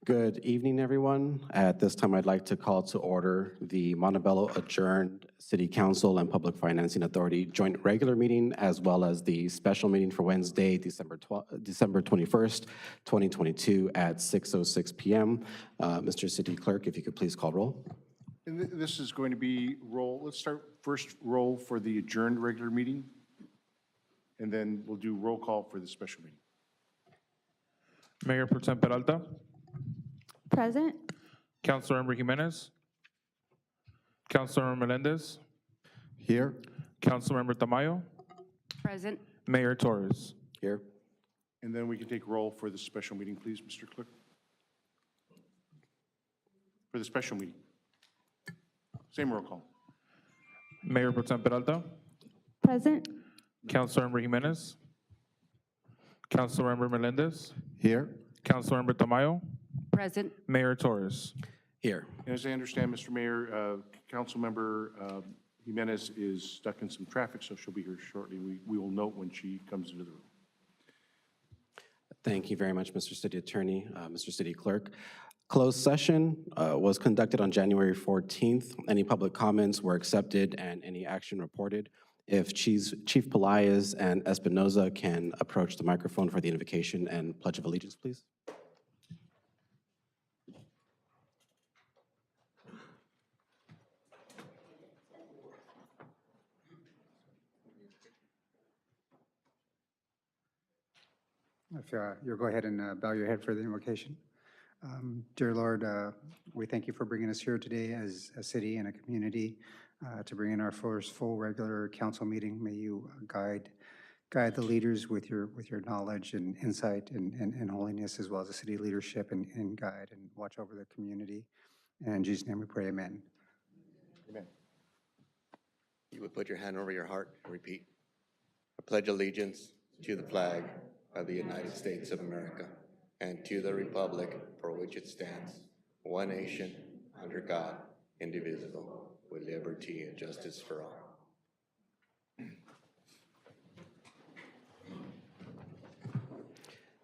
Good evening, everyone. At this time, I'd like to call to order the Montebello Adjourned City Council and Public Financing Authority joint regular meeting, as well as the special meeting for Wednesday, December 21st, 2022 at 6:06 p.m. Mr. City Clerk, if you could please call roll. And this is going to be roll. Let's start first roll for the adjourned regular meeting, and then we'll do roll call for the special meeting. Mayor Pro Tem Peralta, Present. Councilmember Jimenez, Councilmember Melendez, Here. Councilmember Tamayo, Present. Mayor Torres. Here. And then we can take roll for the special meeting, please, Mr. Clerk. For the special meeting. Same roll call. Mayor Pro Tem Peralta, Present. Councilmember Jimenez, Councilmember Melendez, Here. Councilmember Tamayo, Present. Mayor Torres. Here. And as I understand, Mr. Mayor, Councilmember Jimenez is stuck in some traffic, so she'll be here shortly. We will note when she comes into the room. Thank you very much, Mr. City Attorney, Mr. City Clerk. Closed session was conducted on January 14th. Any public comments were accepted and any action reported. If Chief Pelaez and Espinoza can approach the microphone for the invocation and Pledge of Allegiance, please. If you'll go ahead and bow your head for the invocation. Dear Lord, we thank you for bringing us here today as a city and a community to bring in our first full regular council meeting. May you guide the leaders with your knowledge and insight and holiness, as well as the city leadership, and guide and watch over the community. And in Jesus' name we pray, amen. Amen. You would put your hand over your heart and repeat. I pledge allegiance to the flag of the United States of America and to the republic for which it stands, one nation, under God, indivisible, with liberty and justice for all.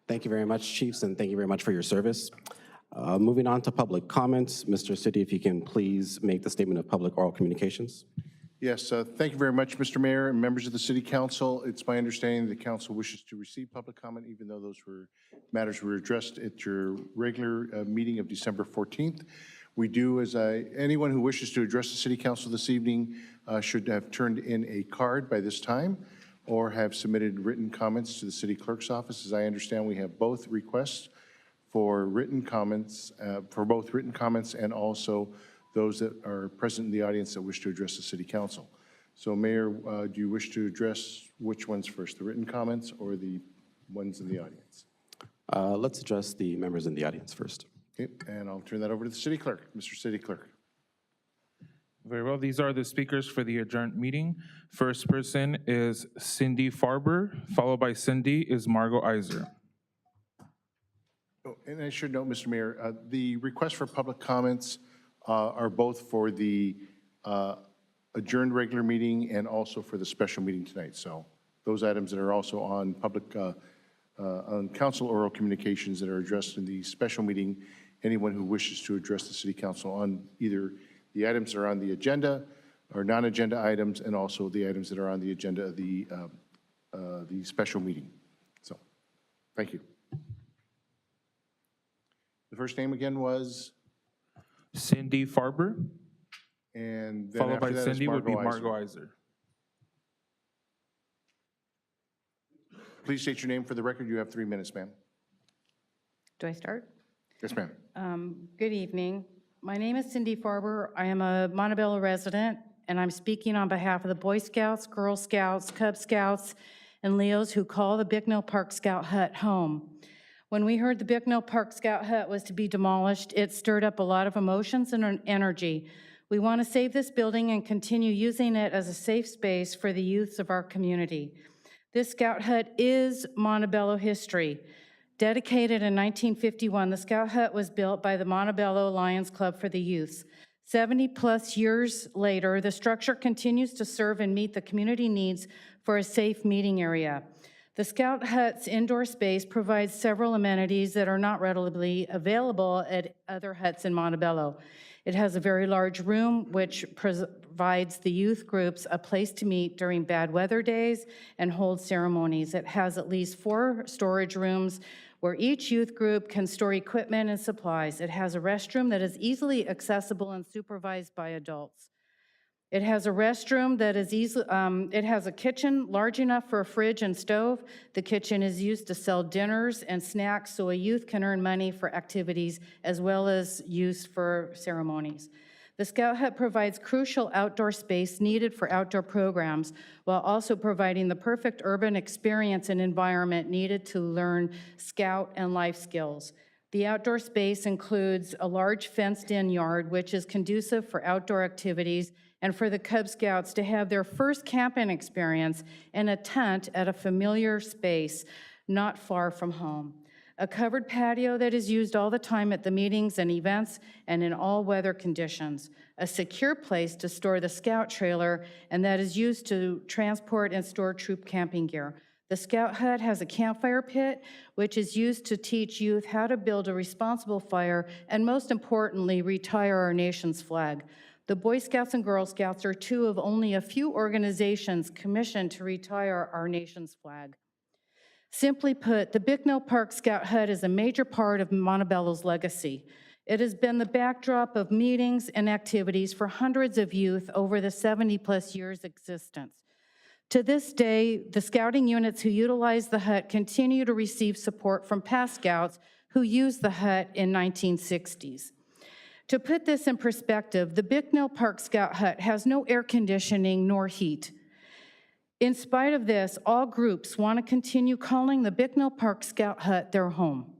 Thank you very much, Chiefs, and thank you very much for your service. Moving on to public comments, Mr. City, if you can please make the statement of public oral communications. Yes, thank you very much, Mr. Mayor and members of the City Council. It's my understanding the council wishes to receive public comment, even though those matters were addressed at your regular meeting of December 14th. We do, anyone who wishes to address the City Council this evening should have turned in a card by this time or have submitted written comments to the City Clerk's office. As I understand, we have both requests for written comments, and also those that are present in the audience that wish to address the City Council. So Mayor, do you wish to address which ones first, the written comments or the ones in the audience? Let's address the members in the audience first. Okay, and I'll turn that over to the City Clerk. Mr. City Clerk. Very well, these are the speakers for the adjourned meeting. First person is Cindy Farber, followed by Cindy is Margot Iser. Oh, and I should note, Mr. Mayor, the requests for public comments are both for the adjourned regular meeting and also for the special meeting tonight. So those items that are also on on council oral communications that are addressed in the special meeting, anyone who wishes to address the City Council on either the items that are on the agenda or non-agenda items, and also the items that are on the agenda of the special meeting. So, thank you. The first name again was? Cindy Farber, And then followed after by that is Cindy would be Iser. Margot Iser. Please state your name for the record. You have 3 minutes, ma'am. Do I start? Yes, ma'am. Good evening. My name is Cindy Farber. I am a Montebello resident, and I'm speaking on behalf of the Boy Scouts, Girl Scouts, Cub Scouts, and Leos who call the Bicknell Park Scout Hut home. When we heard the Bicknell Park Scout Hut was to be demolished, it stirred up a lot of emotions and energy. We want to save this building and continue using it as a safe space for the youths of our community. This Scout Hut is Montebello history. Dedicated in 1951, the Scout Hut was built by the Montebello Lions Club for the Youths. 70-plus years later, the structure continues to serve and meet the community needs for a safe meeting area. The Scout Hut's indoor space provides several amenities that are not readily available at other huts in Montebello. It has a very large room, which provides the youth groups a place to meet during bad weather days and hold ceremonies. It has at least 4 storage rooms where each youth group can store equipment and supplies. It has a restroom that is easily accessible and supervised by adults. It has a restroom that is it has a kitchen large enough for a fridge and stove. The kitchen is used to sell dinners and snacks so a youth can earn money for activities as well as use for ceremonies. The Scout Hut provides crucial outdoor space needed for outdoor programs while also providing the perfect urban experience and environment needed to learn Scout and life skills. The outdoor space includes a large fenced-in yard, which is conducive for outdoor activities and for the Cub Scouts to have their first camping experience in a tent at a familiar space not far from home. A covered patio that is used all the time at the meetings and events and in all weather conditions. A secure place to store the Scout trailer and that is used to transport and store troop camping gear. The Scout Hut has a campfire pit, which is used to teach youth how to build a responsible fire and, most importantly, retire our nation's flag. The Boy Scouts and Girl Scouts are 2 of only a few organizations commissioned to retire our nation's flag. Simply put, the Bicknell Park Scout Hut is a major part of Montebello's legacy. It has been the backdrop of meetings and activities for hundreds of youth over the 70-plus years' existence. To this day, the scouting units who utilize the hut continue to receive support from past scouts who used the hut in 1960s. To put this in perspective, the Bicknell Park Scout Hut has no air conditioning nor heat. In spite of this, all groups want to continue calling the Bicknell Park Scout Hut their home.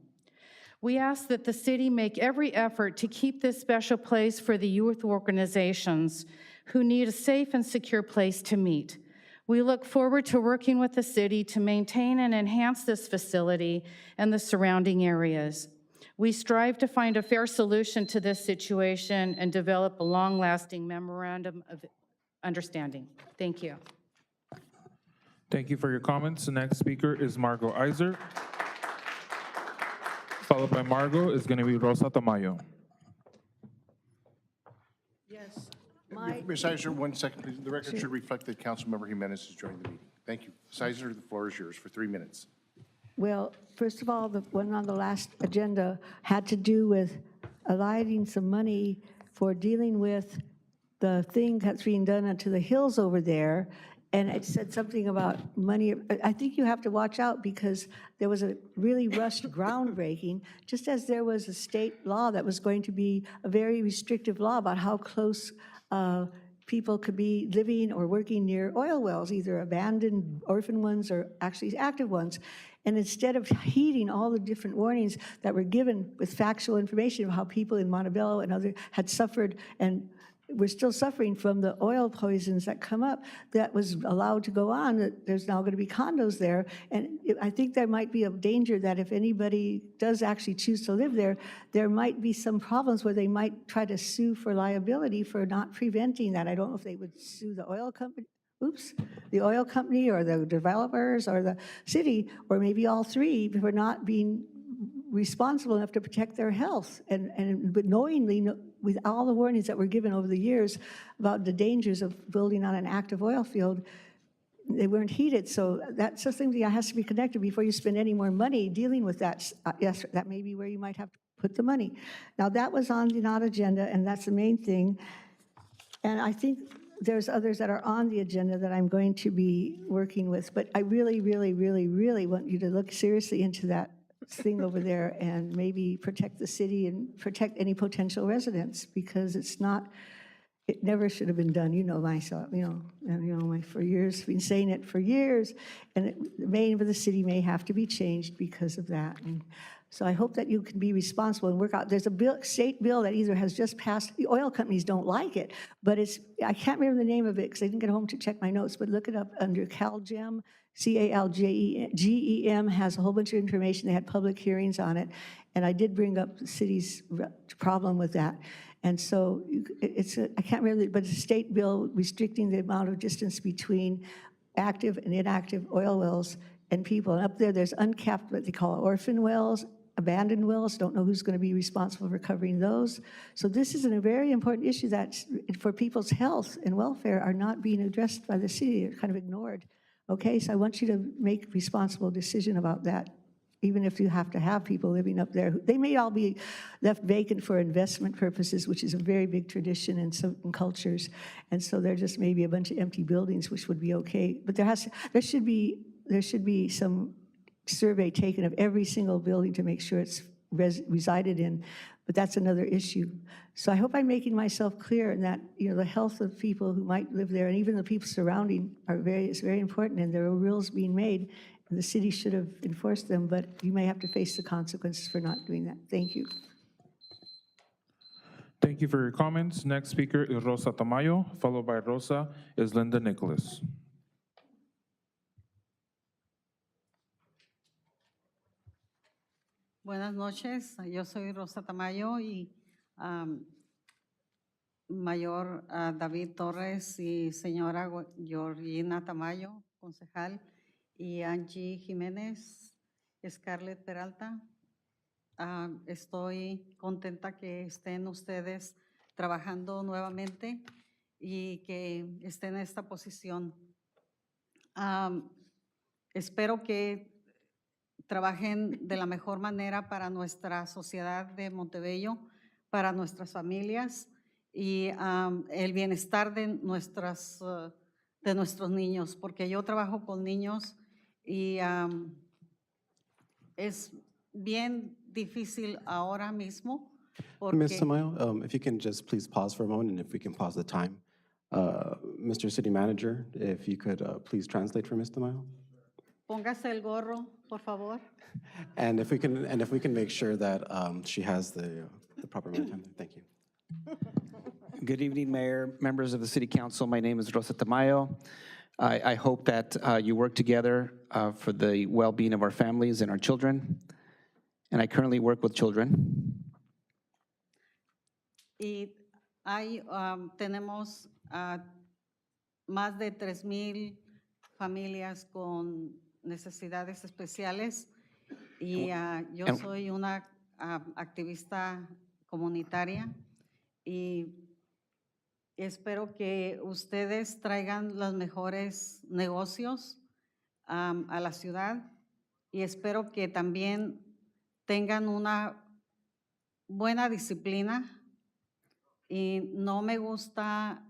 We ask that the city make every effort to keep this special place for the youth organizations who need a safe and secure place to meet. We look forward to working with the city to maintain and enhance this facility and the surrounding areas. We strive to find a fair solution to this situation and develop a long-lasting memorandum of understanding. Thank you. Thank you for your comments. The next speaker is Margot Iser. Followed by Margot is going to be Rosa Tamayo. Yes. Ms. Iser, 1 second, please. The record should reflect that Councilmember Jimenez has joined the meeting. Thank you. Ms. Iser, the floor is yours for 3 minutes. Well, first of all, the one on the last agenda had to do with allotting some money for dealing with the thing that's being done to the hills over there. And it said something about money. I think you have to watch out because there was a really rushed groundbreaking, just as there was a state law that was going to be a very restrictive law about how close people could be living or working near oil wells, either abandoned orphan ones or actually active ones. And instead of heeding all the different warnings that were given with factual information of how people in Montebello and others had suffered and we're still suffering from the oil poisons that come up, that was allowed to go on, that there's now going to be condos there. And I think there might be a danger that if anybody does actually choose to live there, there might be some problems where they might try to sue for liability for not preventing that. I don't know if they would sue the oil company, the oil company or the developers or the city, or maybe all three for not being responsible enough to protect their health. But knowingly, with all the warnings that were given over the years about the dangers of building on an active oil field, they weren't heeded. So that's something that has to be connected before you spend any more money dealing with that. Yes, that may be where you might have to put the money. Now, that was on the not agenda, and that's the main thing. And I think there's others that are on the agenda that I'm going to be working with. But I really, really, really, really want you to look seriously into that thing over there and maybe protect the city and protect any potential residents, because it's not, it never should have been done. You know myself, for years, been saying it for years, and the name of the city may have to be changed because of that. And so I hope that you can be responsible and work out. There's a bill, state bill that either has just passed, the oil companies don't like it, but it's, I can't remember the name of it because I didn't get home to check my notes, but look it up under CalGEM, CALGEM has a whole bunch of information. They had public hearings on it, and I did bring up the city's problem with that. And so it's a, I can't remember, but it's a state bill restricting the amount of distance between active and inactive oil wells and people. And up there, there's uncapped, what they call orphan wells, abandoned wells, don't know who's going to be responsible for covering those. So this is a very important issue that for people's health and welfare are not being addressed by the city, they're kind of ignored. Okay, so I want you to make a responsible decision about that, even if you have to have people living up there. They may all be left vacant for investment purposes, which is a very big tradition in certain cultures. And so there just may be a bunch of empty buildings, which would be okay. But there should be some survey taken of every single building to make sure it's resided in, but that's another issue. So I hope I'm making myself clear in that, you know, the health of people who might live there and even the people surrounding is very important, and there are rules being made, and the city should have enforced them, but you may have to face the consequences for not doing that. Thank you. Thank you for your comments. Next speaker is Rosa Tamayo, followed by Rosa is Linda Nicholas. Buenas noches, yo soy Rosa Tamayo y Mayor David Torres y señora Georgina Tamayo, concejal, y Angie Jiménez, Scarlett Peralta. Estoy contenta que estén ustedes trabajando nuevamente y que estén en esta posición. Espero que trabajen de la mejor manera para nuestra sociedad de Montebello, para nuestras familias y el bienestar de nuestros niños, porque yo trabajo con niños y es bien difícil ahora mismo. Ms. Tamayo, if you can just please pause for a moment, and if we can pause the time. Mr. City Manager, if you could please translate for Ms. Tamayo. Póngase el gorro, por favor. And if we can make sure that she has the proper amount of time. Thank you. Good evening, Mayor, members of the City Council. My name is Rosa Tamayo. I hope that you work together for the well-being of our families and our children. And I currently work with children. Y tenemos más de 3,000 familias con necesidades especiales y yo soy una activista comunitaria y espero que ustedes traigan los mejores negocios a la ciudad y espero que también tengan una buena disciplina y no me gusta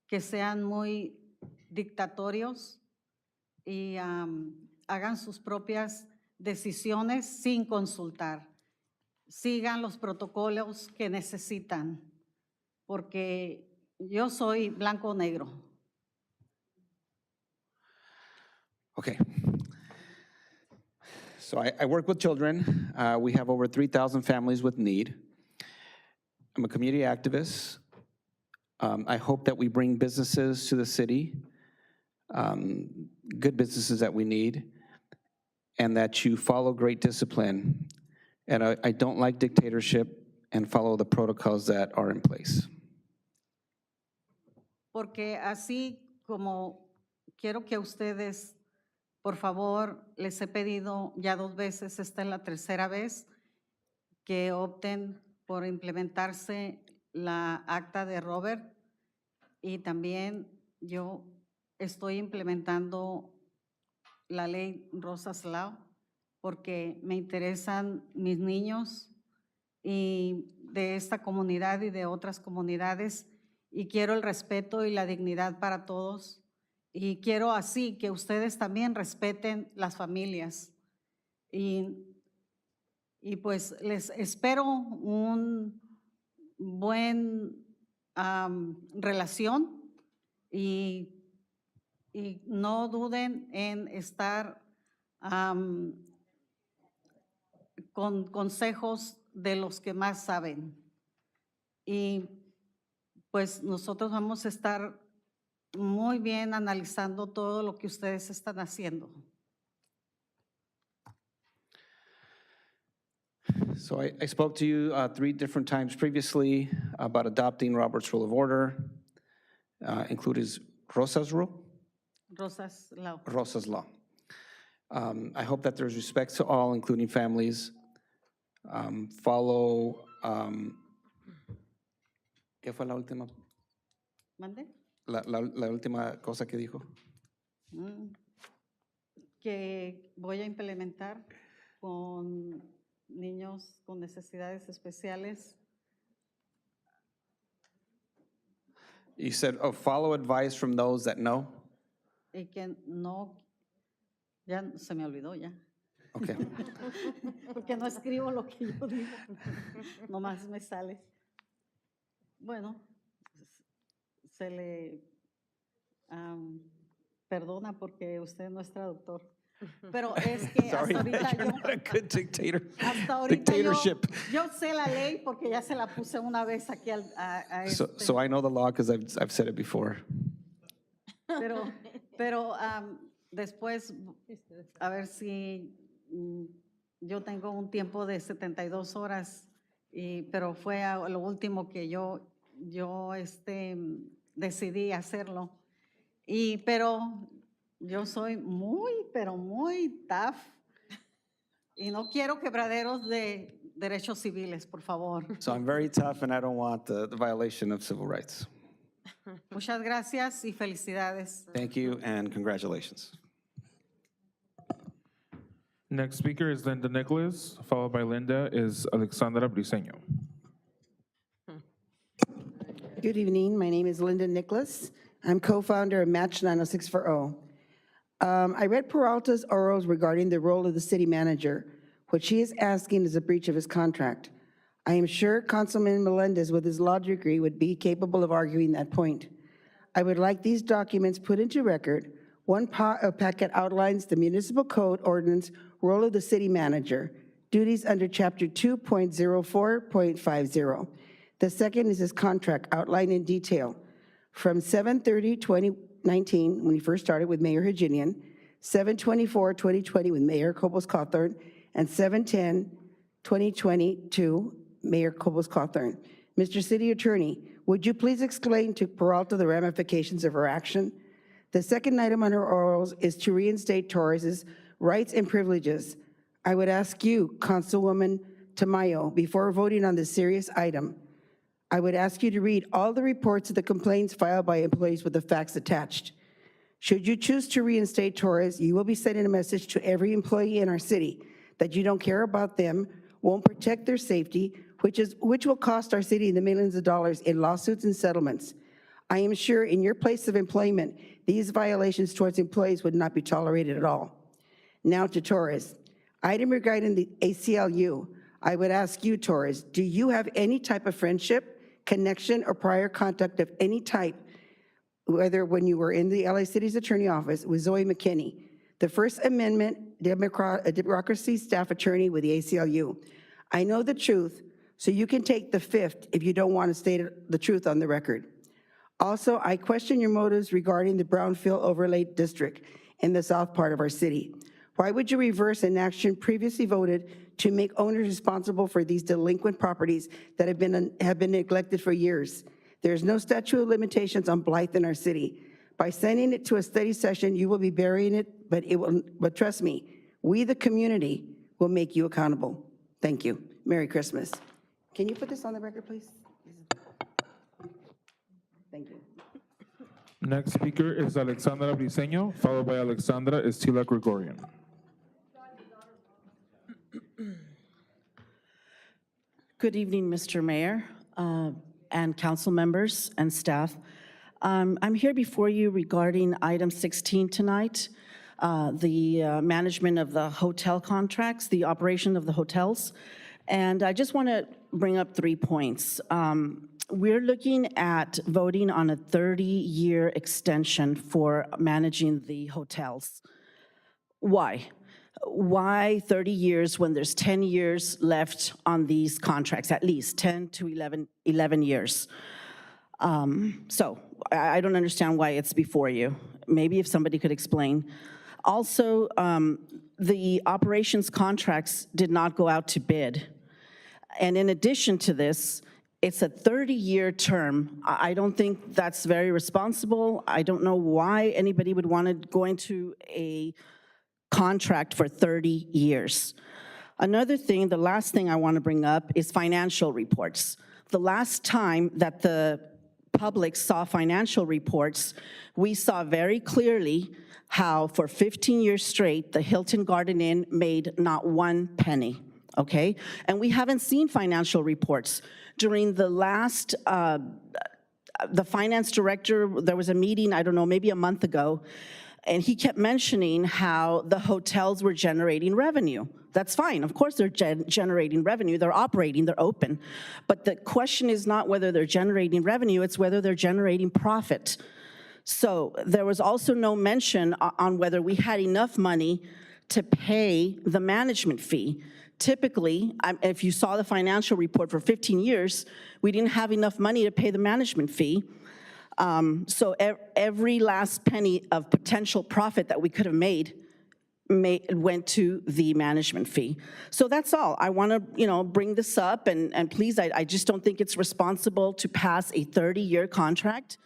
que sean muy dictatorios y hagan sus propias decisiones sin consultar. Sigan los protocolos que necesitan, porque yo soy blanco o negro. Okay. So I work with children. We have over 3,000 families with need. I'm a community activist. I hope that we bring businesses to the city, good businesses that we need, and that you follow great discipline. And I don't like dictatorship, and follow the protocols that are in place. Porque así como quiero que ustedes, por favor, les he pedido ya 2 veces, esta es la 3ª vez, que opten por implementarse la acta de Robert y también yo estoy implementando la ley Rosas Law porque me interesan mis niños y de esta comunidad y de otras comunidades y quiero el respeto y la dignidad para todos y quiero así que ustedes también respeten las familias y pues les espero un buen relación y no duden en estar con consejos de los que más saben. Y pues nosotros vamos a estar muy bien analizando todo lo que ustedes están haciendo. So I spoke to you 3 different times previously about adopting Robert's Rule of Order, including Rosa's Rule, Rosas Lau. Rosa's Law. I hope that there's respect to all, including families. Follow, ¿qué fue la última, ¿Mande? la última cosa que dijo? Que voy a implementar con niños con necesidades especiales. You said, oh, follow advice from those that know? Y que no, ya se me olvidó ya, Okay. porque no escribo lo que yo digo, nomás me sale. Bueno, se le perdona porque usted no es traductor, pero es que Sorry, hasta ahorita you're yo, not a good dictator. hasta ahorita Dictatorship. yo sé la ley porque ya se la puse una vez aquí a So I know the law because I've said it before. Pero después, a ver si yo tengo un tiempo de 72 horas, pero fue lo último que yo decidí hacerlo. Pero yo soy pero muy tough y no quiero quebraderos de derechos civiles, por favor. So I'm very tough and I don't want the violation of civil rights. Muchas gracias y felicidades. Thank you and congratulations. Next speaker is Linda Nicholas, followed by Linda is Alexandra Briseño. Good evening. My name is Linda Nicholas. I'm co-founder of Match 90640. I read Peralta's orals regarding the role of the city manager. What she is asking is a breach of his contract. I am sure Councilman Melendez, with his law degree, would be capable of arguing that point. I would like these documents put into record. One packet outlines the municipal code ordinance role of the city manager, duties under chapter 2.04.50. The second is his contract outlined in detail. From 7/30/2019, when he first started with Mayor Haginian, 7/24/2020 with Mayor Cobos-Cawthorn, and 7/10/2022, Mayor Cobos-Cawthorn. Mr. City Attorney, would you please explain to Peralta the ramifications of her action? The second item on her orals is to reinstate Torres's rights and privileges. I would ask you, Councilwoman Tamayo, before voting on this serious item, I would ask you to read all the reports of the complaints filed by employees with the facts attached. Should you choose to reinstate Torres, you will be sending a message to every employee in our city that you don't care about them, won't protect their safety, which will cost our city the millions of dollars in lawsuits and settlements. I am sure in your place of employment, these violations towards employees would not be tolerated at all. Now to Torres. Item regarding the ACLU, I would ask you, Torres, do you have any type of friendship, connection, or prior contact of any type, whether when you were in the LA City's Attorney Office with Zoe McKinney, the First Amendment Democracy Staff Attorney with the ACLU? I know the truth, so you can take the fifth if you don't want to state the truth on the record. Also, I question your motives regarding the Brownfield Overlay District in the south part of our city. Why would you reverse an action previously voted to make owners responsible for these delinquent properties that have been neglected for years? There's no statute of limitations on blight in our city. By sending it to a study session, you will be burying it, but trust me, we, the community, will make you accountable. Thank you. Merry Christmas. Can you put this on the record, please? Thank you. Next speaker is Alexandra Briseño, followed by Alexandra Estila Gregorian. Good evening, Mr. Mayor, and council members and staff. I'm here before you regarding item 16 tonight, the management of the hotel contracts, the operation of the hotels. And I just want to bring up 3 points. We're looking at voting on a 30-year extension for managing the hotels. Why? Why 30 years when there's 10 years left on these contracts, at least 10 to 11 years? So I don't understand why it's before you. Maybe if somebody could explain. Also, the operations contracts did not go out to bid. And in addition to this, it's a 30-year term. I don't think that's very responsible. I don't know why anybody would want to go into a contract for 30 years. Another thing, the last thing I want to bring up is financial reports. The last time that the public saw financial reports, we saw very clearly how for 15 years straight, the Hilton Garden Inn made not one penny, okay? And we haven't seen financial reports. During the last, the finance director, there was a meeting, I don't know, maybe a month ago, and he kept mentioning how the hotels were generating revenue. That's fine, of course they're generating revenue, they're operating, they're open. But the question is not whether they're generating revenue, it's whether they're generating profit. So there was also no mention on whether we had enough money to pay the management fee. Typically, if you saw the financial report for 15 years, we didn't have enough money to pay the management fee. So every last penny of potential profit that we could have made went to the management fee. So that's all. I want to, bring this up, and please, I just don't think it's responsible to pass a 30-year contract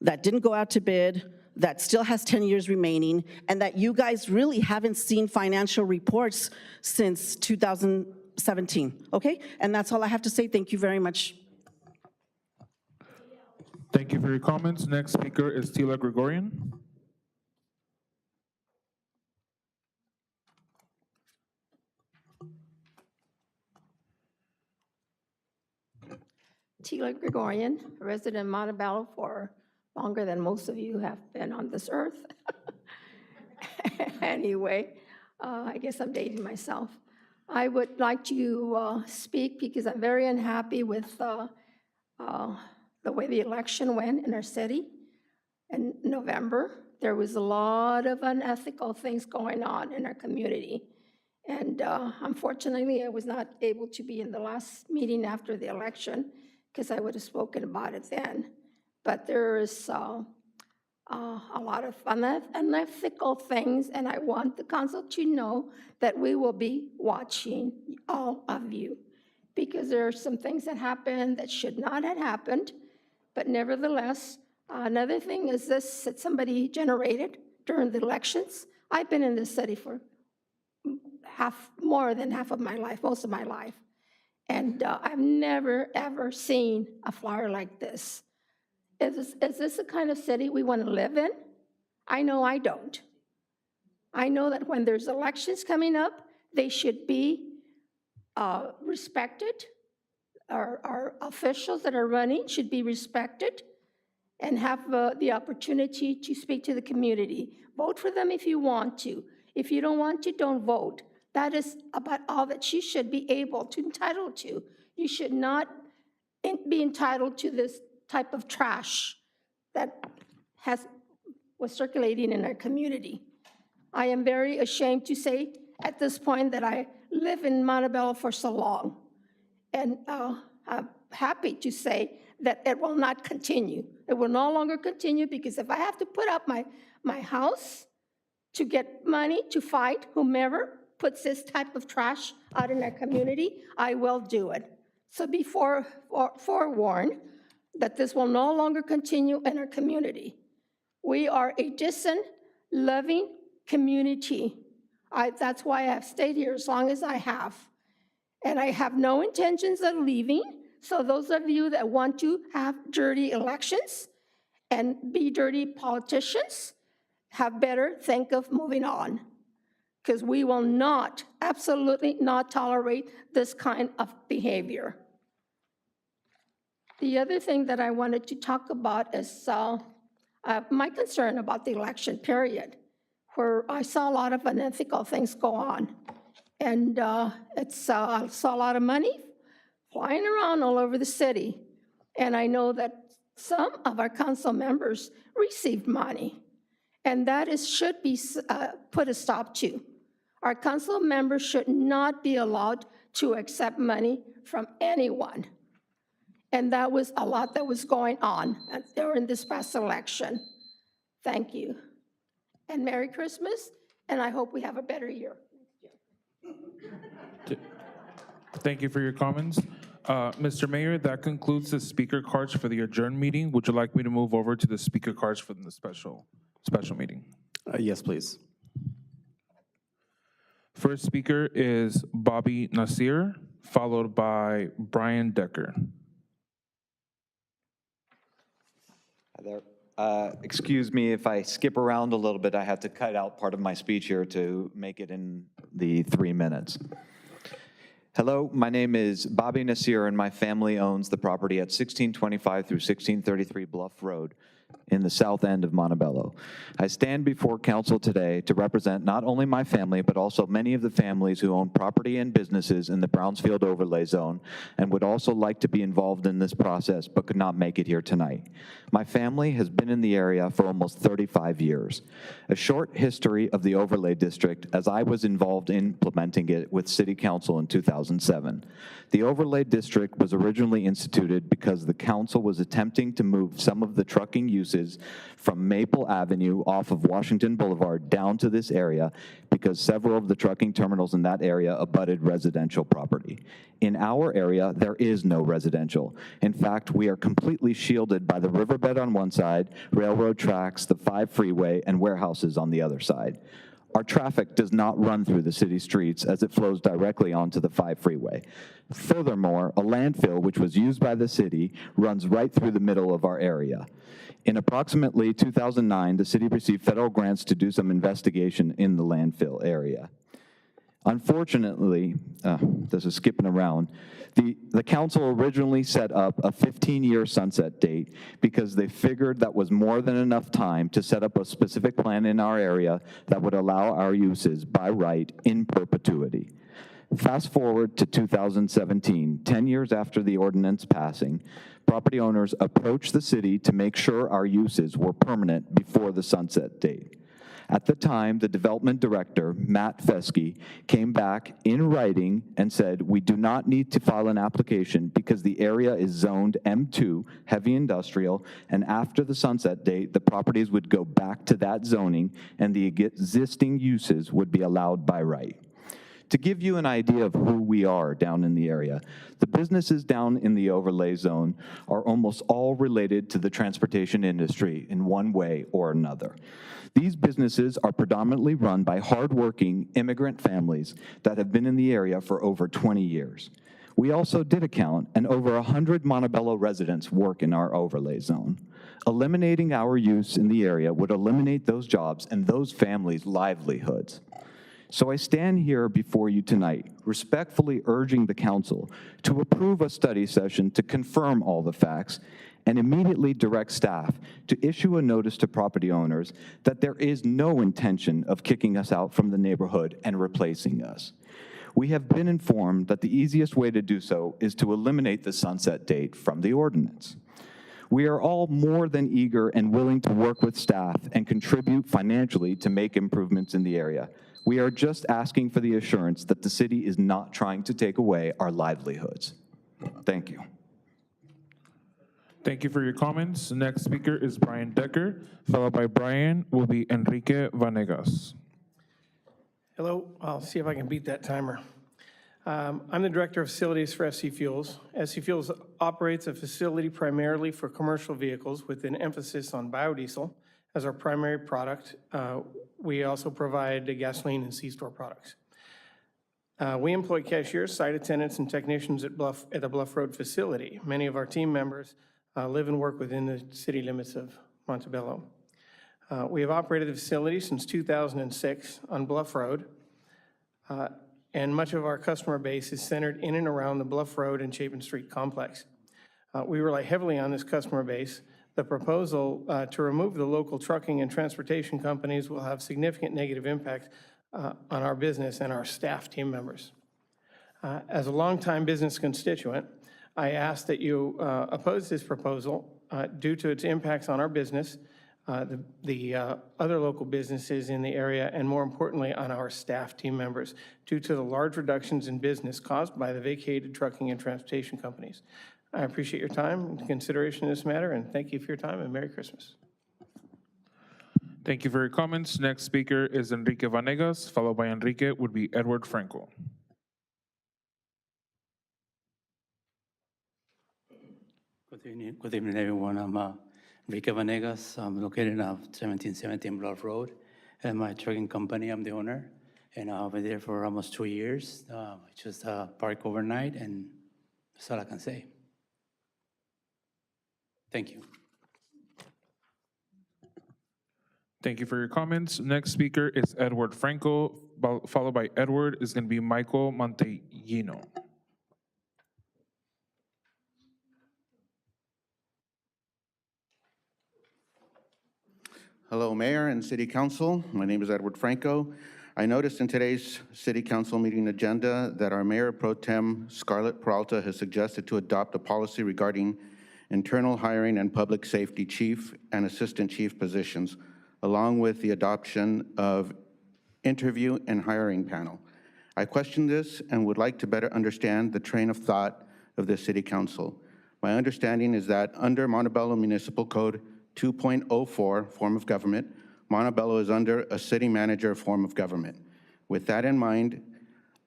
that didn't go out to bid, that still has 10 years remaining, and that you guys really haven't seen financial reports since 2017, okay? And that's all I have to say. Thank you very much. Thank you for your comments. Next speaker is Tila Gregorian. Tila Gregorian, a resident of Montebello for longer than most of you have been on this earth. Anyway, I guess I'm dating myself. I would like to speak because I'm very unhappy with the way the election went in our city in November. There was a lot of unethical things going on in our community. And unfortunately, I was not able to be in the last meeting after the election because I would have spoken about it then. But there is a lot of unethical things, and I want the council to know that we will be watching all of you, because there are some things that happened that should not have happened, but nevertheless, another thing is this that somebody generated during the elections. I've been in this city for more than half of my life, most of my life, and I've never, ever seen a flyer like this. Is this the kind of city we want to live in? I know I don't. I know that when there's elections coming up, they should be respected. Our officials that are running should be respected and have the opportunity to speak to the community. Vote for them if you want to. If you don't want to, don't vote. That is about all that you should be entitled to. You should not be entitled to this type of trash that was circulating in our community. I am very ashamed to say at this point that I live in Montebello for so long. And I'm happy to say that it will not continue. It will no longer continue, because if I have to put up my house to get money to fight whomever puts this type of trash out in our community, I will do it. So be forewarned that this will no longer continue in our community. We are a decent, loving community. That's why I've stayed here as long as I have. And I have no intentions of leaving. So those of you that want to have dirty elections and be dirty politicians have better think of moving on, because we will not, absolutely not tolerate this kind of behavior. The other thing that I wanted to talk about is my concern about the election period, where I saw a lot of unethical things go on. And I saw a lot of money flying around all over the city. And I know that some of our council members received money, and that should be put a stop to. Our council members should not be allowed to accept money from anyone. And that was a lot that was going on during this past election. Thank you. And Merry Christmas, and I hope we have a better year. Thank you for your comments. Mr. Mayor, that concludes the speaker cards for the adjourned meeting. Would you like me to move over to the speaker cards for the special meeting? Yes, please. First speaker is Bobby Nasir, followed by Brian Decker. Hi there. Excuse me if I skip around a little bit. I had to cut out part of my speech here to make it in the 3 minutes. Hello, my name is Bobby Nasir, and my family owns the property at 1625 through 1633 Bluff Road in the south end of Montebello. I stand before council today to represent not only my family, but also many of the families who own property and businesses in the Brownfield overlay zone and would also like to be involved in this process but could not make it here tonight. My family has been in the area for almost 35 years. A short history of the overlay district, as I was involved in implementing it with City Council in 2007. The overlay district was originally instituted because the council was attempting to move some of the trucking uses from Maple Avenue off of Washington Boulevard down to this area because several of the trucking terminals in that area abutted residential property. In our area, there is no residential. In fact, we are completely shielded by the riverbed on one side, railroad tracks, the 5 freeway, and warehouses on the other side. Our traffic does not run through the city streets as it flows directly onto the 5 freeway. Furthermore, a landfill, which was used by the city, runs right through the middle of our area. In approximately 2009, the city received federal grants to do some investigation in the landfill area. Unfortunately, this is skipping around, the council originally set up a 15-year sunset date because they figured that was more than enough time to set up a specific plan in our area that would allow our uses by right in perpetuity. Fast forward to 2017, 10 years after the ordinance passing, property owners approached the city to make sure our uses were permanent before the sunset date. At the time, the development director, Matt Fesky, came back in writing and said, we do not need to file an application because the area is zoned M2, heavy industrial, and after the sunset date, the properties would go back to that zoning and the existing uses would be allowed by right. To give you an idea of who we are down in the area, the businesses down in the overlay zone are almost all related to the transportation industry in one way or another. These businesses are predominantly run by hardworking immigrant families that have been in the area for over 20 years. We also did account, and over 100 Montebello residents work in our overlay zone. Eliminating our use in the area would eliminate those jobs and those families' livelihoods. So I stand here before you tonight, respectfully urging the council to approve a study session to confirm all the facts and immediately direct staff to issue a notice to property owners that there is no intention of kicking us out from the neighborhood and replacing us. We have been informed that the easiest way to do so is to eliminate the sunset date from the ordinance. We are all more than eager and willing to work with staff and contribute financially to make improvements in the area. We are just asking for the assurance that the city is not trying to take away our livelihoods. Thank you. Thank you for your comments. The next speaker is Brian Decker, followed by Brian will be Enrique Vanegas. Hello, I'll see if I can beat that timer. I'm the Director of Facilities for SC Fuels. SC Fuels operates a facility primarily for commercial vehicles with an emphasis on biodiesel as our primary product. We also provide gasoline and C-store products. We employ cashiers, site attendants, and technicians at the Bluff Road facility. Many of our team members live and work within the city limits of Montebello. We have operated the facility since 2006 on Bluff Road, and much of our customer base is centered in and around the Bluff Road and Chapin Street complex. We rely heavily on this customer base. The proposal to remove the local trucking and transportation companies will have significant negative impact on our business and our staff team members. As a longtime business constituent, I ask that you oppose this proposal due to its impacts on our business, the other local businesses in the area, and more importantly, on our staff team members, due to the large reductions in business caused by the vacated trucking and transportation companies. I appreciate your time and consideration in this matter, and thank you for your time, and Merry Christmas. Thank you for your comments. Next speaker is Enrique Vanegas, followed by Enrique would be Edward Franco. Good evening, everyone. I'm Enrique Vanegas. I'm located at 1717 Bluff Road. And my trucking company, I'm the owner. And I've been there for almost 2 years. Just park overnight, and that's all I can say. Thank you. Thank you for your comments. Next speaker is Edward Franco, followed by Edward is going to be Michael Montellino. Hello, Mayor and City Council. My name is Edward Franco. I noticed in today's City Council meeting agenda that our Mayor Pro Tem Scarlett Peralta has suggested to adopt a policy regarding internal hiring and public safety chief and assistant chief positions, along with the adoption of interview and hiring panel. I question this and would like to better understand the train of thought of the City Council. My understanding is that under Montebello Municipal Code 2.04, form of government, Montebello is under a city manager form of government. With that in mind,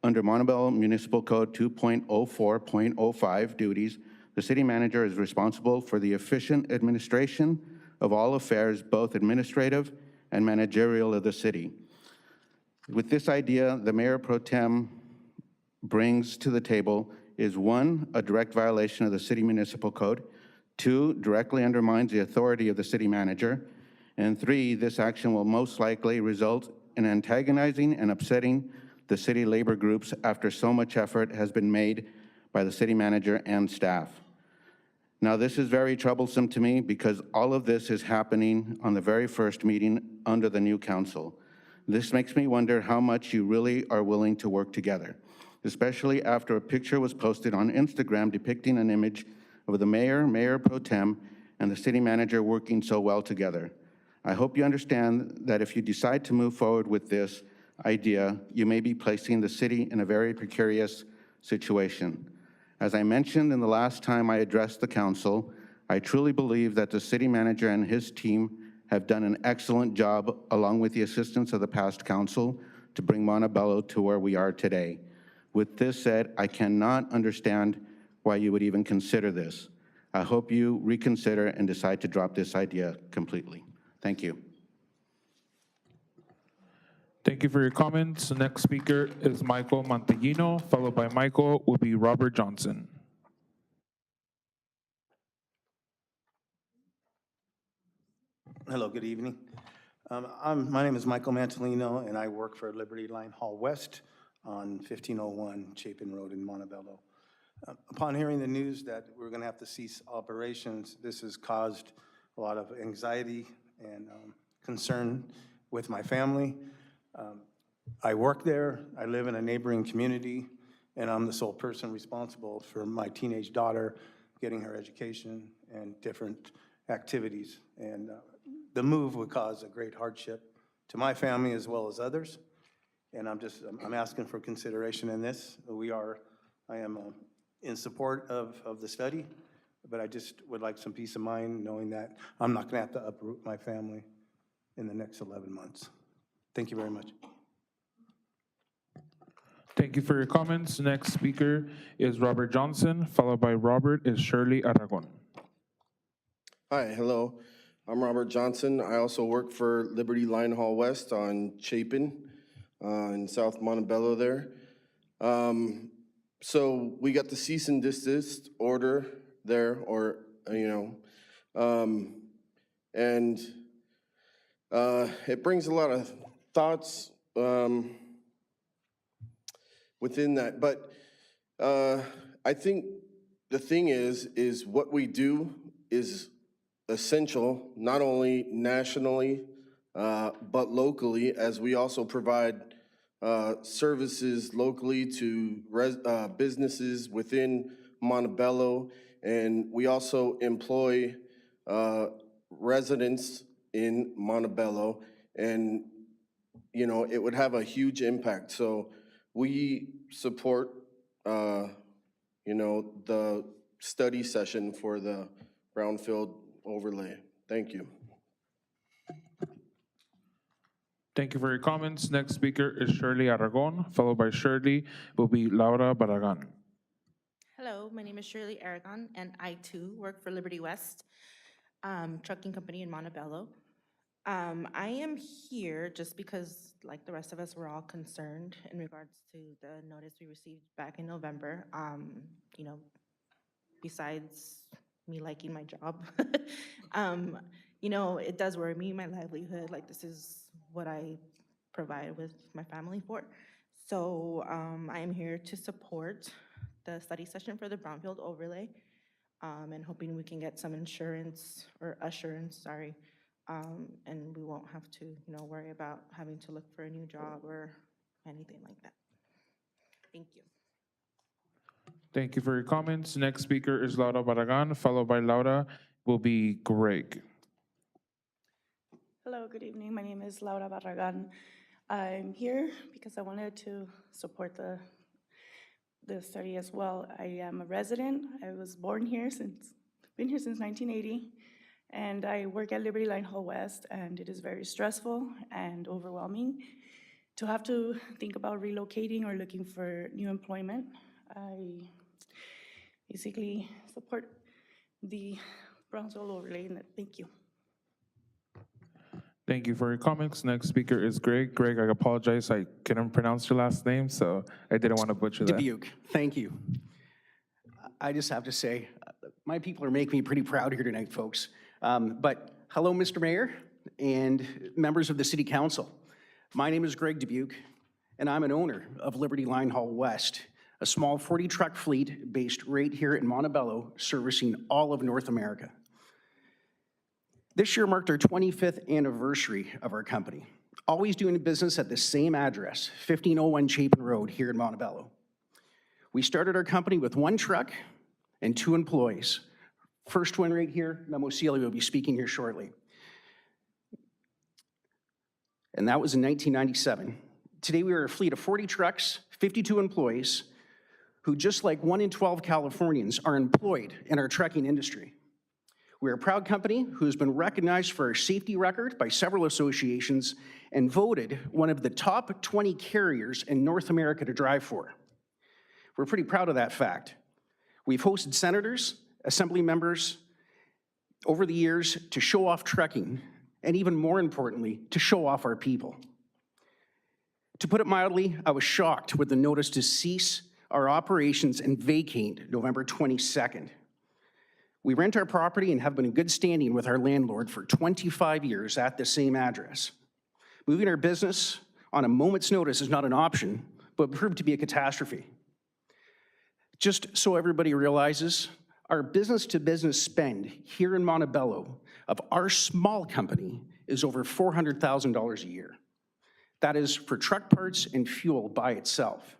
under Montebello Municipal Code 2.04.05 duties, the city manager is responsible for the efficient administration of all affairs, both administrative and managerial of the city. With this idea, the Mayor Pro Tem brings to the table is 1, a direct violation of the city municipal code, 2, directly undermines the authority of the city manager, and 3, this action will most likely result in antagonizing and upsetting the city labor groups after so much effort has been made by the city manager and staff. Now, this is very troublesome to me because all of this is happening on the very first meeting under the new council. This makes me wonder how much you really are willing to work together, especially after a picture was posted on Instagram depicting an image of the mayor, Mayor Pro Tem, and the city manager working so well together. I hope you understand that if you decide to move forward with this idea, you may be placing the city in a very precarious situation. As I mentioned in the last time I addressed the council, I truly believe that the city manager and his team have done an excellent job, along with the assistance of the past council, to bring Montebello to where we are today. With this said, I cannot understand why you would even consider this. I hope you reconsider and decide to drop this idea completely. Thank you. Thank you for your comments. The next speaker is Michael Montellino, followed by Michael will be Robert Johnson. Hello, good evening. My name is Michael Montellino, and I work for Liberty Line Hall West on 1501 Chapin Road in Montebello. Upon hearing the news that we're going to have to cease operations, this has caused a lot of anxiety and concern with my family. I work there, I live in a neighboring community, and I'm the sole person responsible for my teenage daughter getting her education and different activities. And the move would cause a great hardship to my family as well as others. And I'm asking for consideration in this. I am in support of the study, but I just would like some peace of mind knowing that I'm not gonna have to uproot my family in the next 11 months. Thank you very much. Thank you for your comments. Next speaker is Robert Johnson, followed by Robert is Shirley Aragon. Hi, hello. I'm Robert Johnson. I also work for Liberty Line Hall West on Chapin in South Montebello there. So we got the cease and desist order there, or, and it brings a lot of thoughts within that. But I think the thing is what we do is essential, not only nationally, but locally, as we also provide services locally to businesses within Montebello, and we also employ residents in Montebello, and it would have a huge impact. So we support the study session for the Brownfield overlay. Thank you. Thank you for your comments. Next speaker is Shirley Aragon, followed by Shirley will be Laura Barragan. Hello, my name is Shirley Aragon, and I too work for Liberty West Trucking Company in Montebello. I am here just because, like the rest of us, we're all concerned in regards to the notice we received back in November. You know, besides me liking my job, you know, it does worry me, my livelihood. Like, this is what I provide with my family for. So I am here to support the study session for the Brownfield overlay, and hoping we can get some insurance or assurance, sorry, and we won't have to, you know, worry about having to look for a new job or anything like that. Thank you. Thank you for your comments. Next speaker is Laura Barragan, followed by Laura will be Greg. Hello, good evening. My name is Laura Barragan. I'm here because I wanted to support the study as well. I am a resident. I was born here been here since 1980, and I work at Liberty Line Hall West, and it is very stressful and overwhelming to have to think about relocating or looking for new employment. I basically support the Brownfield overlay, and thank you. Thank you for your comments. Next speaker is Greg. Greg, I apologize, I couldn't pronounce your last name, so I didn't want to butcher that. Dubuque, thank you. I just have to say, my people are making me pretty proud here tonight, folks. But hello, Mr. Mayor and members of the City Council. My name is Greg Dubuque, and I'm an owner of Liberty Line Hall West, a small 40-truck fleet based right here in Montebello, servicing all of North America. This year marked our 25th anniversary of our company, always doing business at the same address, 1501 Chapin Road here in Montebello. We started our company with 1 truck and 2 employees. First one right here, Memo Celia will be speaking here shortly. And that was in 1997. Today we are a fleet of 40 trucks, 52 employees, who just like 1 in 12 Californians are employed in our trucking industry. We're a proud company who has been recognized for our safety record by several associations and voted one of the top 20 carriers in North America to drive for. We're pretty proud of that fact. We've hosted senators, assembly members over the years to show off trucking, and even more importantly, to show off our people. To put it mildly, I was shocked with the notice to cease our operations and vacate November 22nd. We rent our property and have been in good standing with our landlord for 25 years at the same address. Moving our business on a moment's notice is not an option, but proved to be a catastrophe. Just so everybody realizes, our business-to-business spend here in Montebello of our small company is over $400,000 a year. That is for truck parts and fuel by itself.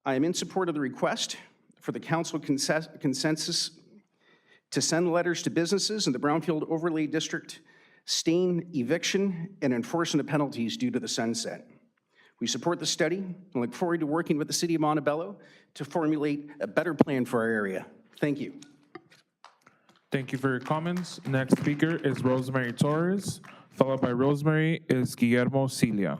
I am in support of the request for the council consensus to send letters to businesses in the Brownfield Overlay District staying eviction and enforcing the penalties due to the sunset. We support the study and look forward to working with the City of Montebello to formulate a better plan for our area. Thank you. Thank you for your comments. Next speaker is Rosemary Torres, followed by Rosemary is Guillermo Celia.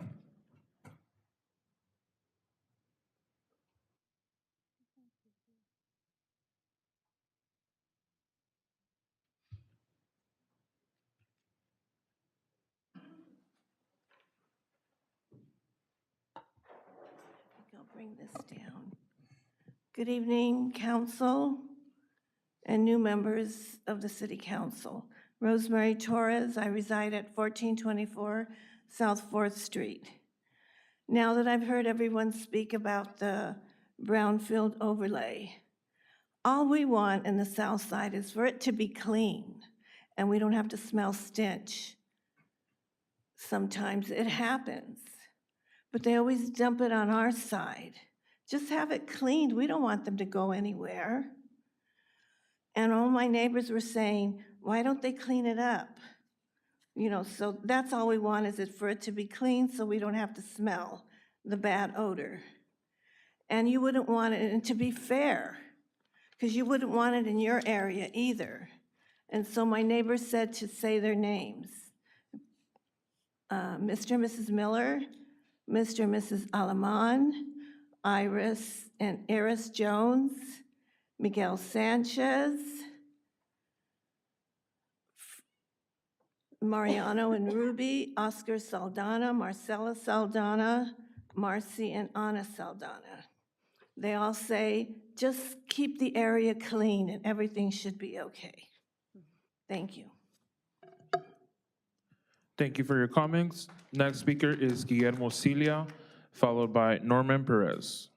I'll bring this down. Good evening, council and new members of the City Council. Rosemary Torres, I reside at 1424 South 4th Street. Now that I've heard everyone speak about the Brownfield overlay, all we want in the South Side is for it to be clean and we don't have to smell stench. Sometimes it happens, but they always dump it on our side. Just have it cleaned. We don't want them to go anywhere. And all my neighbors were saying, why don't they clean it up? You know, so that's all we want, is it for it to be clean so we don't have to smell the bad odor. And you wouldn't want it, and to be fair, because you wouldn't want it in your area either. And so my neighbors said to say their names. Mr. and Mrs. Miller, Mr. and Mrs. Alaman, Iris and Eris Jones, Miguel Sanchez, Mariano and Ruby, Oscar Saldana, Marcela Saldana, Marcy and Ana Saldana. They all say, just keep the area clean and everything should be okay. Thank you. Thank you for your comments. Next speaker is Guillermo Cilia, followed by Norman Perez.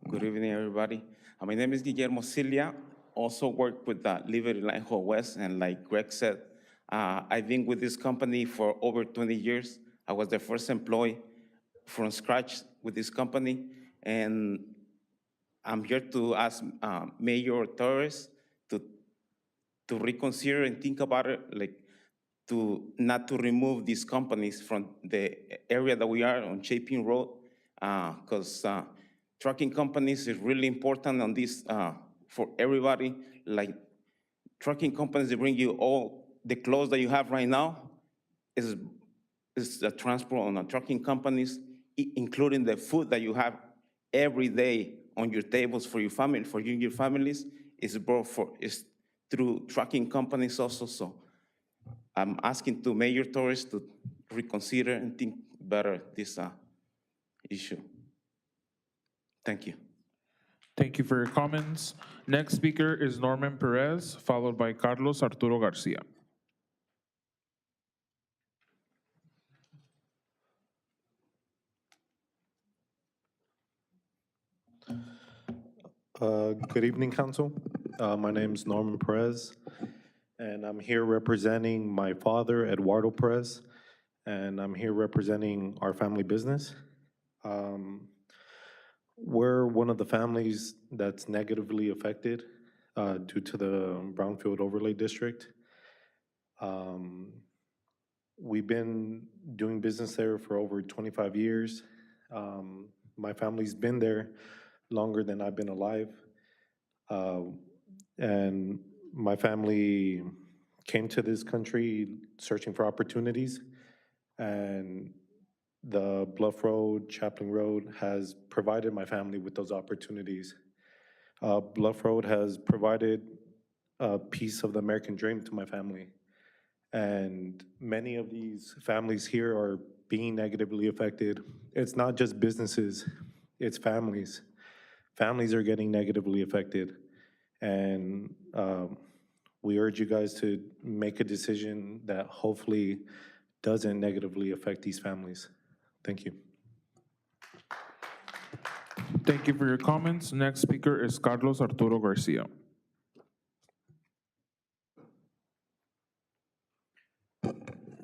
Good evening, everybody. My name is Guillermo Cilia. Also work with Liberty Line Hall West, and like Greg said, I've been with this company for over 20 years. I was the first employee from scratch with this company, and I'm here to ask Mayor Torres to reconsider and think about it, like not to remove these companies from the area that we are on Chapin Road, because trucking companies is really important on this for everybody. Like trucking companies, they bring you all the clothes that you have right now is the transport on the trucking companies, including the food that you have every day on your tables for your family, for you and your families, is through trucking companies also. So I'm asking to Mayor Torres to reconsider and think better this issue. Thank you. Thank you for your comments. Next speaker is Norman Perez, followed by Carlos Arturo Garcia. Good evening, Council. My name is Norman Perez, and I'm here representing my father, Eduardo Perez, and I'm here representing our family business. We're one of the families that's negatively affected due to the Brownfield Overlay District. We've been doing business there for over 25 years. My family's been there longer than I've been alive. And my family came to this country searching for opportunities, and the Bluff Road, Chaplin Road has provided my family with those opportunities. Bluff Road has provided a piece of the American dream to my family. And many of these families here are being negatively affected. It's not just businesses, it's families. Families are getting negatively affected. And we urge you guys to make a decision that hopefully doesn't negatively affect these families. Thank you. Thank you for your comments. Next speaker is Carlos Arturo Garcia.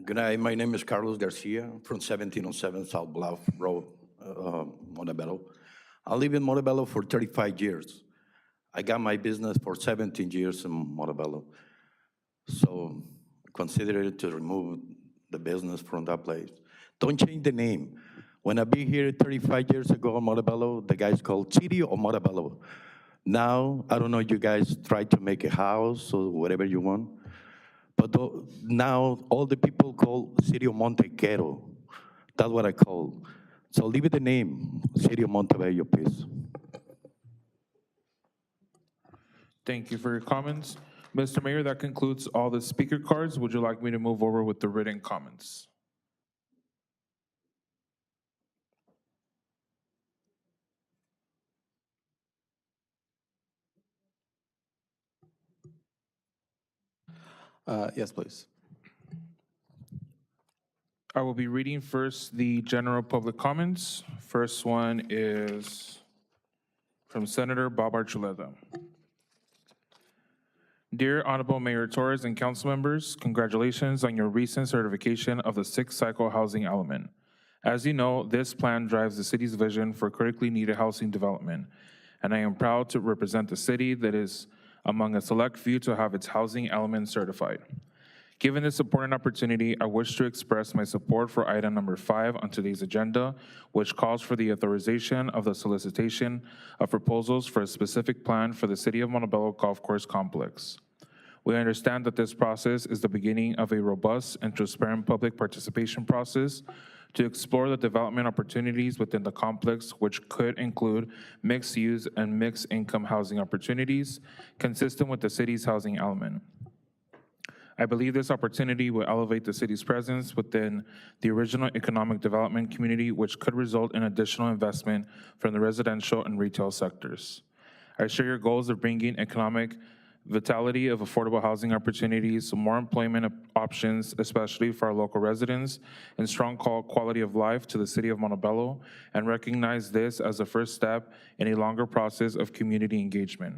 Good night. My name is Carlos Garcia from 1707 South Bluff Road, Montebello. I live in Montebello for 35 years. I got my business for 17 years in Montebello. So consider to remove the business from that place. Don't change the name. When I be here 35 years ago in Montebello, the guys called City of Montebello. Now, I don't know, you guys try to make a house or whatever you want. But now all the people call City of Montequero. That's what I call. So leave it the name, City of Montebello, please. Thank you for your comments. Mr. Mayor, that concludes all the speaker cards. Would you like me to move over with the written comments? Yes, please. I will be reading first the general public comments. First one is from Senator Bob Archuleta. Dear Honorable Mayor Torres and council members, congratulations on your recent certification of the sixth cycle housing element. As you know, this plan drives the city's vision for critically needed housing development, and I am proud to represent the city that is among a select few to have its housing element certified. Given this important opportunity, I wish to express my support for item number 5 on today's agenda, which calls for the authorization of the solicitation of proposals for a specific plan for the City of Montebello Golf Course Complex. We understand that this process is the beginning of a robust and transparent public participation process to explore the development opportunities within the complex, which could include mixed-use and mixed-income housing opportunities consistent with the city's housing element. I believe this opportunity will elevate the city's presence within the original economic development community, which could result in additional investment from the residential and retail sectors. I share your goals of bringing economic vitality of affordable housing opportunities, more employment options, especially for our local residents, and strong quality of life to the city of Montebello, and recognize this as a first step in a longer process of community engagement.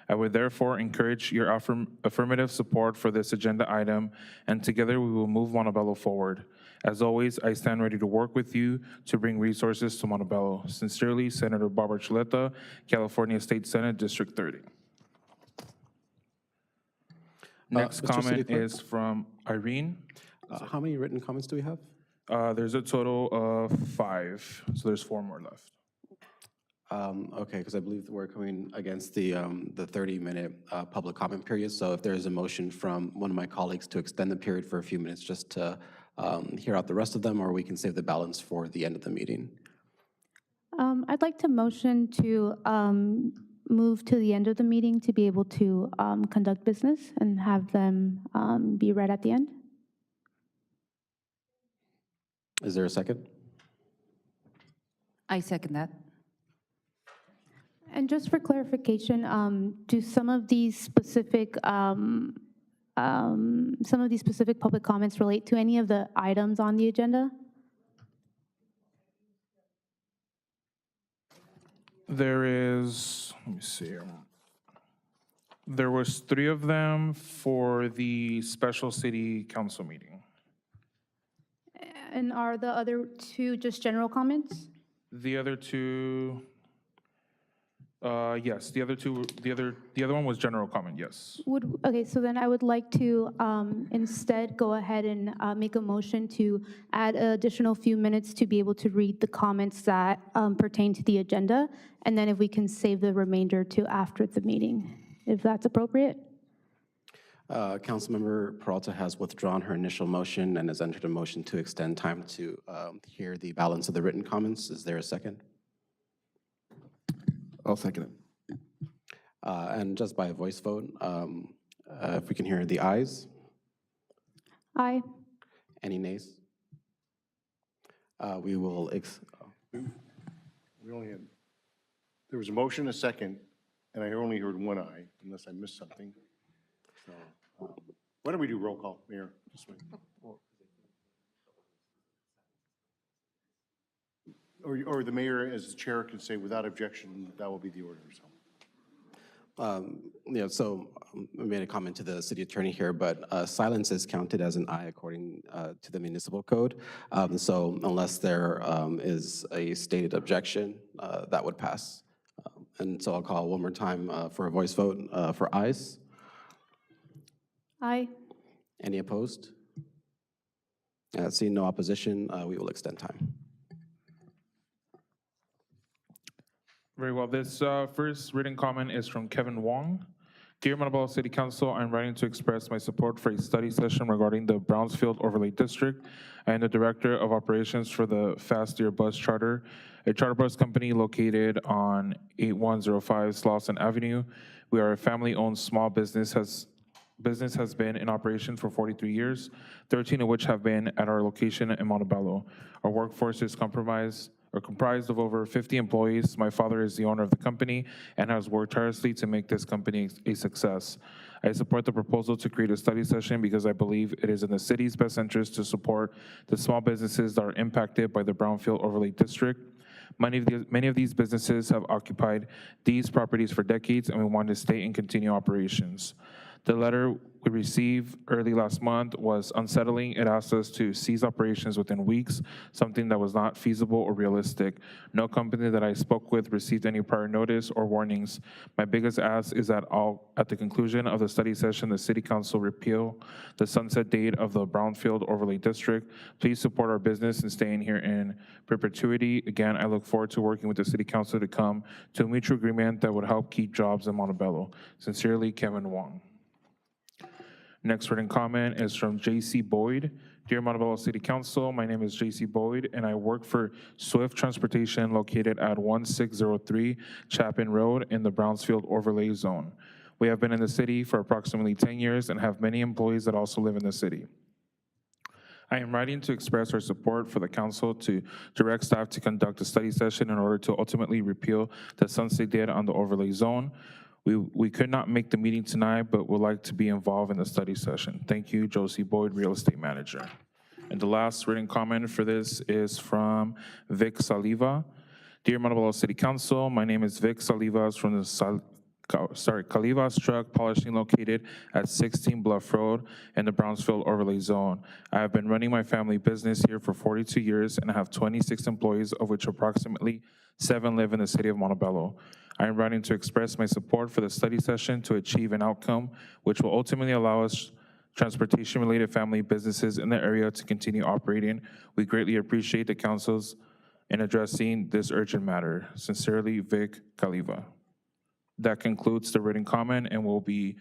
I would therefore encourage your affirmative support for this agenda item, and together we will move Montebello forward. As always, I stand ready to work with you to bring resources to Montebello. Sincerely, Senator Barbara Chuleta, California State Senate, District 30. Next Mr. City comment Clerk? is from Irene. How many written comments do we have? There's a total of 5, so there's 4 more left. Okay, because I believe we're coming against the 30-minute public comment period. So if there is a motion from one of my colleagues to extend the period for a few minutes just to hear out the rest of them, or we can save the balance for the end of the meeting. I'd like to motion to move to the end of the meeting to be able to conduct business and have them be read at the end. Is there a second? I second that. And just for clarification, do some of these specific public comments relate to any of the items on the agenda? There is, let me see. There was 3 of them for the special city council meeting. And are the other 2 just general comments? The other 2, yes, the other one was general comment, yes. Okay, so then I would like to instead go ahead and make a motion to add an additional few minutes to be able to read the comments that pertain to the agenda, and then if we can save the remainder to after the meeting, if that's appropriate. Councilmember Peralta has withdrawn her initial motion and has entered a motion to extend time to hear the balance of the written comments. Is there a second? I'll second it. And just by a voice vote, if we can hear the ayes. Aye. Any nays? We will, We only had, there was a motion, a second, and I only heard one aye, unless I missed something. So, why don't we do roll call, Mayor? Or the mayor as the chair can say without objection, that will be the order, so. So I made a comment to the city attorney here, but silence is counted as an aye according to the municipal code. So unless there is a stated objection, that would pass. And so I'll call one more time for a voice vote for ayes. Aye. Any opposed? Seeing no opposition, we will extend time. Very well. This first written comment is from Kevin Wong. Dear Montebello City Council, I'm writing to express my support for a study session regarding the Brownfield Overlay District. I am the Director of Operations for the Fast Deer Bus Charter, a charter bus company located on 8105 Slauson Avenue. We are a family-owned small business has been in operation for 43 years, 13 of which have been at our location in Montebello. Our workforce is comprised of over 50 employees. My father is the owner of the company and has worked tirelessly to make this company a success. I support the proposal to create a study session because I believe it is in the city's best interest to support the small businesses that are impacted by the Brownfield Overlay District. Many of these businesses have occupied these properties for decades, and we want to stay and continue operations. The letter we received early last month was unsettling. It asked us to cease operations within weeks, something that was not feasible or realistic. No company that I spoke with received any prior notice or warnings. My biggest ask is that at the conclusion of the study session, the City Council repeal the sunset date of the Brownfield Overlay District. Please support our business and staying here in perpetuity. Again, I look forward to working with the City Council to come to a mutual agreement that would help keep jobs in Montebello. Sincerely, Kevin Wong. Next written comment is from J.C. Boyd. Dear Montebello City Council, my name is J.C. Boyd, and I work for Swift Transportation located at 1603 Chapin Road in the Brownfield Overlay Zone. We have been in the city for approximately 10 years and have many employees that also live in the city. I am writing to express our support for the council to direct staff to conduct a study session in order to ultimately repeal the sunset date on the overlay zone. We could not make the meeting tonight, but would like to be involved in the study session. Thank you, Josie Boyd, Real Estate Manager. And the last written comment for this is from Vic Saliva. Dear Montebello City Council, my name is Vic Salivas from the Calivas Truck Polishing located at 16 Bluff Road in the Brownsfield Overlay Zone. I have been running my family business here for 42 years and have 26 employees, of which approximately 7 live in the city of Montebello. I am writing to express my support for the study session to achieve an outcome which will ultimately allow us transportation-related family businesses in the area to continue operating. We greatly appreciate the council's in addressing this urgent matter. Sincerely, Vic Caliva. That concludes the written comment, and we'll be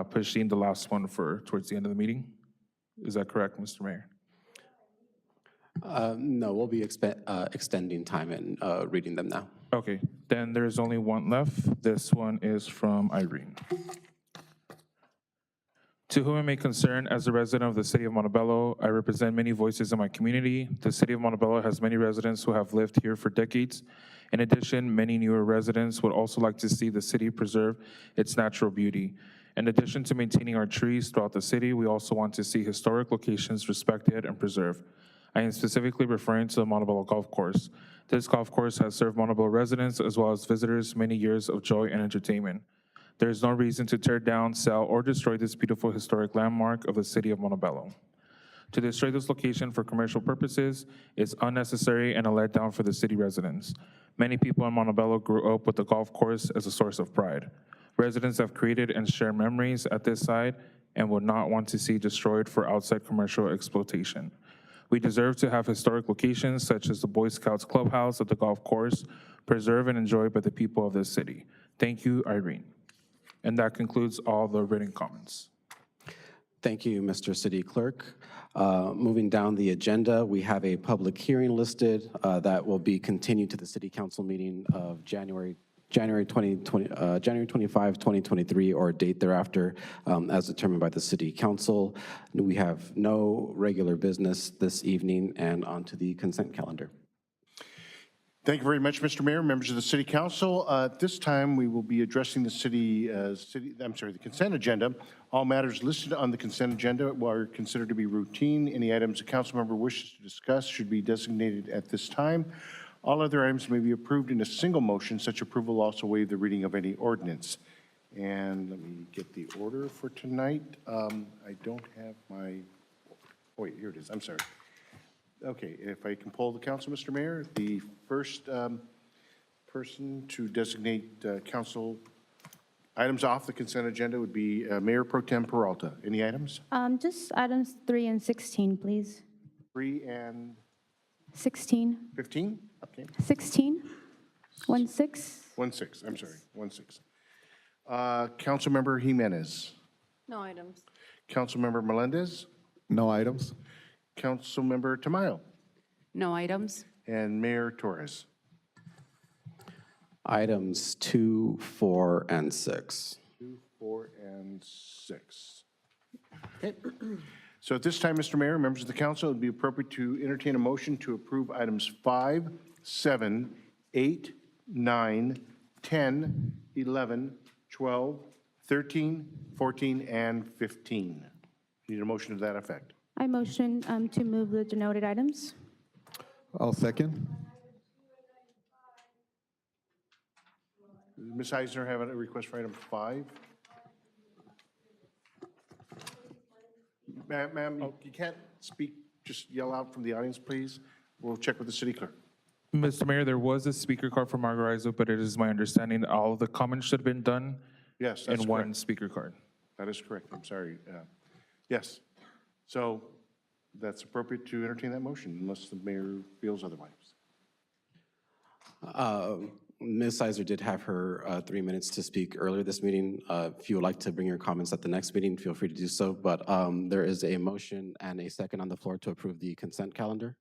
pushing the last one for towards the end of the meeting. Is that correct, Mr. Mayor? No, we'll be extending time and reading them now. Okay, then there's only one left. This one is from Irene. To whom it may concern, as a resident of the city of Montebello, I represent many voices in my community. The city of Montebello has many residents who have lived here for decades. In addition, many newer residents would also like to see the city preserve its natural beauty. In addition to maintaining our trees throughout the city, we also want to see historic locations respected and preserved. I am specifically referring to the Montebello Golf Course. This golf course has served Montebello residents as well as visitors many years of joy and entertainment. There is no reason to tear down, sell, or destroy this beautiful historic landmark of the city of Montebello. To destroy this location for commercial purposes is unnecessary and a letdown for the city residents. Many people in Montebello grew up with the golf course as a source of pride. Residents have created and shared memories at this site and would not want to see destroyed for outside commercial exploitation. We deserve to have historic locations such as the Boy Scouts Clubhouse at the golf course preserved and enjoyed by the people of this city. Thank you, Irene. And that concludes all the written comments. Thank you, Mr. City Clerk. Moving down the agenda, we have a public hearing listed that will be continued to the City Council meeting of January 25, 2023, or a date thereafter, as determined by the City Council. We have no regular business this evening, and on to the consent calendar. Thank you very much, Mr. Mayor, members of the City Council. At this time, we will be addressing the the consent agenda. All matters listed on the consent agenda are considered to be routine. Any items a council member wishes to discuss should be designated at this time. All other items may be approved in a single motion. Such approval will also waive the reading of any ordinance. And let me get the order for tonight. I don't have my, oh wait, here it is, I'm sorry. Okay, if I can poll the council, Mr. Mayor, the first person to designate council items off the consent agenda would be Mayor Pro Tem Peralta. Any items? Just items 3 and 16, please. 3 and 16. 15? Okay. 16. 16. 16, I'm sorry, 16. Councilmember Jimenez. No items. Councilmember Melendez. No items. Councilmember Tamayo. No items. And Mayor Torres. Items 2, 4, and 6. 2, 4, and 6. Okay. So at this time, Mr. Mayor, members of the council, it would be appropriate to entertain a motion to approve items 5, 7, 8, 9, 10, 11, 12, 13, 14, and 15. Need a motion to that effect. I motion to move the denoted items. I'll second. Does Ms. Eisner have a request for item 5? Ma'am, you can't speak, just yell out from the audience, please. We'll check with the city clerk. Mr. Mayor, there was a speaker card from Margarizo, but it is my understanding that all of the comments should have been done Yes, that's in correct. one speaker card. That is correct. I'm sorry. Yes. So that's appropriate to entertain that motion unless the mayor feels otherwise. Ms. Sizer did have her 3 minutes to speak earlier this meeting. If you would like to bring your comments at the next meeting, feel free to do so. But there is a motion and a second on the floor to approve the consent calendar.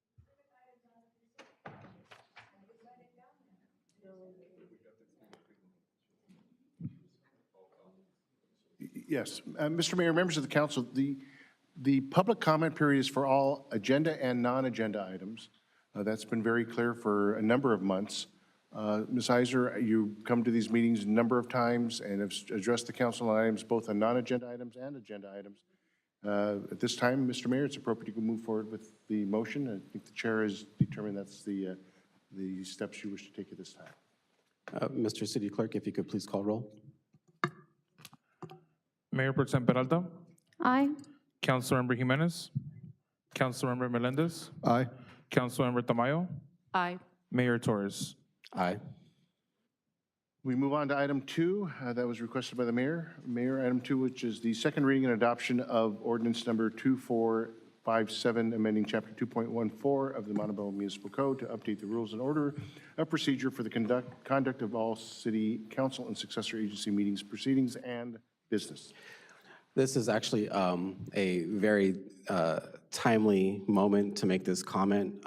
Yes, Mr. Mayor, members of the council, the public comment period is for all agenda and non-agenda items. That's been very clear for a number of months. Ms. Iser, you come to these meetings a number of times and have addressed the council on items, both on non-agenda items and agenda items. At this time, Mr. Mayor, it's appropriate to move forward with the motion. I think the chair has determined that's the steps you wish to take at this time. Mr. City Clerk, if you could please call roll. Mayor Pro Tem Peralta, Aye. Councilmember Jimenez, Councilmember Melendez, Aye. Councilmember Tamayo, Aye. Mayor Torres. Aye. We move on to item 2 that was requested by the mayor. Mayor, item 2, which is the second reading and adoption of ordinance number 2457, amending chapter 2.14 of the Montebello Municipal Code to update the rules and order of procedure for the conduct of all city council and successor agency meetings, proceedings, and business. This is actually a very timely moment to make this comment.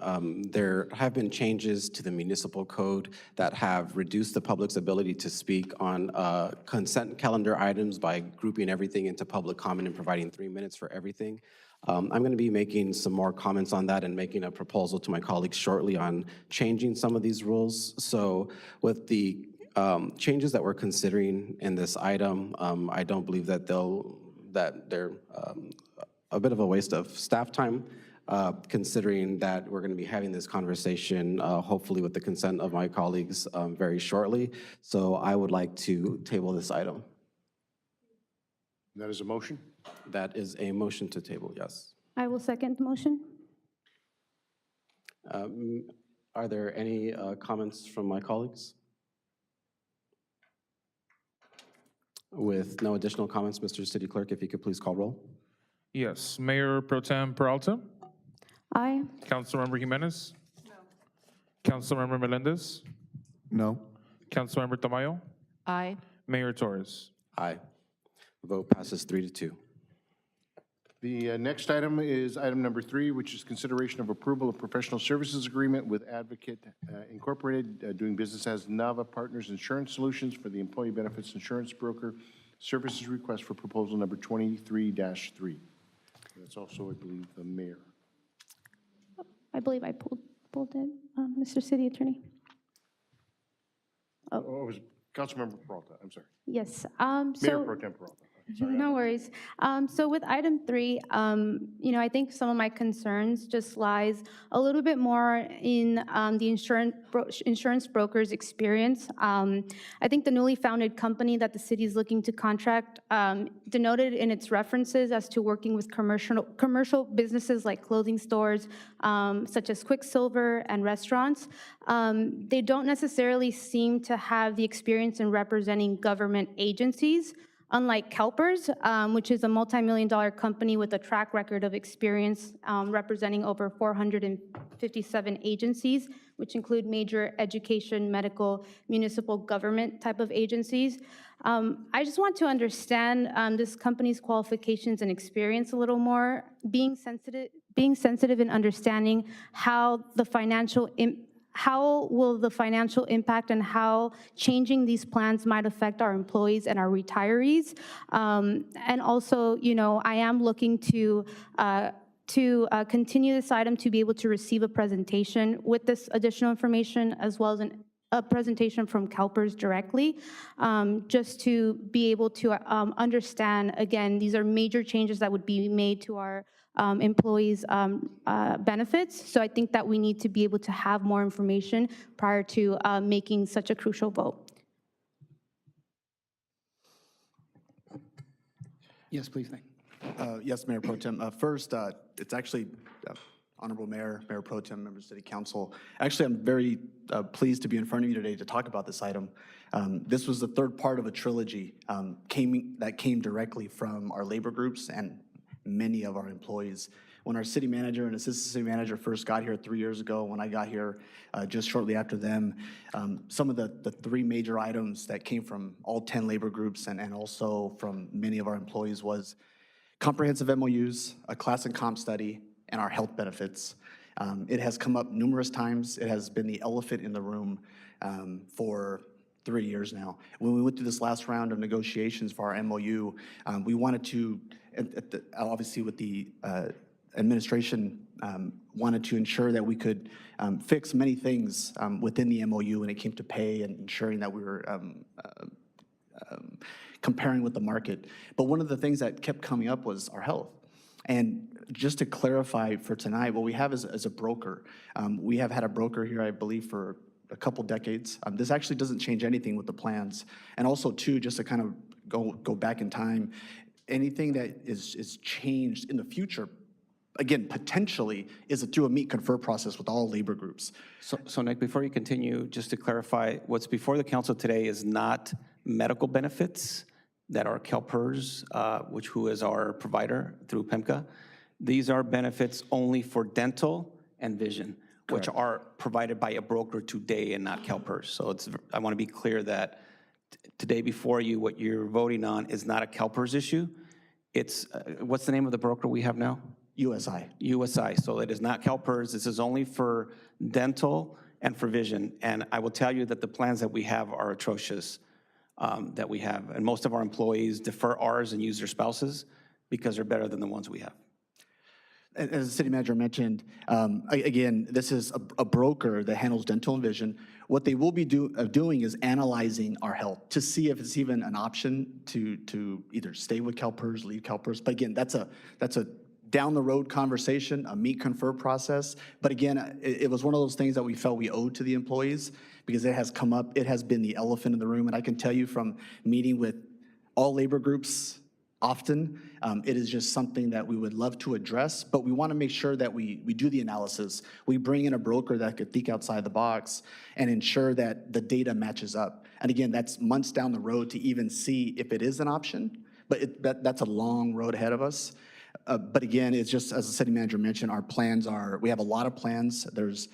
There have been changes to the municipal code that have reduced the public's ability to speak on consent calendar items by grouping everything into public comment and providing 3 minutes for everything. I'm going to be making some more comments on that and making a proposal to my colleagues shortly on changing some of these rules. So with the changes that we're considering in this item, I don't believe that they're a bit of a waste of staff time, considering that we're going to be having this conversation, hopefully with the consent of my colleagues very shortly. So I would like to table this item. That is a motion? That is a motion to table, yes. I will second the motion. Are there any comments from my colleagues? With no additional comments, Mr. City Clerk, if you could please call roll. Yes, Mayor Pro Tem Peralta, Aye. Councilmember Jimenez, no. Councilmember Melendez, No. Councilmember Tamayo, Aye. Mayor Torres. Aye. Vote passes 3-2. The next item is item number 3, which is consideration of approval of professional services agreement with Advocate Incorporated, doing business as Nava Partners Insurance Solutions for the Employee Benefits Insurance Broker Services Request for proposal number 23-3. That's also, I believe, the mayor. I believe I pulled it, Mr. City Attorney. Oh, it was Councilmember Peralta, I'm sorry. Yes. Mayor Pro Tem Peralta. Sorry. No worries. So with item 3, I think some of my concerns just lies a little bit more in the insurance broker's experience. I think the newly founded company that the city is looking to contract denoted in its references as to working with commercial businesses like clothing stores, such as Quicksilver and restaurants. They don't necessarily seem to have the experience in representing government agencies. Unlike CalPERS, which is a multi-million-dollar company with a track record of experience representing over 457 agencies, which include major education, medical, municipal government type of agencies. I just want to understand this company's qualifications and experience a little more, being sensitive in understanding how will the financial impact and how changing these plans might affect our employees and our retirees. And also, I am looking to continue this item to be able to receive a presentation with this additional information, as well as a presentation from CalPERS directly, just to be able to understand, again, these are major changes that would be made to our employees' benefits. So I think that we need to be able to have more information prior to making such a crucial vote. Yes, please. Yes, Mayor Pro Tem. First, it's actually Honorable Mayor, Mayor Pro Tem, members of City Council. Actually, I'm very pleased to be in front of you today to talk about this item. This was the third part of a trilogy that came directly from our labor groups and many of our employees. When our city manager and assistant city manager first got here 3 years ago, when I got here just shortly after them, some of the three major items that came from all 10 labor groups and also from many of our employees was comprehensive MOUs, a class and comp study, and our health benefits. It has come up numerous times. It has been the elephant in the room for 3 years now. When we went through this last round of negotiations for our MOU, we wanted to, obviously with the administration, wanted to ensure that we could fix many things within the MOU when it came to pay and ensuring that we were comparing with the market. But one of the things that kept coming up was our health. And just to clarify for tonight, what we have is a broker. We have had a broker here, I believe, for a couple decades. This actually doesn't change anything with the plans. And also, too, just to kind of go back in time, anything that is changed in the future, again, potentially, is through a meet-confer process with all labor groups. So Nick, before you continue, just to clarify, what's before the council today is not medical benefits that are CalPERS, who is our provider through PEMCA. These are benefits only for dental and vision, which are provided by a broker today and not CalPERS. So I want to be clear that today before you, what you're voting on is not a CalPERS issue. It's, what's the name of the broker we have now? USI. USI. So it is not CalPERS. This is only for dental and for vision. And I will tell you that the plans that we have are atrocious. That we have. And most of our employees defer ours and use their spouses because they're better than the ones we have. As the city manager mentioned, again, this is a broker that handles dental and vision. What they will be doing is analyzing our health to see if it's even an option to either stay with CalPERS, leave CalPERS. But again, that's a down the road conversation, a meet-confer process. But again, it was one of those things that we felt we owed to the employees because it has come up, it has been the elephant in the room. And I can tell you from meeting with all labor groups often, it is just something that we would love to address, but we want to make sure that we do the analysis. We bring in a broker that could think outside the box and ensure that the data matches up. And again, that's months down the road to even see if it is an option, but that's a long road ahead of us. But again, it's just, as the city manager mentioned, our plans are, we have a lot of plans. There's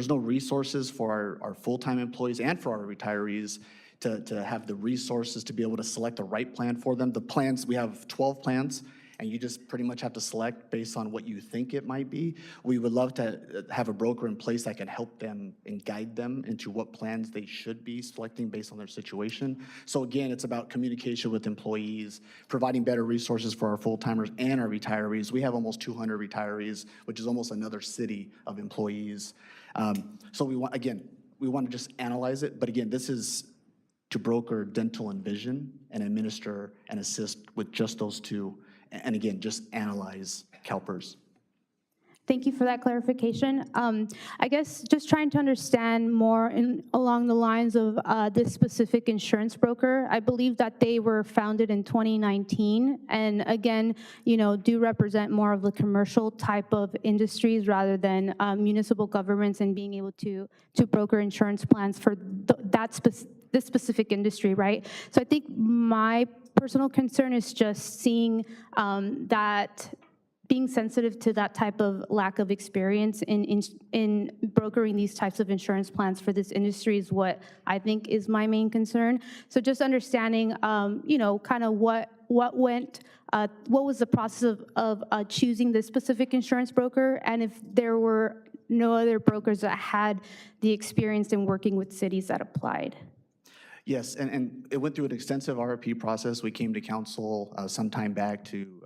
no resources for our full-time employees and for our retirees to have the resources to be able to select the right plan for them. The plans, we have 12 plans, and you just pretty much have to select based on what you think it might be. We would love to have a broker in place that can help them and guide them into what plans they should be selecting based on their situation. So again, it's about communication with employees, providing better resources for our full-timers and our retirees. We have almost 200 retirees, which is almost another city of employees. So we want to just analyze it, but again, this is to broker dental and vision and administer and assist with just those two. And again, just analyze CalPERS. Thank you for that clarification. I guess just trying to understand more along the lines of this specific insurance broker. I believe that they were founded in 2019, and again, do represent more of the commercial type of industries rather than municipal governments and being able to broker insurance plans for this specific industry, right? So I think my personal concern is just seeing that being sensitive to that type of lack of experience in brokering these types of insurance plans for this industry is what I think is my main concern. So just understanding, kind of what was the process of choosing this specific insurance broker, and if there were no other brokers that had the experience in working with cities that applied. Yes, and it went through an extensive RFP process. We came to council some time back to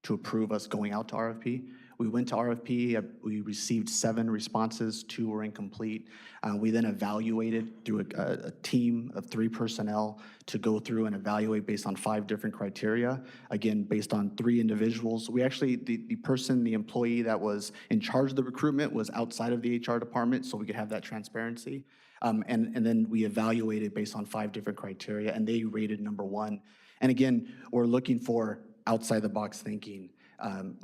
approve us going out to RFP. We went to RFP, we received 7 responses, 2 were incomplete. We then evaluated through a team of 3 personnel to go through and evaluate based on 5 different criteria, again, based on 3 individuals. We actually, the employee that was in charge of the recruitment was outside of the HR department, so we could have that transparency. And then we evaluated based on 5 different criteria, and they rated number 1. And again, we're looking for outside the box thinking.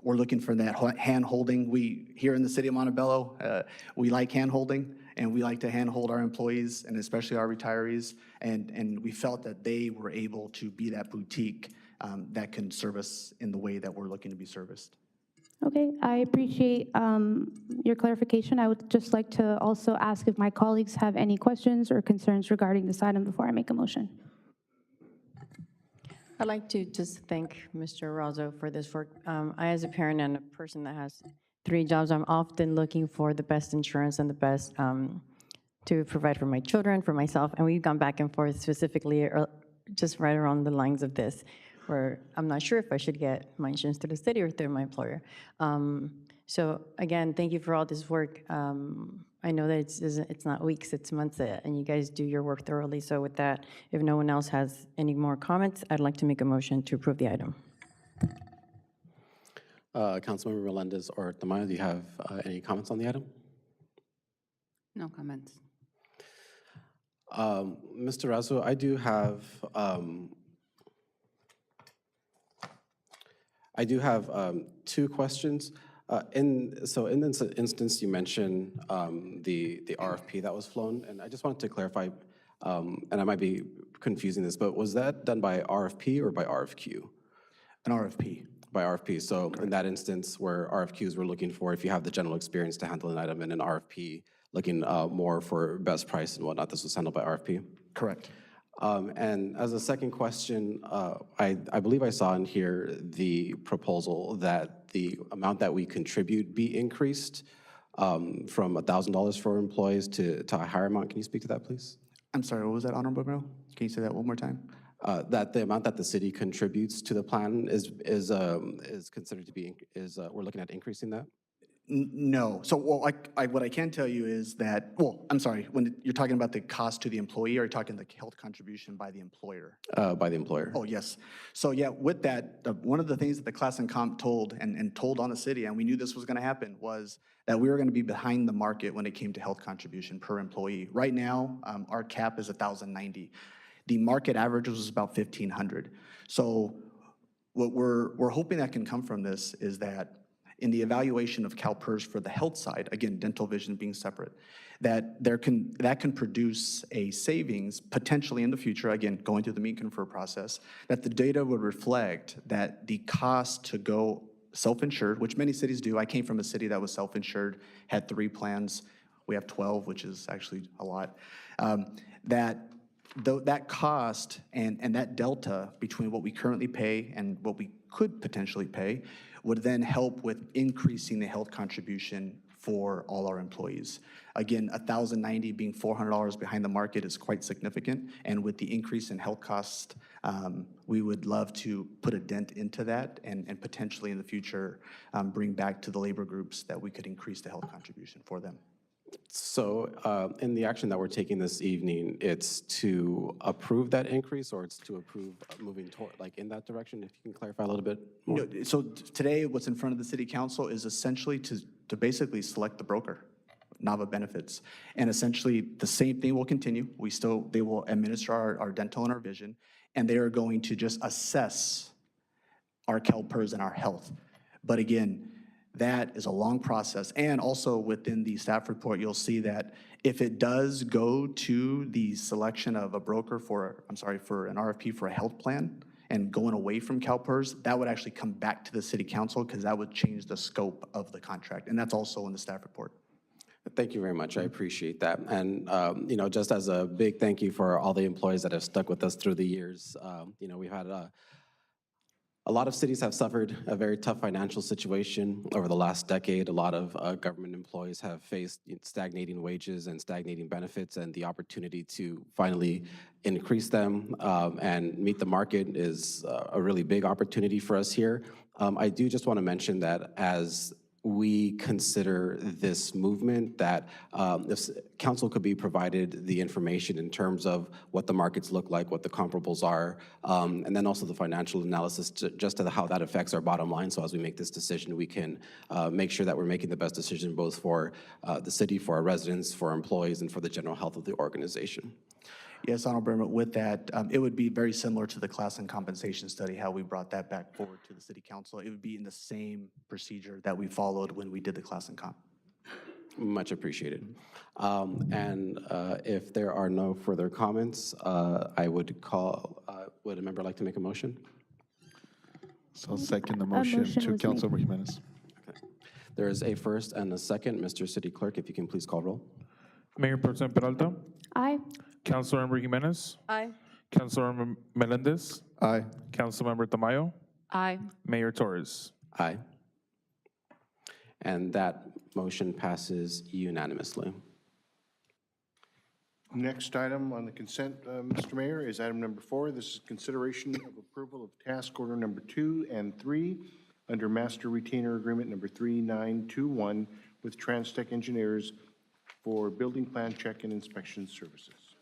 We're looking for that hand holding. We, here in the city of Montebello, we like hand holding, and we like to hand hold our employees and especially our retirees. And we felt that they were able to be that boutique that can service in the way that we're looking to be serviced. Okay, I appreciate your clarification. I would just like to also ask if my colleagues have any questions or concerns regarding this item before I make a motion. I'd like to just thank Mr. Razzo for this work. I, as a parent and a person that has 3 jobs, I'm often looking for the best insurance and the best to provide for my children, for myself, and we've gone back and forth specifically just right around the lines of this, where I'm not sure if I should get my insurance through the city or through my employer. So again, thank you for all this work. I know that it's not weeks, it's months, and you guys do your work thoroughly. So with that, if no one else has any more comments, I'd like to make a motion to approve the item. Councilmember Melendez or Tamayo, do you have any comments on the item? No comments. Mr. Razzo, I do have 2 questions. In this instance, you mentioned the RFP that was flown, and I just wanted to clarify, and I might be confusing this, but was that done by RFP or by RFQ? An RFP. By RFP. So in that instance where RFQs were looking for if you have the general experience to handle an item, in an RFP looking more for best price and whatnot, this was handled by RFP? Correct. And as a second question, I believe I saw in here the proposal that the amount that we contribute be increased from $1,000 for employees to a higher amount. Can you speak to that, please? I'm sorry, what was that, Honorable Mayor? Can you say that one more time? That the amount that the city contributes to the plan is considered to be, we're looking at increasing that? No. So, well, what I can tell you is that, well, I'm sorry, when you're talking about the cost to the employee, or are you talking the health contribution by the employer? By the employer. Oh, yes. So, yeah, with that, one of the things that the class and comp told and told on the city, and we knew this was going to happen, was that we were going to be behind the market when it came to health contribution per employee. Right now, our cap is $1,090. The market average was about $1,500. So what we're hoping that can come from this is that in the evaluation of CalPERS for the health side, again, dental vision being separate, that can produce a savings potentially in the future, again, going through the meet and confer process, that the data would reflect that the cost to go self-insured, which many cities do. I came from a city that was self-insured, had 3 plans. We have 12, which is actually a lot. That cost and that delta between what we currently pay and what we could potentially pay would then help with increasing the health contribution for all our employees. Again, $1,090 being $400 behind the market is quite significant, and with the increase in health costs, we would love to put a dent into that and potentially in the future bring back to the labor groups that we could increase the health contribution for them. So in the action that we're taking this evening, it's to approve that increase, or it's to approve moving toward, like, in that direction? If you can clarify a little bit more. So today, what's in front of the city council is essentially to basically select the broker, Nava Benefits. And essentially, the same thing will continue. They will administer our dental and our vision, and they are going to just assess our CalPERS and our health. But again, that is a long process. And also within the staff report, you'll see that if it does go to the selection of a broker for an RFP for a health plan and going away from CalPERS, that would actually come back to the city council because that would change the scope of the contract. And that's also in the staff report. Thank you very much. I appreciate that. And, just as a big thank you for all the employees that have stuck with us through the years. We've had a lot of cities have suffered a very tough financial situation over the last decade. A lot of government employees have faced stagnating wages and stagnating benefits, and the opportunity to finally increase them and meet the market is a really big opportunity for us here. I do just want to mention that as we consider this movement, that if council could be provided the information in terms of what the markets look like, what the comparables are, and then also the financial analysis just to how that affects our bottom line. So as we make this decision, we can make sure that we're making the best decision both for the city, for our residents, for our employees, and for the general health of the organization. Yes, Honorable Mayor, with that, it would be very similar to the class and compensation study, how we brought that back forward to the city council. It would be in the same procedure that we followed when we did the class and comp. Much appreciated. And if there are no further comments, I would call, would a member like to make a motion? So I'll second the motion to Councilmember Jimenez. Okay. There is a first and a second. Mr. City Clerk, if you can please call roll. Mayor Pro Tem Peralta, Aye. Councilmember Jimenez, Aye. Councilmember Melendez, Aye. Councilmember Tamayo, Aye. Mayor Torres. Aye. And that motion passes unanimously. Next item on the consent, Mr. Mayor, is item number 4. This is consideration of approval of task order number 2 and 3 under Master Retainer Agreement number 3921 with TransTech Engineers for building plan check and inspection services.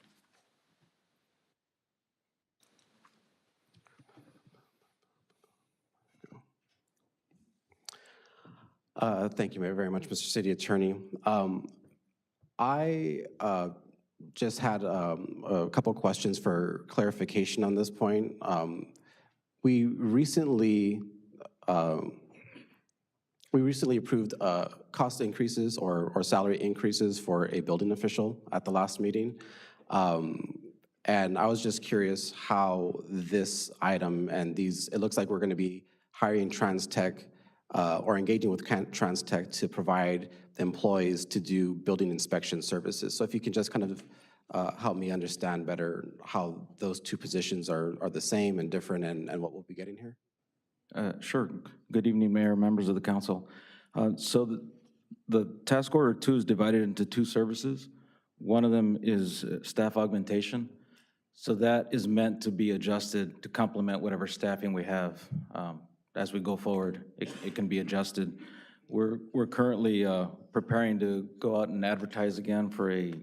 Thank you very much, Mr. City Attorney. I just had a couple questions for clarification on this point. We recently approved cost increases or salary increases for a building official at the last meeting. And I was just curious how this item and these, it looks like we're going to be hiring TransTech or engaging with TransTech to provide the employees to do building inspection services. So if you can just kind of help me understand better how those two positions are the same and different and what we'll be getting here. Sure. Good evening, Mayor, members of the council. So the task order 2 is divided into 2 services. One of them is staff augmentation. So that is meant to be adjusted to complement whatever staffing we have. As we go forward, it can be adjusted. We're currently preparing to go out and advertise again for a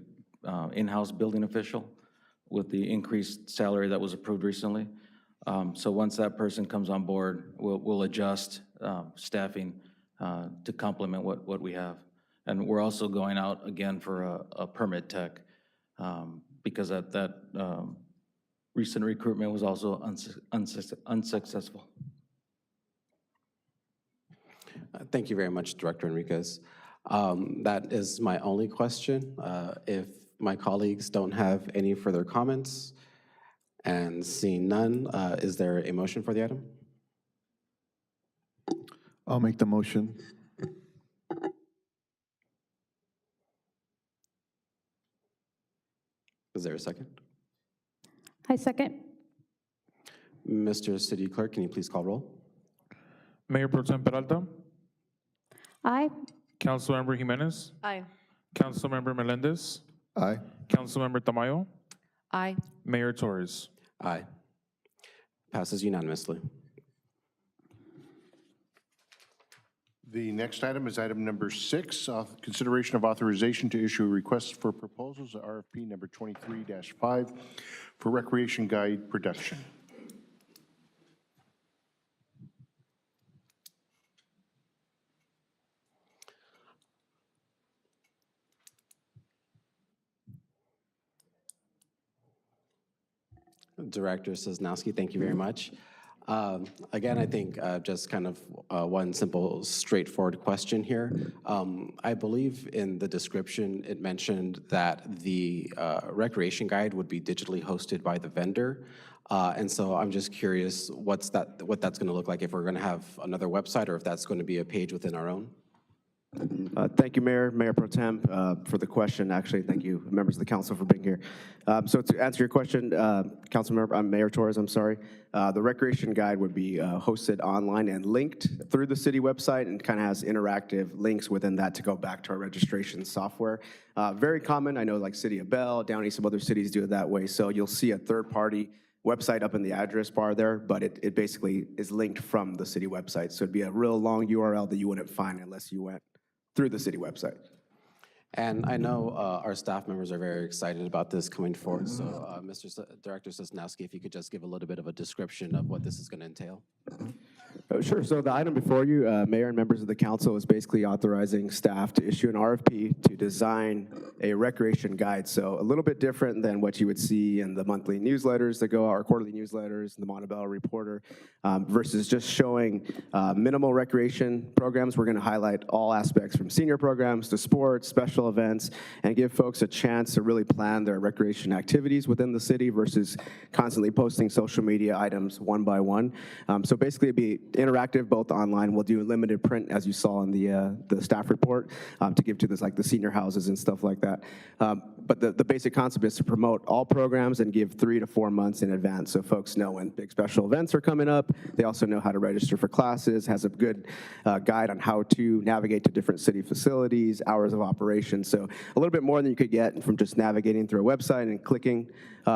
in-house building official with the increased salary that was approved recently. So once that person comes on board, we'll adjust staffing to complement what we have. And we're also going out again for a permit tech because that recent recruitment was also unsuccessful. Thank you very much, Director Enriquez. That is my only question. If my colleagues don't have any further comments, and seeing none, is there a motion for the item? I'll make the motion. Is there a second? I second. Mr. City Clerk, can you please call roll? Mayor Pro Tem Peralta, Aye. Councilmember Jimenez, Aye. Councilmember Melendez, Aye. Councilmember Tamayo, Aye. Mayor Torres. Aye. Passes unanimously. The next item is item number 6, consideration of authorization to issue a request for proposals, RFP number 23-5 for recreation guide production. Director Sosnowski, thank you very much. Again, I think just kind of one simple, straightforward question here. I believe in the description, it mentioned that the recreation guide would be digitally hosted by the vendor. And so I'm just curious what that's going to look like, if we're going to have another website or if that's going to be a page within our own. Thank you, Mayor Pro Tem, for the question. Actually, thank you, members of the council, for being here. So to answer your question, Mayor Torres, I'm sorry. The recreation guide would be hosted online and linked through the city website, and kind of has interactive links within that to go back to our registration software. Very common. I know like City of Bell, Downey, some other cities do it that way. So you'll see a third-party website up in the address bar there, but it basically is linked from the city website. So it'd be a real long URL that you wouldn't find unless you went through the city website. And I know our staff members are very excited about this coming forward. So Director Sosnowski, if you could just give a little bit of a description of what this is going to entail. Sure. So the item before you, Mayor and members of the council, is basically authorizing staff to issue an RFP to design a recreation guide. So a little bit different than what you would see in the monthly newsletters that go out, or quarterly newsletters, the Montebello Reporter, versus just showing minimal recreation programs. We're going to highlight all aspects from senior programs to sports, special events, and give folks a chance to really plan their recreation activities within the city versus constantly posting social media items one by one. So basically it'd be interactive, both online. We'll do limited print, as you saw in the staff report, to give to this, like the senior houses and stuff like that. But the basic concept is to promote all programs and give 3 to 4 months in advance, so folks know when big special events are coming up. They also know how to register for classes, has a good guide on how to navigate to different city facilities, hours of operation. So a little bit more than you could get from just navigating through a website and clicking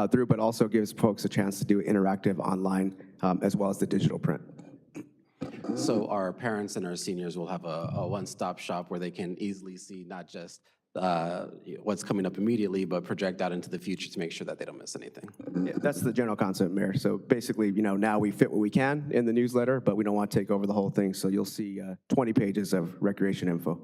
through, but also gives folks a chance to do interactive online as well as the digital print. So our parents and our seniors will have a one-stop shop where they can easily see not just what's coming up immediately, but project out into the future to make sure that they don't miss anything. Yeah, that's the general concept, Mayor. So basically, now we fit what we can in the newsletter, but we don't want to take over the whole thing. So you'll see 20 pages of recreation info.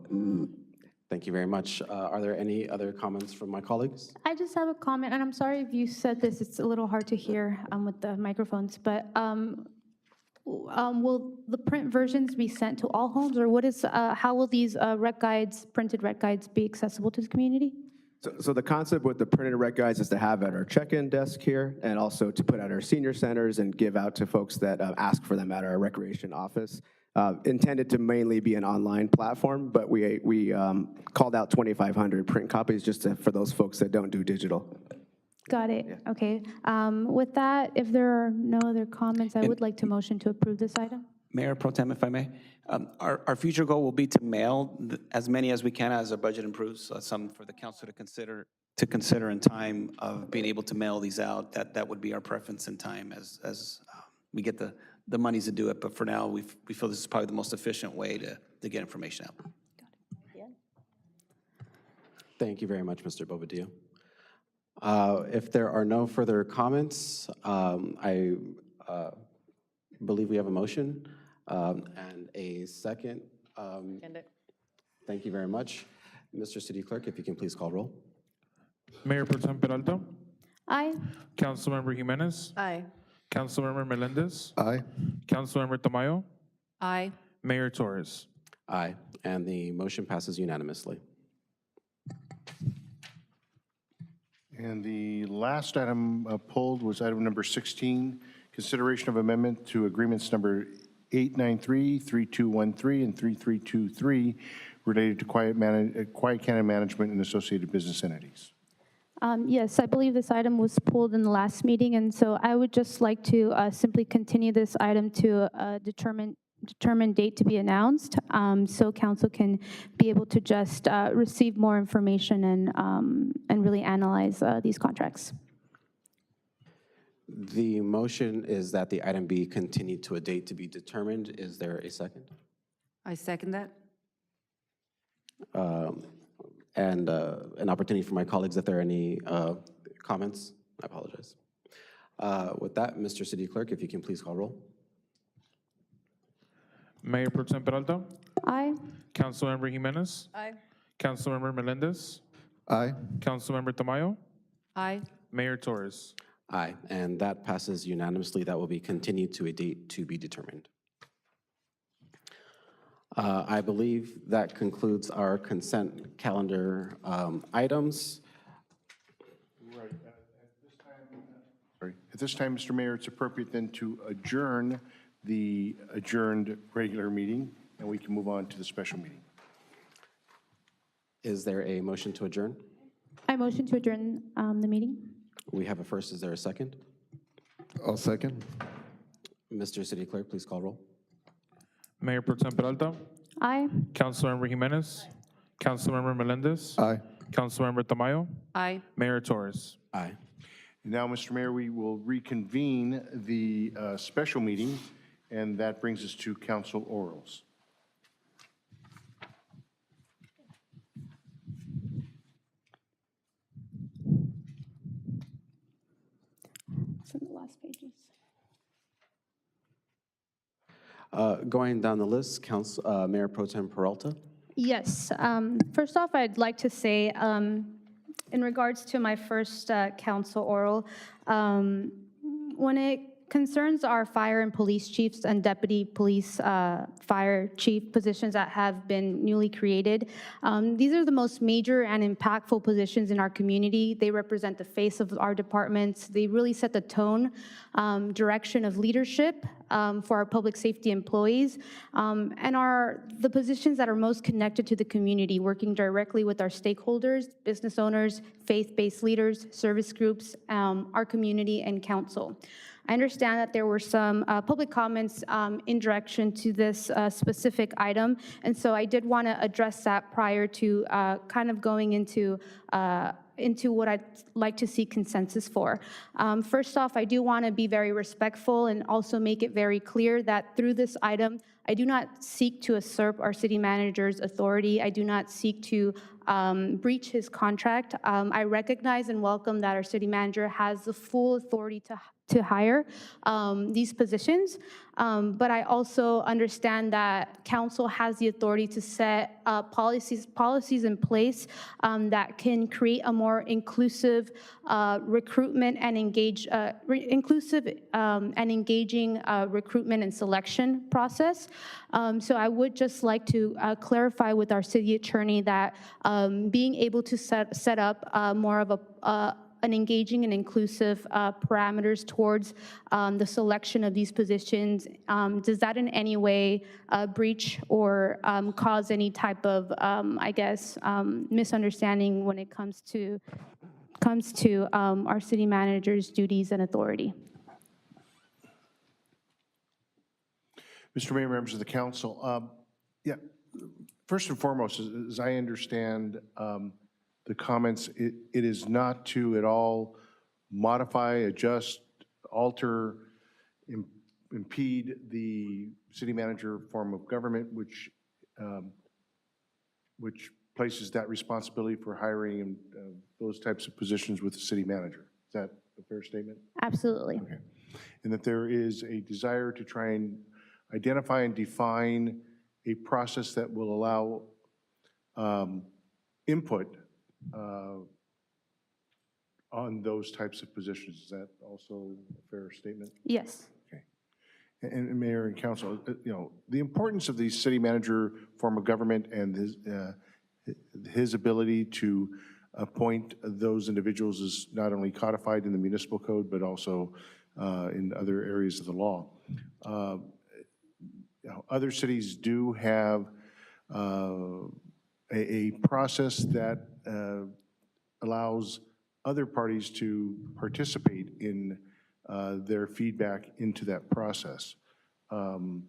Thank you very much. Are there any other comments from my colleagues? I just have a comment, and I'm sorry if you said this, it's a little hard to hear with the microphones, but will the print versions be sent to all homes, or how will these printed rec guides be accessible to the community? So the concept with the printed rec guides is to have at our check-in desk here, and also to put at our senior centers and give out to folks that ask for them at our recreation office. Intended to mainly be an online platform, but we called out 2,500 print copies just for those folks that don't do digital. Got it. Yeah. Okay. With that, if there are no other comments, I would like to motion to approve this item. Mayor Pro Tem, if I may, our future goal will be to mail as many as we can as our budget improves. Some for the council to consider in time of being able to mail these out. That would be our preference in time as we get the monies to do it. But for now, we feel this is probably the most efficient way to get information out. Thank you very much, Mr. Bobadilla. If there are no further comments, I believe we have a motion and a second. Thank you very much. Mr. City Clerk, if you can please call roll. Mayor Pro Tem Peralta? Aye. Councilmember Jimenez? Aye. Councilmember Melendez? Aye. Councilmember Tamayo? Aye. Mayor Torres? Aye, and the motion passes unanimously. And the last item pulled was item number 16, consideration of amendment to agreements number 893, 3213, and 3323 related to Quiet Cannon Management and associated business entities. Yes, I believe this item was pulled in the last meeting, and so I would just like to simply continue this item to a determined date to be announced, so council can be able to just receive more information and really analyze these contracts. The motion is that the item be continued to a date to be determined. Is there a second? I second that. And an opportunity for my colleagues if there are any comments. I apologize. With that, Mr. City Clerk, if you can please call roll. Mayor Pro Tem Peralta? Aye. Councilmember Jimenez? Aye. Councilmember Melendez? Aye. Councilmember Tamayo? Aye. Mayor Torres? Aye, and that passes unanimously. That will be continued to a date to be determined. I believe that concludes our consent calendar items. Right. At this time, Mr. Mayor, it's appropriate then to adjourn the adjourned regular meeting, and we can move on to the special meeting. Is there a motion to adjourn? I motion to adjourn the meeting. We have a first. Is there a second? I'll second. Mr. City Clerk, please call roll. Mayor Pro Tem Peralta? Aye. Councilmember Jimenez? Councilmember Melendez? Aye. Councilmember Tamayo? Aye. Mayor Torres? Aye. And now, Mr. Mayor, we will reconvene the special meeting, and that brings us to council orals. It's in the last pages. Going down the list, Mayor Pro Tem Peralta. Yes. First off, I'd like to say, in regards to my first council oral, when it concerns are fire and police chiefs and deputy police fire chief positions that have been newly created. These are the most major and impactful positions in our community. They represent the face of our departments. They really set the tone, direction of leadership for our public safety employees, and are the positions that are most connected to the community, working directly with our stakeholders, business owners, faith-based leaders, service groups, our community, and council. I understand that there were some public comments in direction to this specific item, and so I did want to address that prior to kind of going into what I'd like to see consensus for. First off, I do want to be very respectful and also make it very clear that through this item, I do not seek to usurp our city manager's authority. I do not seek to breach his contract. I recognize and welcome that our city manager has the full authority to hire these positions, but I also understand that council has the authority to set policies in place that can create a more inclusive recruitment and inclusive and engaging recruitment and selection process. So I would just like to clarify with our city attorney that being able to set up more of an engaging and inclusive parameters towards the selection of these positions, does that in any way breach or cause any type of, I guess, misunderstanding when it comes to our city manager's duties and authority? Mr. Mayor, members of the council, yeah, first and foremost, as I understand the comments, it is not to at all modify, adjust, alter, impede the city manager form of government, which places that responsibility for hiring and those types of positions with the city manager. Is that a fair statement? Absolutely. Okay. And that there is a desire to try and identify and define a process that will allow input on those types of positions. Is that also a fair statement? Yes. Okay. And Mayor and Council, you know, the importance of the city manager form of government and his ability to appoint those individuals is not only codified in the municipal code, but also in other areas of the law. You know, other cities do have a process that allows other parties to participate in their feedback into that process. You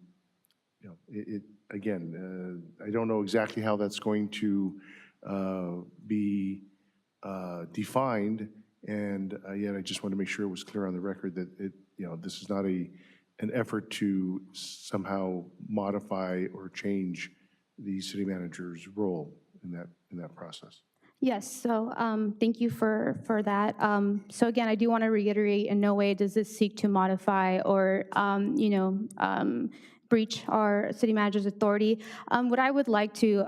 know, again, I don't know exactly how that's going to be defined, and yet I just want to make sure it was clear on the record that you know, this is not an effort to somehow modify or change the city manager's role in that process. Yes, so thank you for that. So again, I do want to reiterate, in no way does this seek to modify or, you know, breach our city manager's authority. What I would like to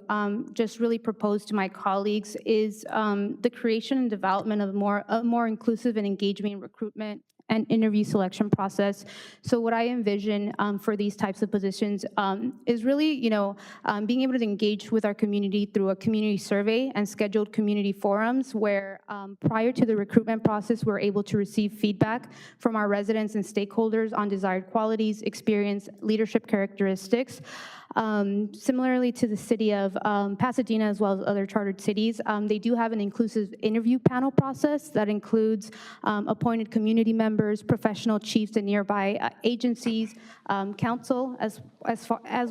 just really propose to my colleagues is the creation and development of a more inclusive and engaging recruitment and interview selection process. So what I envision for these types of positions is really, you know, being able to engage with our community through a community survey and scheduled community forums where prior to the recruitment process, we're able to receive feedback from our residents and stakeholders on desired qualities, experience, leadership characteristics. Similarly to the city of Pasadena, as well as other chartered cities, they do have an inclusive interview panel process that includes appointed community members, professional chiefs and nearby agencies, council, as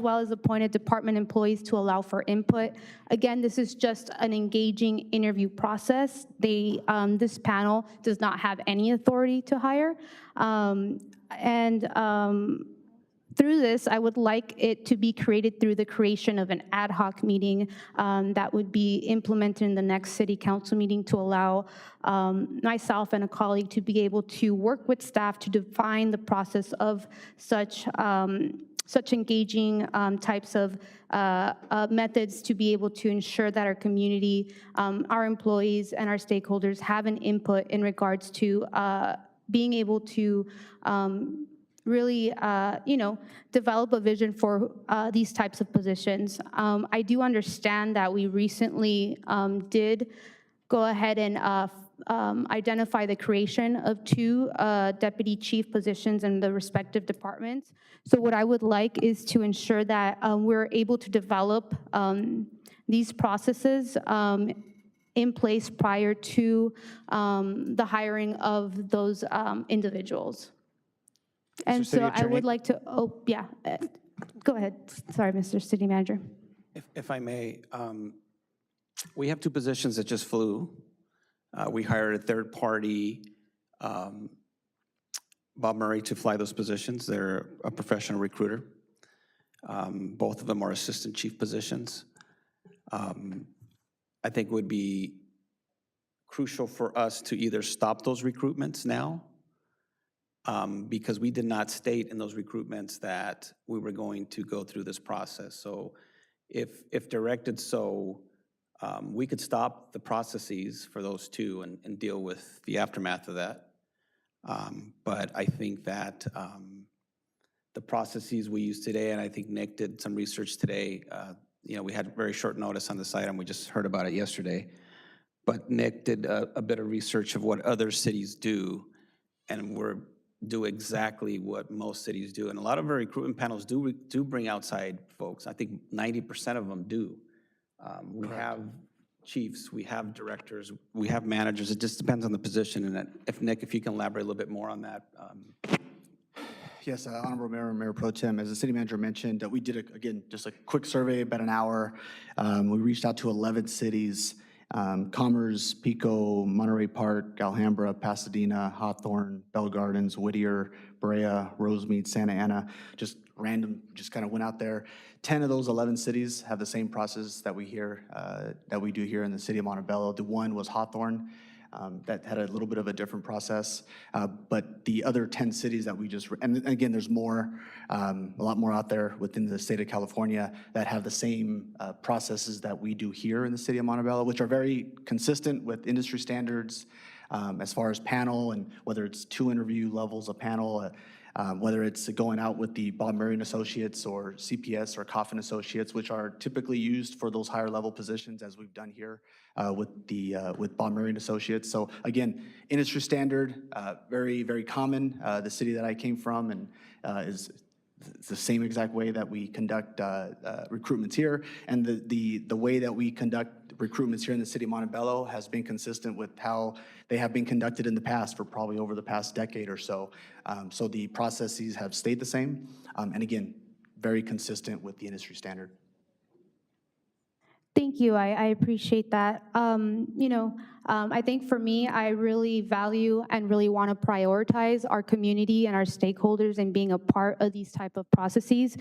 well as appointed department employees to allow for input. Again, this is just an engaging interview process. This panel does not have any authority to hire. Through this, I would like it to be created through the creation of an ad hoc meeting that would be implemented in the next city council meeting to allow myself and a colleague to be able to work with staff to define the process of such engaging types of methods to be able to ensure that our community, our employees, and our stakeholders have an input in regards to being able to really, develop a vision for these types of positions. I do understand that we recently did go ahead and identify the creation of 2 deputy chief positions in the respective departments. So what I would like is to ensure that we're able to develop these processes in place prior to the hiring of those individuals. And City so I Attorney? would like to, go ahead. Sorry, Mr. City Manager. If I may, we have 2 positions that just flew. We hired a third party, Bob Murray, to fly those positions. They're a professional recruiter. Both of them are assistant chief positions. I think it would be crucial for us to either stop those recruitments now, because we did not state in those recruitments that we were going to go through this process. So if directed so, we could stop the processes for those 2 and deal with the aftermath of that. But I think that the processes we use today, and I think Nick did some research today, we had very short notice on this item. We just heard about it yesterday. But Nick did a bit of research of what other cities do, and do exactly what most cities do. And a lot of our recruitment panels do bring outside folks. I think 90% of them do. We have chiefs, we have directors, we have managers. It just depends on the position. And if Nick, if you can elaborate a little bit more on that. Yes, Honorable Mayor and Mayor Pro Tem, as the city manager mentioned, we did, again, just a quick survey, about an hour. We reached out to 11 cities, Commerce, Pico, Monterey Park, Alhambra, Pasadena, Hawthorne, Bell Gardens, Whittier, Brea, Rosemead, Santa Ana, just random, just kind of went out there. 10 of those 11 cities have the same process that we do here in the city of Montebello. The one was Hawthorne. That had a little bit of a different process. But the other 10 cities that we just, and again, there's more, a lot more out there within the state of California that have the same processes that we do here in the city of Montebello, which are very consistent with industry standards as far as panel, and whether it's 2 interview levels of panel, whether it's going out with the Bob Murray and Associates or CPS or Coffin Associates, which are typically used for those higher level positions, as we've done here with Bob Murray and Associates. So again, industry standard, very, very common. The city that I came from and is the same exact way that we conduct recruitments here, and the way that we conduct recruitments here in the city of Montebello has been consistent with how they have been conducted in the past for probably over the past decade or so. So the processes have stayed the same, and again, very consistent with the industry standard. Thank you. I appreciate that. I think for me, I really value and really want to prioritize our community and our stakeholders in being a part of these type of processes.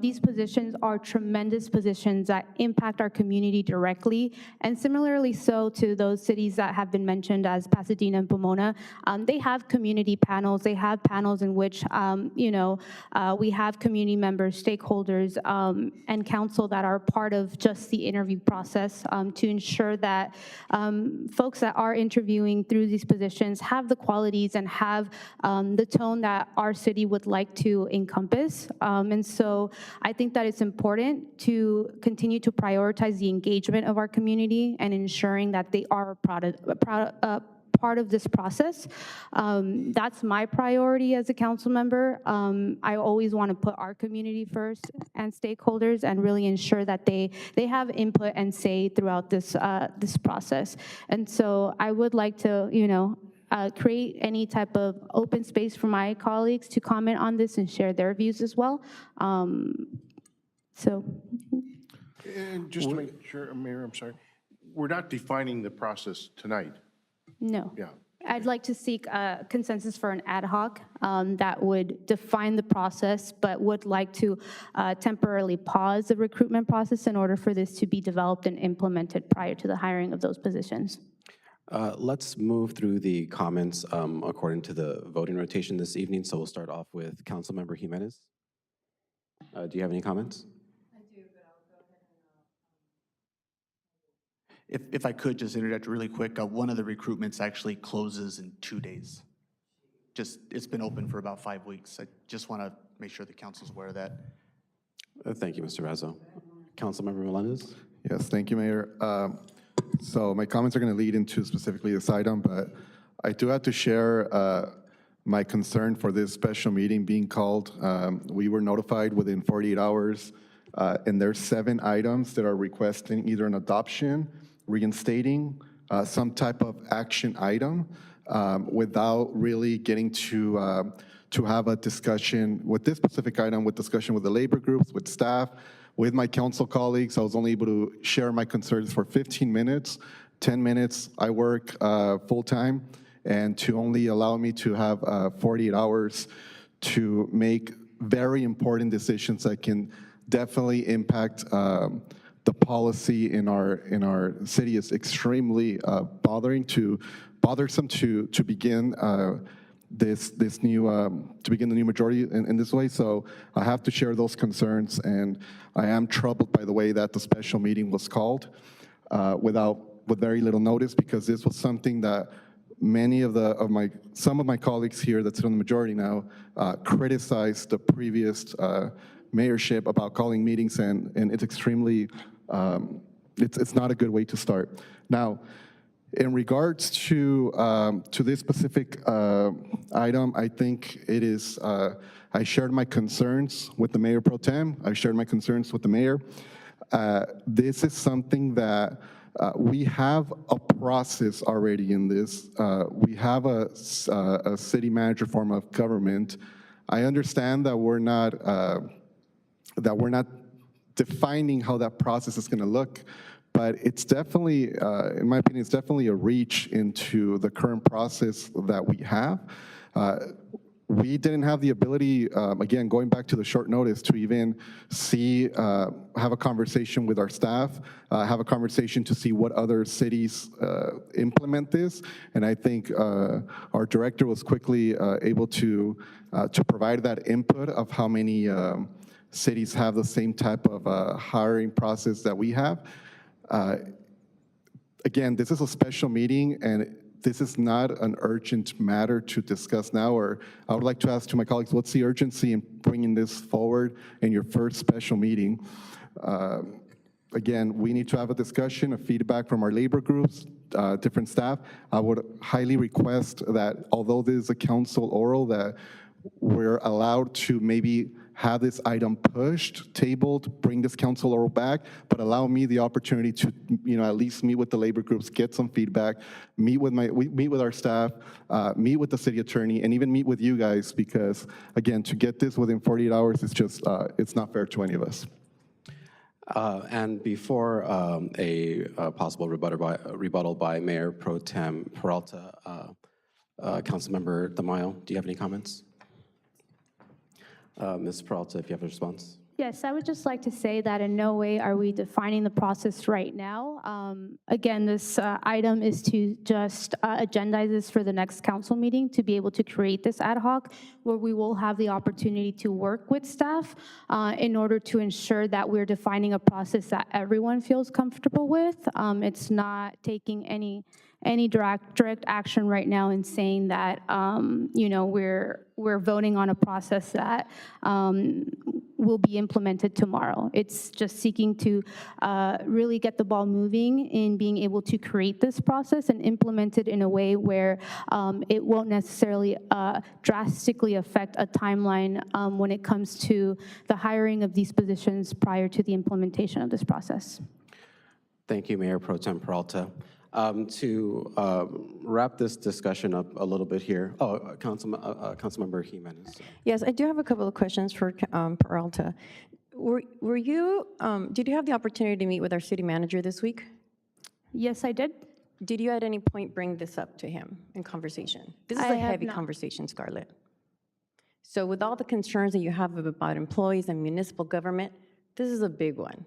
These positions are tremendous positions that impact our community directly, and similarly so to those cities that have been mentioned as Pasadena and Pomona. They have community panels. They have panels in which, we have community members, stakeholders, and council that are part of just the interview process to ensure that folks that are interviewing through these positions have the qualities and have the tone that our city would like to encompass. And so I think that it's important to continue to prioritize the engagement of our community and ensuring that they are part of this process. That's my priority as a council member. I always want to put our community first and stakeholders and really ensure that they have input and say throughout this process. And so I would like to, create any type of open space for my colleagues to comment on this and share their views as well. And just to make sure, Mayor, I'm sorry, we're not defining the process tonight. No. Yeah. I'd like to seek a consensus for an ad hoc that would define the process, but would like to temporarily pause the recruitment process in order for this to be developed and implemented prior to the hiring of those positions. Let's move through the comments according to the voting rotation this evening. So we'll start off with Councilmember Jimenez. Do you have any comments? If I could just interject really quick, one of the recruitments actually closes in 2 days. it's been open for about 5 weeks. I just want to make sure the council's aware of that. Thank you, Mr. Razzo. Councilmember Melendez? Yes, thank you, Mayor. So my comments are going to lead into specifically this item, but I do have to share my concern for this special meeting being called. We were notified within 48 hours, and there's 7 items that are requesting either an adoption, reinstating, some type of action item, without really getting to have a discussion with this specific item, with discussion with the labor groups, with staff, with my council colleagues. I was only able to share my concerns for 15 minutes. 10 minutes, I work full-time, and to only allow me to have 48 hours to make very important decisions that can definitely impact the policy in our city is extremely bothersome to begin this new to begin the new majority in this way. So I have to share those concerns, and I am troubled by the way that the special meeting was called with very little notice, because this was something that many of some of my colleagues here that sit on the majority now criticized the previous mayorship about calling meetings, and it's extremely it's not a good way to start. Now, in regards to this specific item, I think it is, I shared my concerns with the Mayor Pro Tem. I shared my concerns with the Mayor. This is something that we have a process already in this. We have a city manager form of government. I understand that we're not defining how that process is going to look, but it's definitely, in my opinion, it's definitely a reach into the current process that we have. We didn't have the ability, again, going back to the short notice, to even see, have a conversation with our staff, have a conversation to see what other cities implement this. And I think our director was quickly able to provide that input of how many cities have the same type of hiring process that we have. Again, this is a special meeting, and this is not an urgent matter to discuss now, or I would like to ask to my colleagues, what's the urgency in bringing this forward in your first special meeting? Again, we need to have a discussion, a feedback from our labor groups, different staff. I would highly request that, although this is a council oral, that we're allowed to maybe have this item pushed, tabled, bring this council oral back, but allow me the opportunity to, at least meet with the labor groups, get some feedback, meet with our staff, meet with the city attorney, and even meet with you guys, because again, to get this within 48 hours is just, it's not fair to any of us. And before a possible rebuttal by Mayor Pro Tem Peralta, Councilmember Tamayo, do you have any comments? Ms. Peralta, if you have a response. Yes, I would just like to say that in no way are we defining the process right now. Again, this item is to just agendize this for the next council meeting to be able to create this ad hoc, where we will have the opportunity to work with staff in order to ensure that we're defining a process that everyone feels comfortable with. It's not taking any direct action right now in saying that we're voting on a process that will be implemented tomorrow. It's just seeking to really get the ball moving in being able to create this process and implement it in a way where it won't necessarily drastically affect a timeline when it comes to the hiring of these positions prior to the implementation of this process. Thank you, Mayor Pro Tem Peralta. To wrap this discussion up a little bit here, Councilmember Jimenez. Yes, I do have a couple of questions for Peralta. Were you, did you have the opportunity to meet with our city manager this week? Yes, I did. Did you at any point bring this up to him in conversation? This is a heavy conversation, Scarlett. So with all the concerns that you have about employees and municipal government, this is a big one.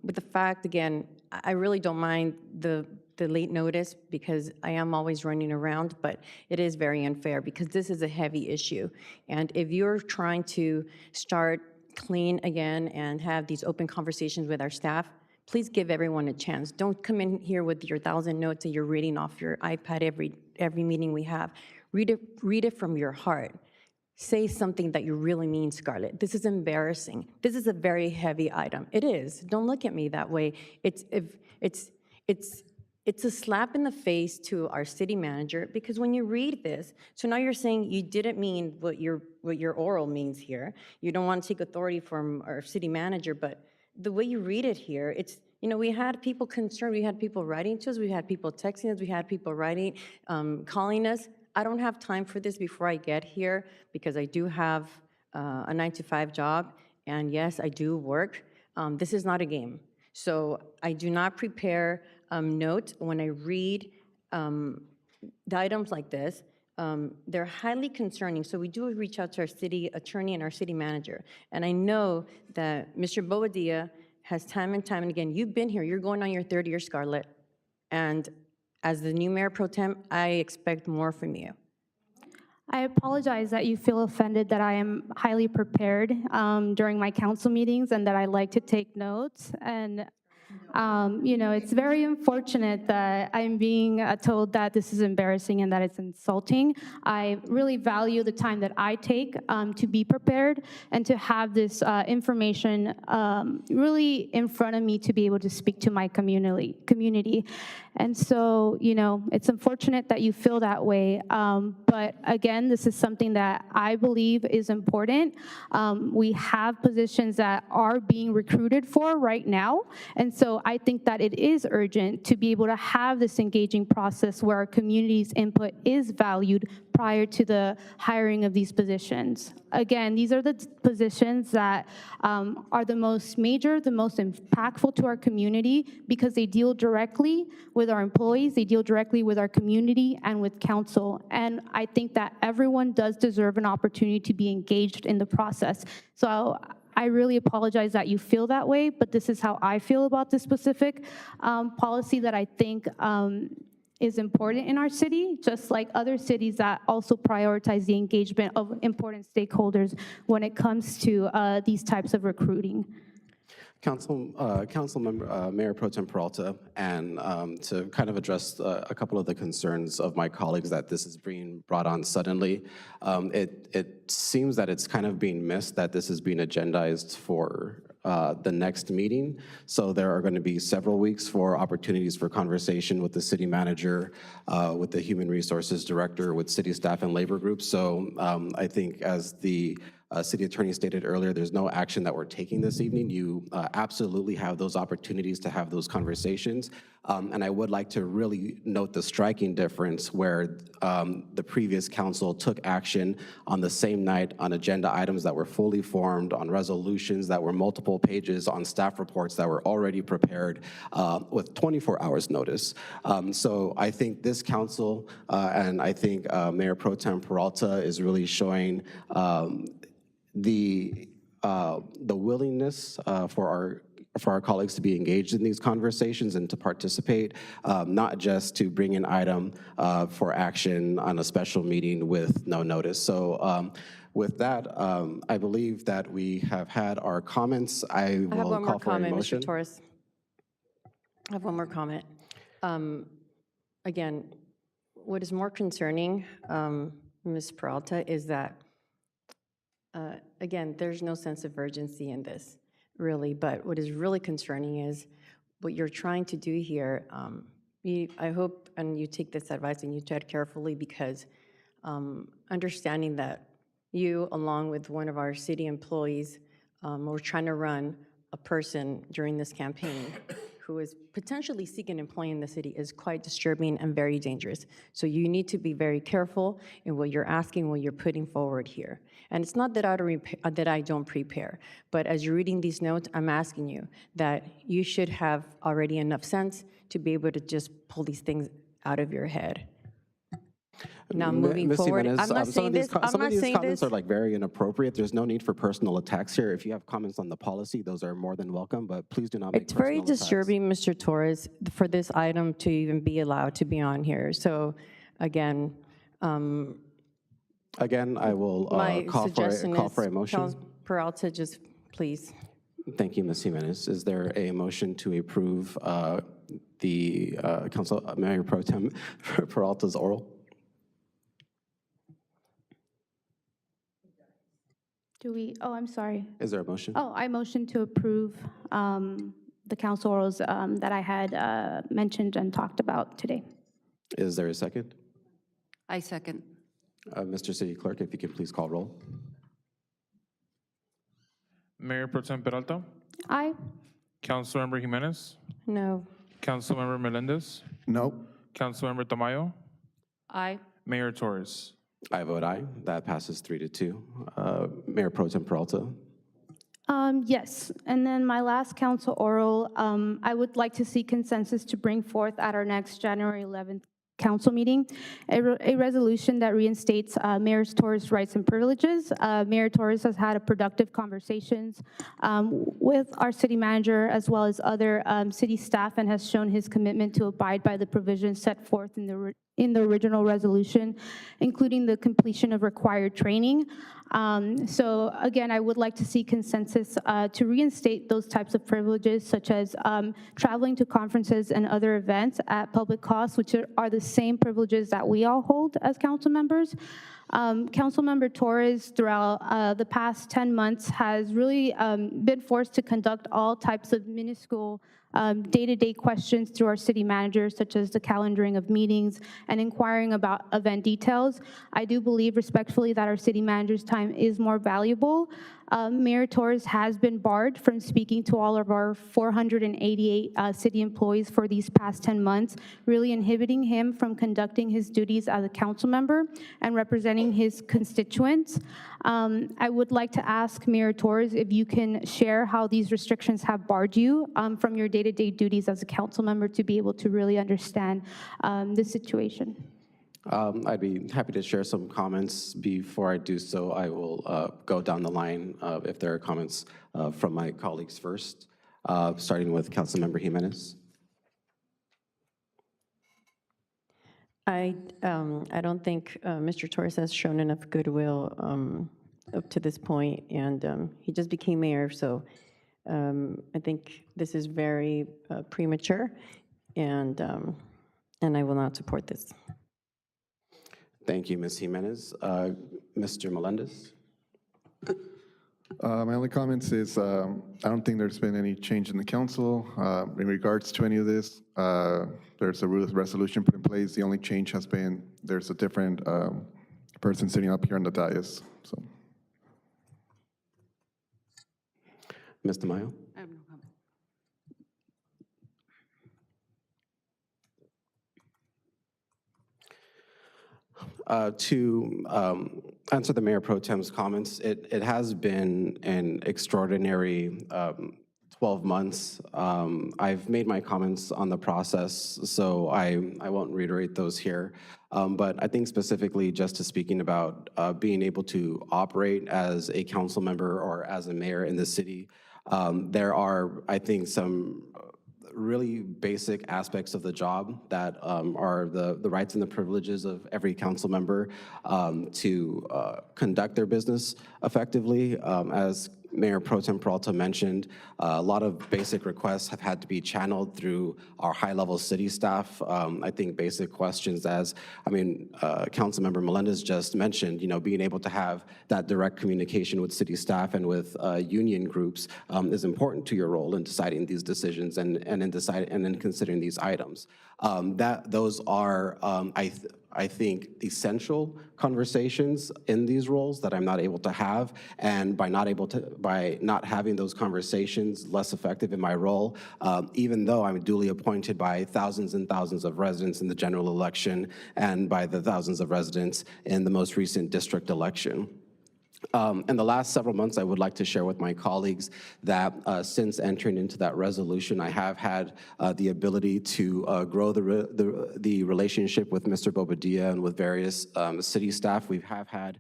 With the fact, again, I really don't mind the late notice because I am always running around, but it is very unfair because this is a heavy issue. And if you're trying to start clean again and have these open conversations with our staff, please give everyone a chance. Don't come in here with your 1,000 notes that you're reading off your iPad every meeting we have. Read it from your heart. Say something that you really mean, Scarlett. This is embarrassing. This is a very heavy item. It is. Don't look at me that way. It's a slap in the face to our city manager, because when you read this, so now you're saying you didn't mean what your oral means here. You don't want to take authority from our city manager, but the way you read it here, it's, we had people concerned, we had people writing to us, we had people texting us, we had people writing, calling us. I don't have time for this before I get here, because I do have a 9-to-5 job, and yes, I do work. This is not a game. So I do not prepare notes when I read the items like this. They're highly concerning, so we do reach out to our city attorney and our city manager. And I know that Mr. Bobadilla has time and time and again, you've been here, you're going on your third year, Scarlett, and as the new mayor pro tem, I expect more from you. I apologize that you feel offended that I am highly prepared during my council meetings and that I like to take notes. And it's very unfortunate that I'm being told that this is embarrassing and that it's insulting. I really value the time that I take to be prepared and to have this information really in front of me to be able to speak to my community. And so, it's unfortunate that you feel that way. But again, this is something that I believe is important. We have positions that are being recruited for right now. And so I think that it is urgent to be able to have this engaging process where our community's input is valued prior to the hiring of these positions. Again, these are the positions that are the most major, the most impactful to our community, because they deal directly with our employees, they deal directly with our community and with council. And I think that everyone does deserve an opportunity to be engaged in the process. So I really apologize that you feel that way, but this is how I feel about this specific policy that I think is important in our city, just like other cities that also prioritize the engagement of important stakeholders when it comes to these types of recruiting. Mayor Pro Tem Peralta, and to kind of address a couple of the concerns of my colleagues that this is being brought on suddenly, it seems that it's kind of being missed that this is being agendized for the next meeting. So there are going to be several weeks for opportunities for conversation with the city manager, with the human resources director, with city staff and labor groups. So I think, as the city attorney stated earlier, there's no action that we're taking this evening. You absolutely have those opportunities to have those conversations. And I would like to really note the striking difference where the previous council took action on the same night on agenda items that were fully formed, on resolutions that were multiple pages, on staff reports that were already prepared with 24 hours notice. So I think this council, and I think Mayor Pro Tem Peralta is really showing the willingness for our colleagues to be engaged in these conversations and to participate, not just to bring an item for action on a special meeting with no notice. So with that, I believe that we have had our comments. I have will one more call for a comment, motion. Mr. Torres. I have one more comment. Again, what is more concerning, Ms. Peralta, is that again, there's no sense of urgency in this, really, but what is really concerning is what you're trying to do here. I hope, and you take this advice and you tread carefully, because understanding that you, along with one of our city employees, were trying to run a person during this campaign who is potentially seeking employment in the city is quite disturbing and very dangerous. So you need to be very careful in what you're asking, what you're putting forward here. And it's not that I don't prepare, but as you're reading these notes, I'm asking you that you should have already enough sense to be able to just pull these things out of your head. Now, moving forward, I'm not saying this, some of these comments are like very inappropriate. There's no need for personal attacks here. If you have comments on the policy, those are more than welcome, but please do not make personal attacks. It's very disturbing, Mr. Torres, for this item to even be allowed to be on here. So again, I will call for a motion. Peralta, just please. Thank you, Ms. Jimenez. Is there a motion to approve the Mayor Pro Tem Peralta's oral? I'm sorry. Is there a motion? Oh, I motion to approve the council rules that I had mentioned and talked about today. Is there a second? I second. Mr. City Clerk, if you can please call roll. Mayor Pro Tem Peralta, Aye. Councilmember Jimenez, No. Councilmember Melendez, No. Councilmember Tamayo, Aye. Mayor Torres. I vote aye. That passes 3-2. Mayor Pro Tem Peralta. Yes, and then my last council oral, I would like to see consensus to bring forth at our next January 11th council meeting, a resolution that reinstates Mayor Torres' rights and privileges. Mayor Torres has had a productive conversations with our city manager as well as other city staff and has shown his commitment to abide by the provisions set forth in the original resolution, including the completion of required training. So again, I would like to see consensus to reinstate those types of privileges, such as traveling to conferences and other events at public costs, which are the same privileges that we all hold as council members. Councilmember Torres, throughout the past 10 months, has really been forced to conduct all types of minuscule day-to-day questions through our city managers, such as the calendaring of meetings and inquiring about event details. I do believe respectfully that our city manager's time is more valuable. Mayor Torres has been barred from speaking to all of our 488 city employees for these past 10 months, really inhibiting him from conducting his duties as a council member and representing his constituents. I would like to ask Mayor Torres if you can share how these restrictions have barred you from your day-to-day duties as a council member to be able to really understand the situation. I'd be happy to share some comments. Before I do so, I will go down the line if there are comments from my colleagues first, starting with Councilmember Jimenez. I don't think Mr. Torres has shown enough goodwill up to this point, and he just became mayor, so I think this is very premature, and I will not support this. Thank you, Ms. Jimenez. Mr. Melendez? My only comments is I don't think there's been any change in the council in regards to any of this. There's a resolution put in place. The only change has been there's a different person sitting up here on the dais. So, Ms. Tamayo? I have no comment. To answer the Mayor Pro Tem's comments, it has been an extraordinary 12 months. I've made my comments on the process, so I won't reiterate those here. But I think specifically just to speaking about being able to operate as a council member or as a mayor in the city, there are, I think, some really basic aspects of the job that are the rights and the privileges of every council member to conduct their business effectively. As Mayor Pro Tem Peralta mentioned, a lot of basic requests have had to be channeled through our high-level city staff. I think basic questions as, Councilmember Melendez just mentioned, being able to have that direct communication with city staff and with union groups is important to your role in deciding these decisions and in considering these items. Those are, I think, essential conversations in these roles that I'm not able to have, and by not having those conversations, less effective in my role, even though I'm duly appointed by thousands and thousands of residents in the general election and by the thousands of residents in the most recent district election. In the last several months, I would like to share with my colleagues that since entering into that resolution, I have had the ability to grow the relationship with Mr. Bobadilla and with various city staff. We have had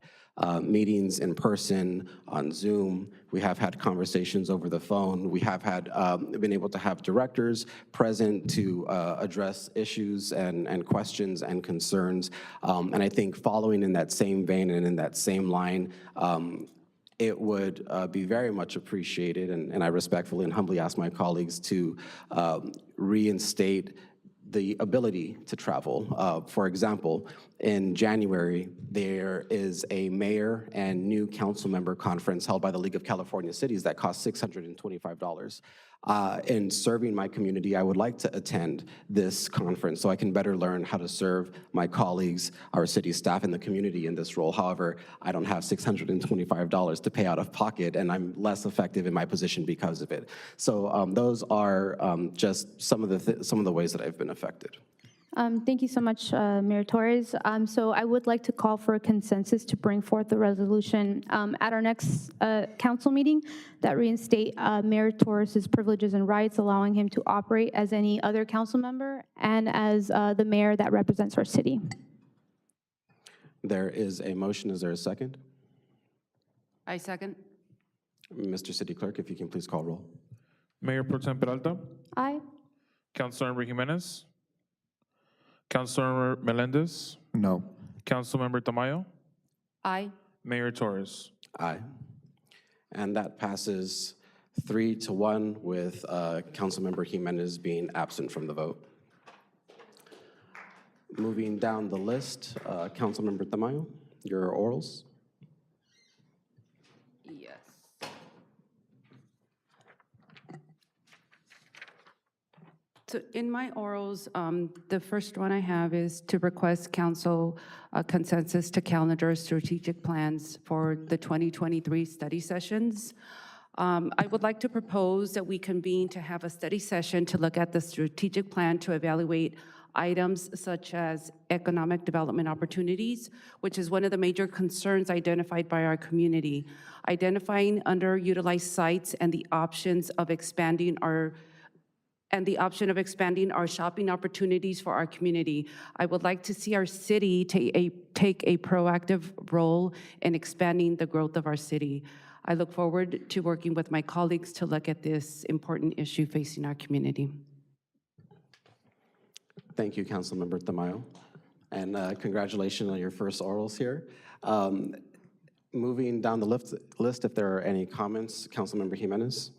meetings in person, on Zoom. We have had conversations over the phone. We have had been able to have directors present to address issues and questions and concerns. And I think following in that same vein and in that same line, it would be very much appreciated, and I respectfully and humbly ask my colleagues to reinstate the ability to travel. For example, in January, there is a mayor and new council member conference held by the League of California Cities that costs $625. In serving my community, I would like to attend this conference so I can better learn how to serve my colleagues, our city staff, and the community in this role. However, I don't have $625 to pay out of pocket, and I'm less effective in my position because of it. So those are just some of the ways that I've been affected. Thank you so much, Mayor Torres. So I would like to call for a consensus to bring forth the resolution at our next council meeting that reinstate Mayor Torres's privileges and rights, allowing him to operate as any other council member and as the mayor that represents our city. There is a motion. Is there a second? I second. Mr. City Clerk, if you can please call roll. Mayor Pro Tem Peralta, Aye. Councilmember Jimenez, Councilmember Melendez, No. Councilmember Tamayo, Aye. Mayor Torres. Aye. And that passes 3-1 with Councilmember Jimenez being absent from the vote. Moving down the list, Councilmember Tamayo, your orals. Yes. So in my orals, the first one I have is to request council consensus to calendar strategic plans for the 2023 study sessions. I would like to propose that we convene to have a study session to look at the strategic plan to evaluate items such as economic development opportunities, which is one of the major concerns identified by our community. Identifying underutilized sites and the options of expanding our shopping opportunities for our community. I would like to see our city take a proactive role in expanding the growth of our city. I look forward to working with my colleagues to look at this important issue facing our community. Thank you, Councilmember Tamayo. And congratulations on your first orals here. Moving down the list, if there are any comments, Councilmember Jimenez.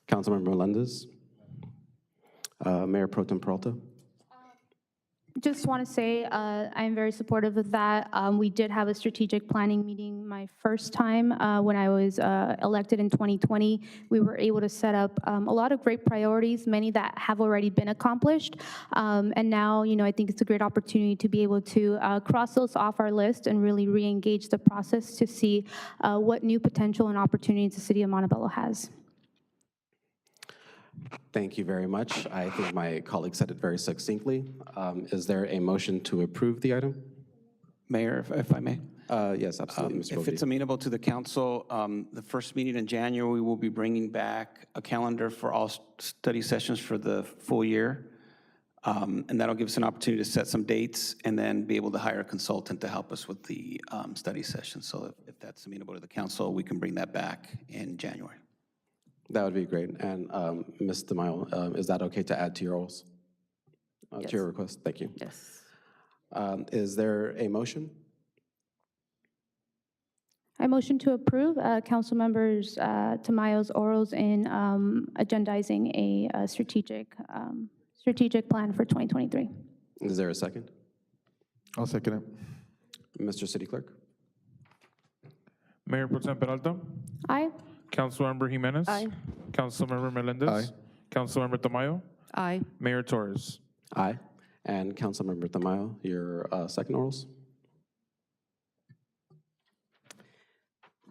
Councilmember Melendez. Mayor Pro Tem Peralta. Just want to say I am very supportive of that. We did have a strategic planning meeting my first time when I was elected in 2020. We were able to set up a lot of great priorities, many that have already been accomplished. And now, I think it's a great opportunity to be able to cross those off our list and really re-engage the process to see what new potential and opportunities the city of Montebello has. Thank you very much. I think my colleague said it very succinctly. Is there a motion to approve the item? Mayor, if I may? Yes, absolutely, Mr. If it's amenable to the council, the first meeting in January, we will be bringing back a calendar for all study sessions for the full year. And that'll give us an opportunity to set some dates and then be able to hire a consultant to help us with the study session. So if that's amenable to the council, we can bring that back in January. That would be great. And Ms. Tamayo, is that okay to add to your orals? Yes. To your request? Thank you. Yes. Is there a motion? I motion to approve Council Members Tamayo's orals in agendizing a strategic plan for 2023. Is there a second? I'll second it. Mr. City Clerk? Mayor Pro Tem Peralta, Aye. Councilmember Jimenez. Aye. Councilmember Melendez. Aye. Councilmember Tamayo, Aye. Mayor Torres. Aye. And Councilmember Tamayo, your second orals?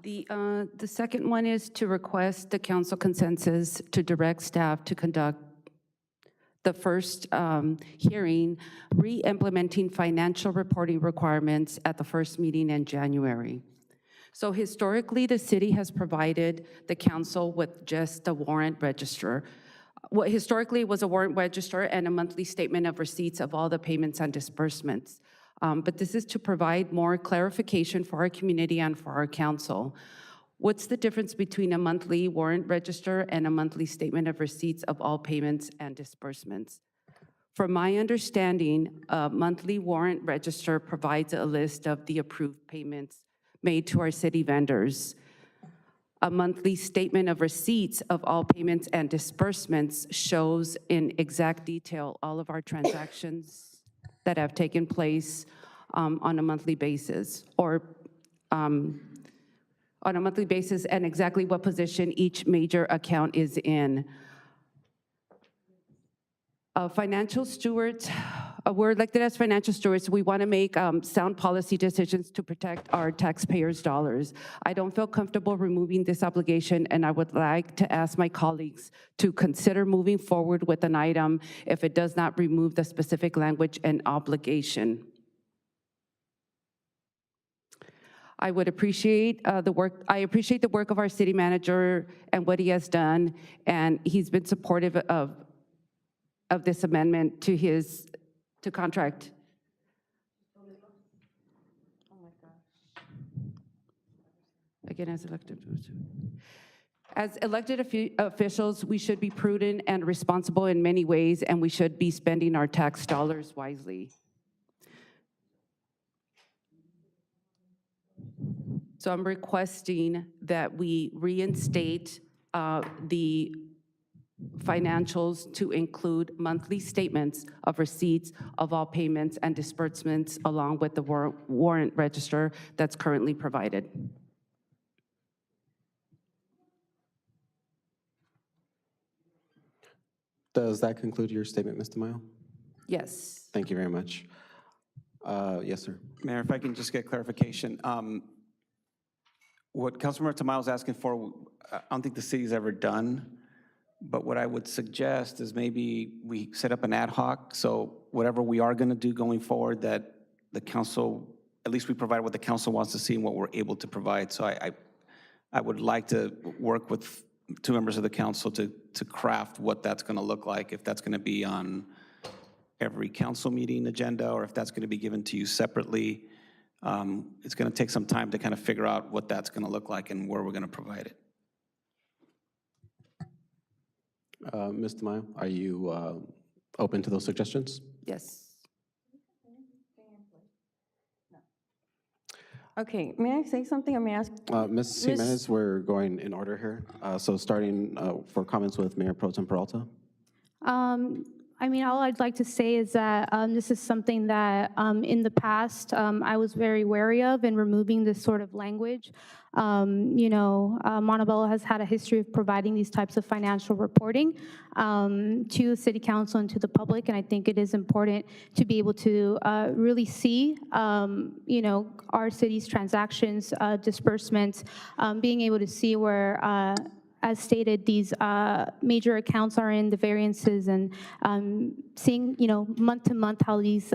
The second one is to request the council consensus to direct staff to conduct the first hearing, re-implementing financial reporting requirements at the first meeting in January. So historically, the city has provided the council with just a warrant register. What historically was a warrant register and a monthly statement of receipts of all the payments and disbursements. But this is to provide more clarification for our community and for our council. What's the difference between a monthly warrant register and a monthly statement of receipts of all payments and disbursements? From my understanding, a monthly warrant register provides a list of the approved payments made to our city vendors. A monthly statement of receipts of all payments and disbursements shows in exact detail all of our transactions that have taken place on a monthly basis, or on a monthly basis, and exactly what position each major account is in. Financial stewards, we're elected as financial stewards. We want to make sound policy decisions to protect our taxpayers' dollars. I don't feel comfortable removing this obligation, and I would like to ask my colleagues to consider moving forward with an item if it does not remove the specific language and obligation. I would appreciate the work. I appreciate the work of our city manager and what he has done, and he's been supportive of this amendment to contract. Again, as elected officials, we should be prudent and responsible in many ways, and we should be spending our tax dollars wisely. So I'm requesting that we reinstate the financials to include monthly statements of receipts of all payments and disbursements along with the warrant register that's currently provided. Does that conclude your statement, Ms. Tamayo? Yes. Thank you very much. Yes, sir. Mayor, if I can just get clarification. What Councilmember Tamayo is asking for, I don't think the city's ever done. But what I would suggest is maybe we set up an ad hoc, so whatever we are going to do going forward, that the council, at least we provide what the council wants to see and what we're able to provide. So I would like to work with two members of the council to craft what that's going to look like, if that's going to be on every council meeting agenda, or if that's going to be given to you separately. It's going to take some time to kind of figure out what that's going to look like and where we're going to provide it. Ms. Tamayo, are you open to those suggestions? Yes. Okay, may I say something, or may I ask? Ms. Jimenez, we're going in order here. So starting for comments with Mayor Pro Tem Peralta. I mean, all I'd like to say is that this is something that in the past I was very wary of in removing this sort of language. Montebello has had a history of providing these types of financial reporting to City Council and to the public, and I think it is important to be able to really see, our city's transactions, disbursements, being able to see where as stated, these major accounts are in the variances, and seeing, month to month how these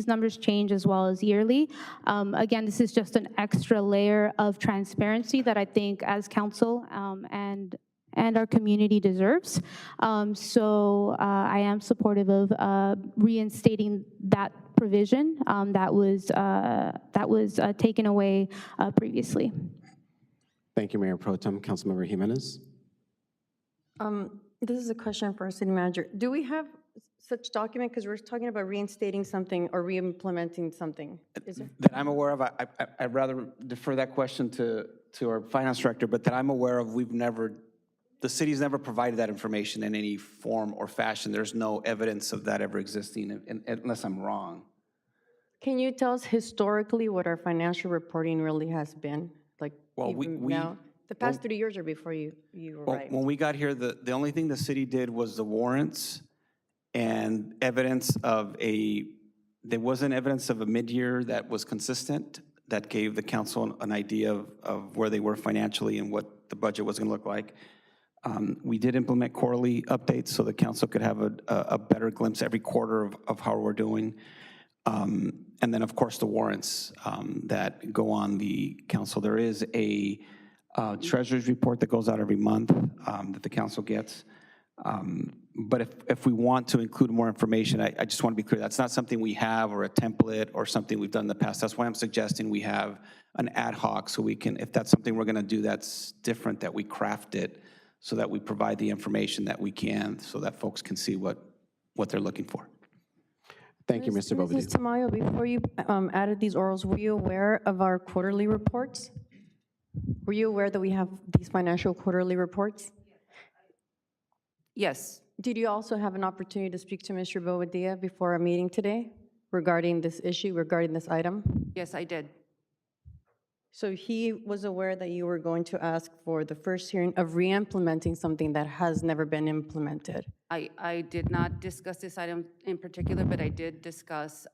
numbers change as well as yearly. Again, this is just an extra layer of transparency that I think as council and our community deserves. So I am supportive of reinstating that provision that was taken away previously. Thank you, Mayor Pro Tem. Councilmember Jimenez. This is a question for our city manager. Do we have such document? Because we're talking about reinstating something or re-implementing something. Is there? That I'm aware of, I'd rather defer that question to our finance director, but that I'm aware of, the city's never provided that information in any form or fashion. There's no evidence of that ever existing, unless I'm wrong. Can you tell us historically what our financial reporting really has been? Like, well, now, the past 3 years or before you arrived? When we got here, the only thing the city did was the warrants and evidence of there wasn't evidence of a mid-year that was consistent, that gave the council an idea of where they were financially and what the budget was going to look like. We did implement quarterly updates so the council could have a better glimpse every quarter of how we're doing. And then, of course, the warrants that go on the council. There is a treasurer's report that goes out every month that the council gets. But if we want to include more information, I just want to be clear, that's not something we have or a template or something we've done in the past. That's why I'm suggesting we have an ad hoc so we can, if that's something we're going to do that's different, that we craft it so that we provide the information that we can so that folks can see what they're looking for. Thank you, Mr. Bobadilla. Mrs. Tamayo, before you added these orals, were you aware of our quarterly reports? Were you aware that we have these financial quarterly reports? Yes, Did you also have an opportunity to speak to Mr. Bobadilla before our meeting today regarding this issue, regarding this item? yes, I did. So he was aware that you were going to ask for the first hearing of re-implementing something that has never been implemented. I did not discuss this item in particular, but I did discuss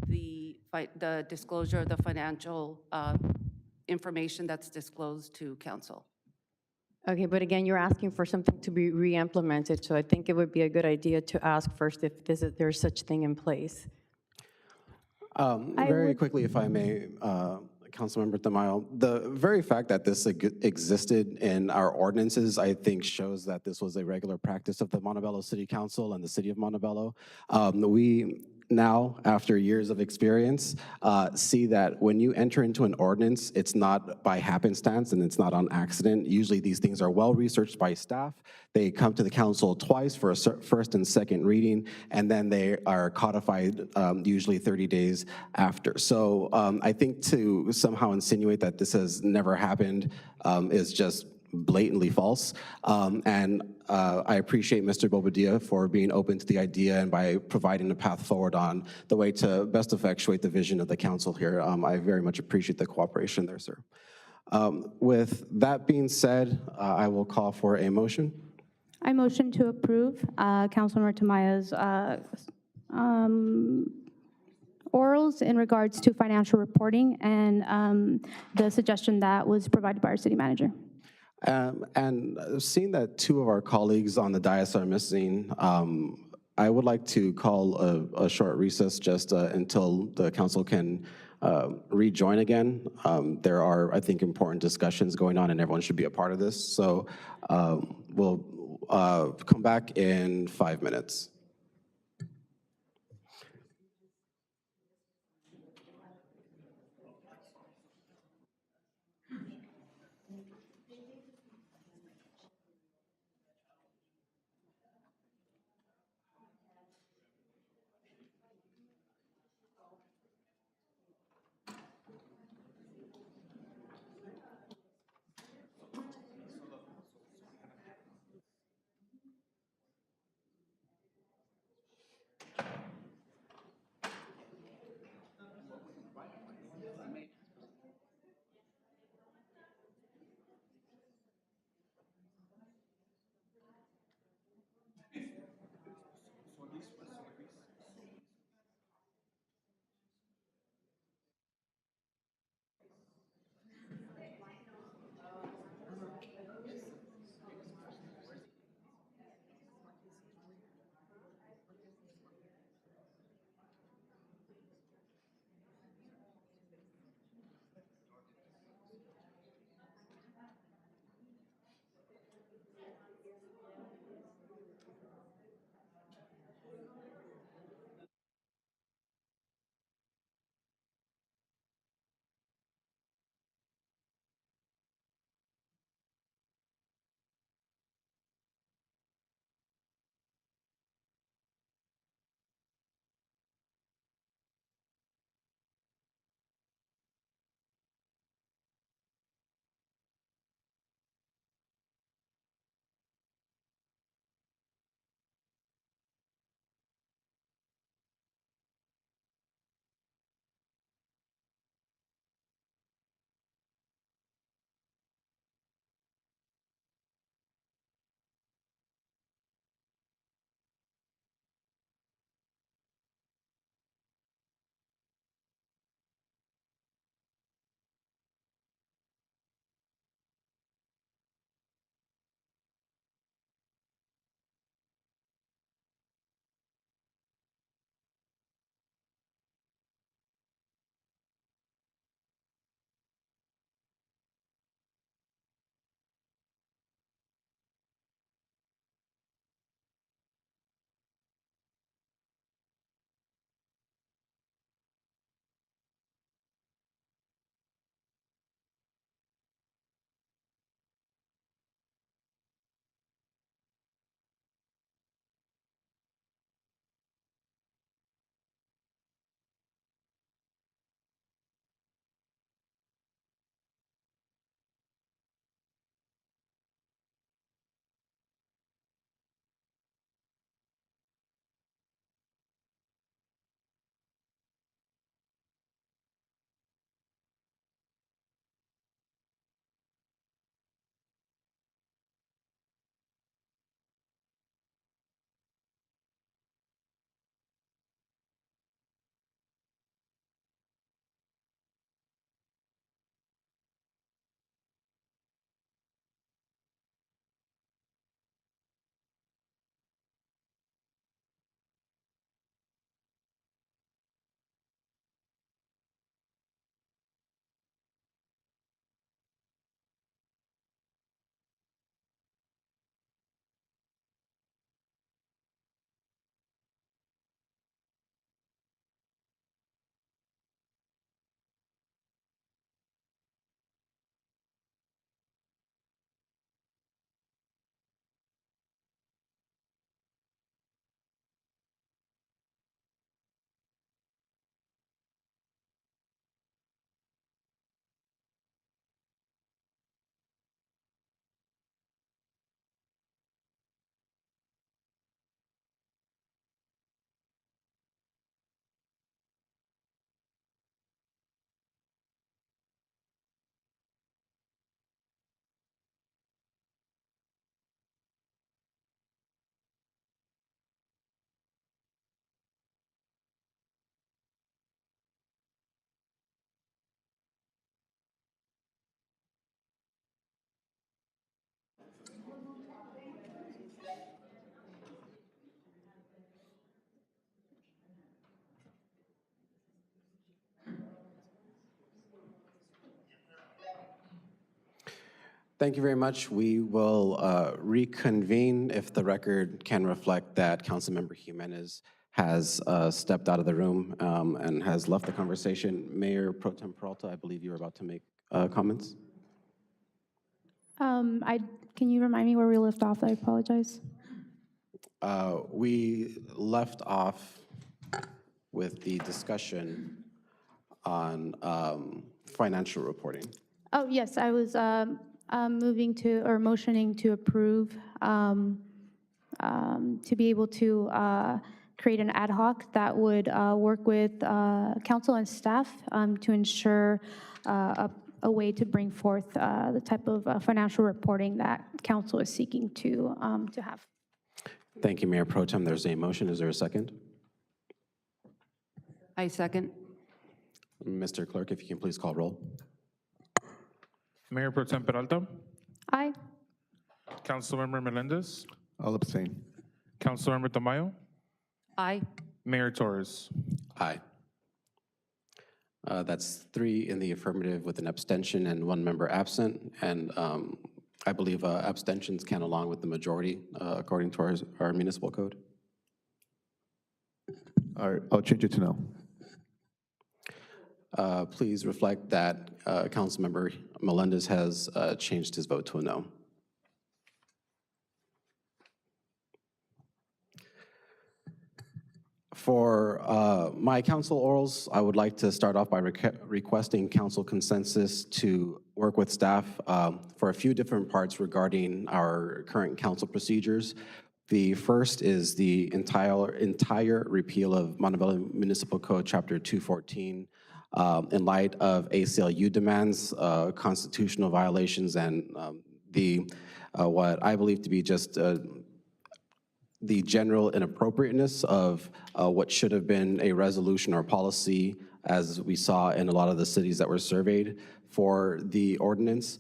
the disclosure of the financial information that's disclosed to council. Okay, but again, you're asking for something to be re-implemented, so I think it would be a good idea to ask first if there's such thing in place. Very quickly, if I may, Councilmember Tamayo, the very fact that this existed in our ordinances, I think shows that this was a regular practice of the Montebello City Council and the City of Montebello. We now, after years of experience, see that when you enter into an ordinance, it's not by happenstance and it's not on accident. Usually these things are well-researched by staff. They come to the council twice for a first and second reading, and then they are codified usually 30 days after. So I think to somehow insinuate that this has never happened is just blatantly false. I appreciate Mr. Bobadilla for being open to the idea and by providing a path forward on the way to best effectuate the vision of the council here. I very much appreciate the cooperation there, sir. With that being said, I will call for a motion. I motion to approve Councilmember Tamayo's orals in regards to financial reporting and the suggestion that was provided by our city manager. And seeing that two of our colleagues on the dais are missing, I would like to call a short recess just until the council can rejoin again. There are, I think, important discussions going on and everyone should be a part of this. So we'll come back in 5 minutes. Thank you very much. We will reconvene if the record can reflect that Councilmember Jimenez has stepped out of the room and has left the conversation. Mayor Pro Tem Peralta, I believe you were about to make comments. Can you remind me where we left off? I apologize. We left off with the discussion on financial reporting. Oh, yes, I was motioning to approve to be able to create an ad hoc that would work with council and staff to ensure a way to bring forth the type of financial reporting that council is seeking to have. Thank you, Mayor Pro Tem. There's a motion. Is there a second? I second. Mr. Clerk, if you can please call roll. Mayor Pro Tem Peralta, Aye. Councilmember Melendez, I'll abstain. Councilmember Tamayo, Aye. Mayor Torres. Aye. That's 3 in the affirmative with an abstention and 1 member absent. And I believe abstentions can along with the majority according to our municipal code. All right, I'll change it to no. Please reflect that Councilmember Melendez has changed his vote to a no. For my council orals, I would like to start off by requesting council consensus to work with staff for a few different parts regarding our current council procedures. The first is the entire repeal of Montebello Municipal Code, Chapter 214, in light of ACLU demands, constitutional violations, and what I believe to be just the general inappropriateness of what should have been a resolution or policy, as we saw in a lot of the cities that were surveyed for the ordinance.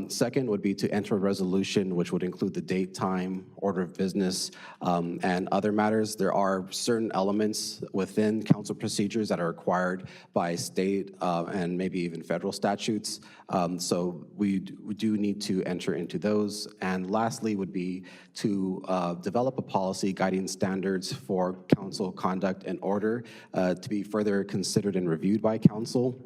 Second would be to enter a resolution which would include the date, time, order of business, and other matters. There are certain elements within council procedures that are required by state and maybe even federal statutes. So we do need to enter into those. And lastly would be to develop a policy guiding standards for council conduct and order to be further considered and reviewed by council.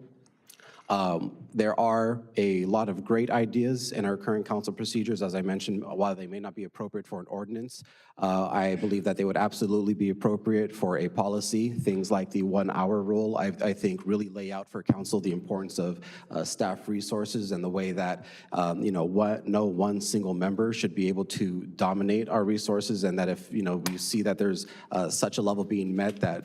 There are a lot of great ideas in our current council procedures. As I mentioned, while they may not be appropriate for an ordinance, I believe that they would absolutely be appropriate for a policy. Things like the 1-hour rule, I think really lay out for council the importance of staff resources and the way that no one single member should be able to dominate our resources, and that if we see that there's such a level being met that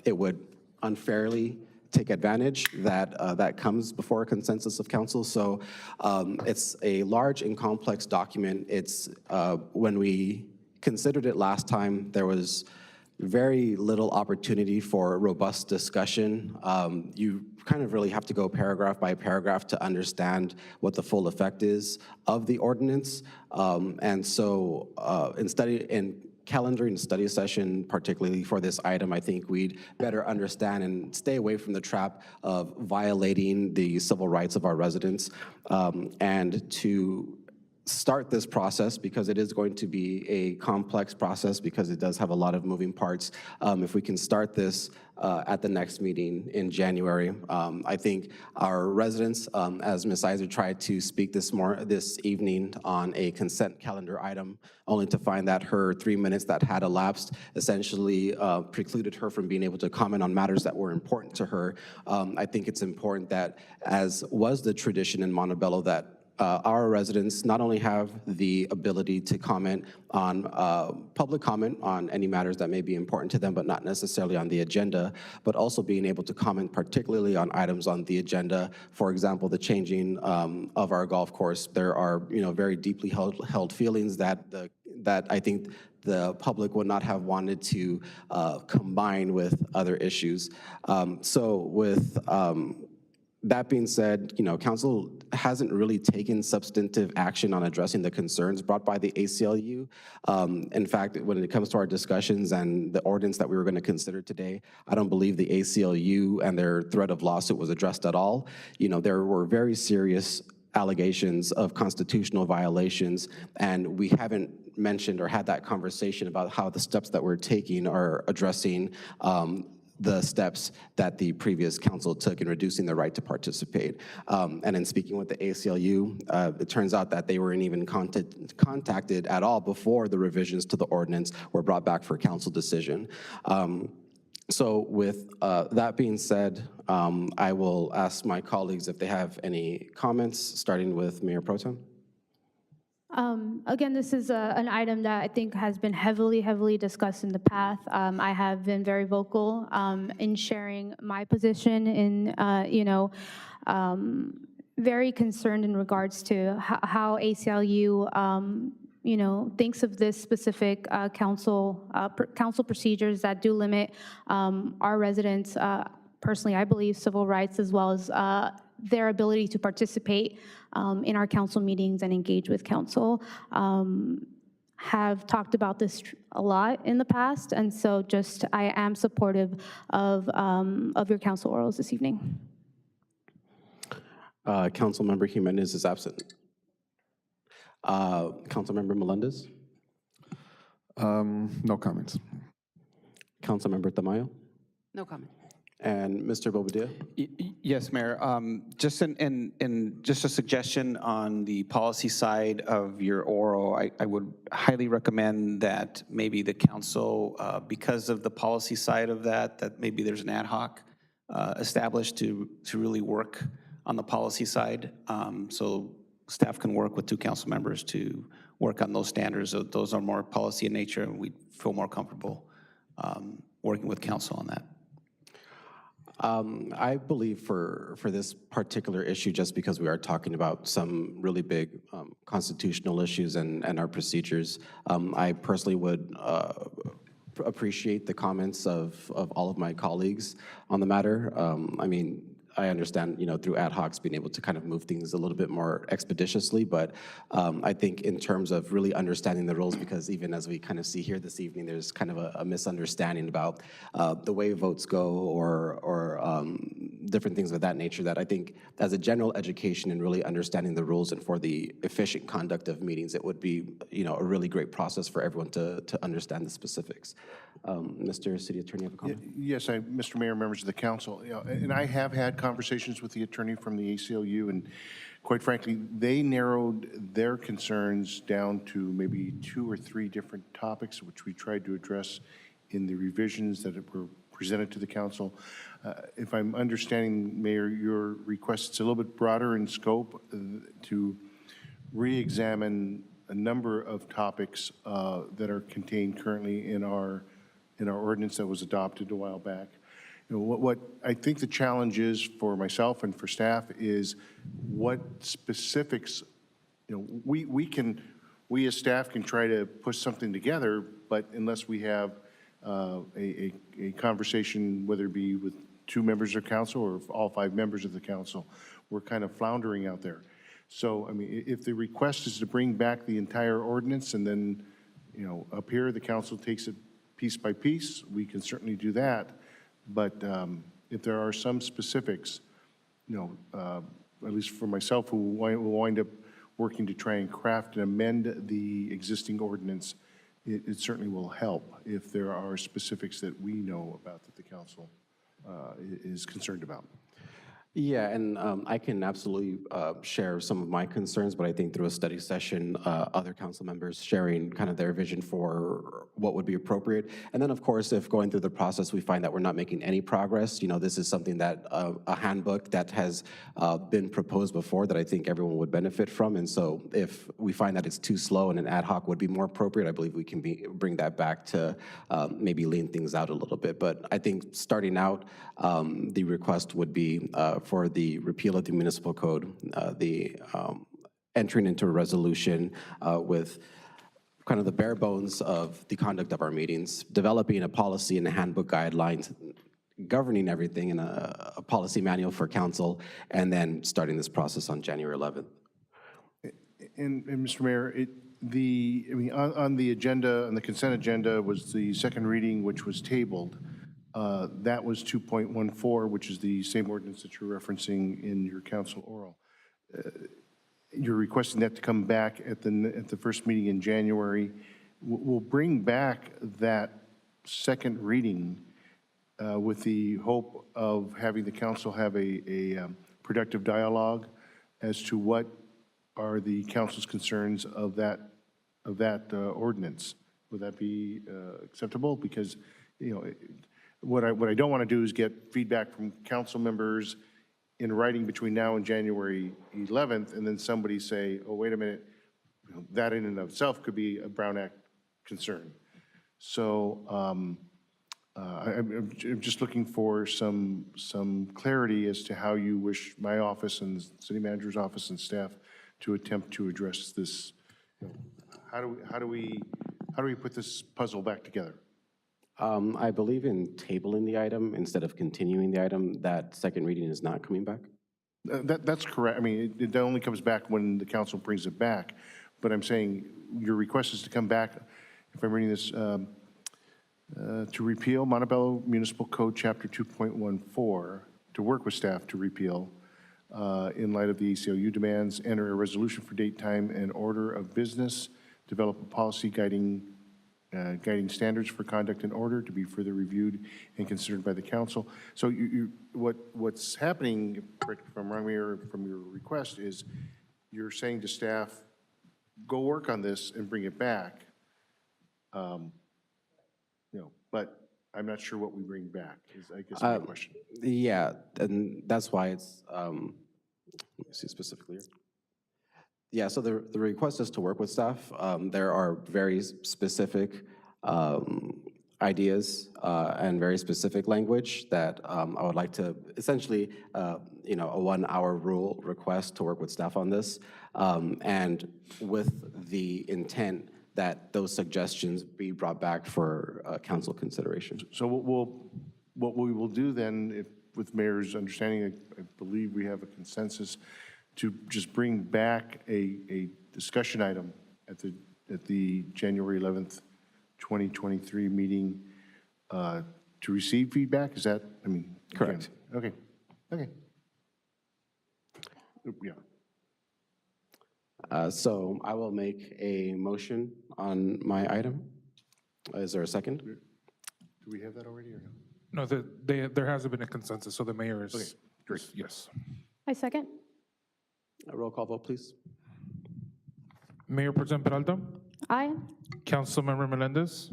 it would unfairly take advantage, that comes before a consensus of council. So it's a large and complex document. It's when we considered it last time, there was very little opportunity for robust discussion. You kind of really have to go paragraph by paragraph to understand what the full effect is of the ordinance. And so in calendaring a study session, particularly for this item, I think we'd better understand and stay away from the trap of violating the civil rights of our residents, and to start this process, because it is going to be a complex process because it does have a lot of moving parts. If we can start this at the next meeting in January, I think our residents, as Ms. Iser tried to speak this evening on a consent calendar item, only to find that her 3 minutes that had elapsed essentially precluded her from being able to comment on matters that were important to her. I think it's important that, as was the tradition in Montebello, that our residents not only have the ability to comment on public comment on any matters that may be important to them, but not necessarily on the agenda, but also being able to comment particularly on items on the agenda. For example, the changing of our golf course. There are very deeply held feelings that I think the public would not have wanted to combine with other issues. So with that being said, council hasn't really taken substantive action on addressing the concerns brought by the ACLU. In fact, when it comes to our discussions and the ordinance that we were going to consider today, I don't believe the ACLU and their threat of lawsuit was addressed at all. There were very serious allegations of constitutional violations, and we haven't mentioned or had that conversation about how the steps that we're taking are addressing the steps that the previous council took in reducing the right to participate. And in speaking with the ACLU, it turns out that they weren't even contacted at all before the revisions to the ordinance were brought back for council decision. So with that being said, I will ask my colleagues if they have any comments, starting with Mayor Pro Tem. Again, this is an item that I think has been heavily discussed in the past. I have been very vocal in sharing my position in, very concerned in regards to how ACLU, thinks of this specific council procedures that do limit our residents, personally, I believe, civil rights as well as their ability to participate in our council meetings and engage with council. Have talked about this a lot in the past, and so I am supportive of your council orals this evening. Councilmember Jimenez is absent. Councilmember Melendez? No comments. Councilmember Tamayo? No comment. And Mr. Bobadilla? Yes, Mayor. Just just a suggestion on the policy side of your oral, I would highly recommend that maybe the council, because of the policy side of that maybe there's an ad hoc established to really work on the policy side. So staff can work with two council members to work on those standards. Those are more policy in nature, and we feel more comfortable working with council on that. I believe for this particular issue, just because we are talking about some really big constitutional issues and our procedures, I personally would appreciate the comments of all of my colleagues on the matter. I mean, I understand, through ad hocs being able to kind of move things a little bit more expeditiously, but I think in terms of really understanding the rules, because even as we kind of see here this evening, there's kind of a misunderstanding about the way votes go or different things of that nature, that I think as a general education and really understanding the rules and for the efficient conduct of meetings, it would be, a really great process for everyone to understand the specifics. Mr. City Attorney, have a comment? Yes, Mr. Mayor, members of the council, and I have had conversations with the attorney from the ACLU, and quite frankly, they narrowed their concerns down to maybe 2 or 3 different topics, which we tried to address in the revisions that were presented to the council. If I'm understanding, Mayor, your request is a little bit broader in scope to re-examine a number of topics that are contained currently in our ordinance that was adopted a while back. What I think the challenge is for myself and for staff is what specifics, we as staff can try to push something together, but unless we have a conversation, whether it be with 2 members of council or all 5 members of the council, we're kind of floundering out there. So, I mean, if the request is to bring back the entire ordinance and then, up here the council takes it piece by piece, we can certainly do that. But if there are some specifics, at least for myself, who will wind up working to try and craft and amend the existing ordinance, it certainly will help if there are specifics that we know about that the council is concerned about. Yeah, and I can absolutely share some of my concerns, but I think through a study session, other council members sharing kind of their vision for what would be appropriate. And then, of course, if going through the process, we find that we're not making any progress, this is something that a handbook that has been proposed before that I think everyone would benefit from. And so if we find that it's too slow and an ad hoc would be more appropriate, I believe we can bring that back to maybe lean things out a little bit. But I think starting out, the request would be for the repeal of the municipal code, entering into a resolution with kind of the bare bones of the conduct of our meetings, developing a policy and a handbook guidelines, governing everything in a policy manual for council, and then starting this process on January 11th. And Mr. Mayor, on the agenda, on the consent agenda, was the second reading, which was tabled. That was 2.14, which is the same ordinance that you're referencing in your council oral. you're requesting that to come back at the first meeting in January. We'll bring back that second reading with the hope of having the council have a productive dialogue as to what are the council's concerns of that ordinance. Would that be acceptable? Because, you know, what I don't want to do is get feedback from council members in writing between now and January 11th, and then somebody say, oh, wait a minute, you know, that in and of itself could be a Brown Act concern. So I'm just looking for some clarity as to how you wish my office and the city manager's office and staff to attempt to address this. You know, how do we put this puzzle back together? I believe in tabling the item instead of continuing the item. That second reading is not coming back. That's correct. I mean, it only comes back when the council brings it back. But I'm saying your request is to come back, if I'm reading this, to repeal Montebello Municipal Code Chapter 2.14, to work with staff to repeal in light of the ACLU demands, enter a resolution for date, time, and order of business, develop a policy guiding standards for conduct and order to be further reviewed and considered by the council. So what's happening, correct if I'm wrong, Mayor, from your request is you're saying to staff, go work on this and bring it back. You know, but I'm not sure what we bring back is, I guess, my question. Yeah, and that's why it's, let me see specifically here. Yeah, so the request is to work with staff. There are very specific ideas and very specific language that I would like to essentially, you know, a 1 hour rule request to work with staff on this, and with the intent that those suggestions be brought back for council consideration. So what we will do then, if, with Mayor's understanding, I believe we have a consensus to just bring back a discussion item at the January 11th, 2023 meeting to receive feedback. Is that, I mean, correct? Again, okay. Yeah. So I will make a motion on my item. Is there a second? Do we have that already or No, no? there hasn't been a consensus, so the mayor is, Okay, great. yes. I second. A roll call vote, please. Mayor Pro Tem Peralta, Aye. Councilmember Melendez,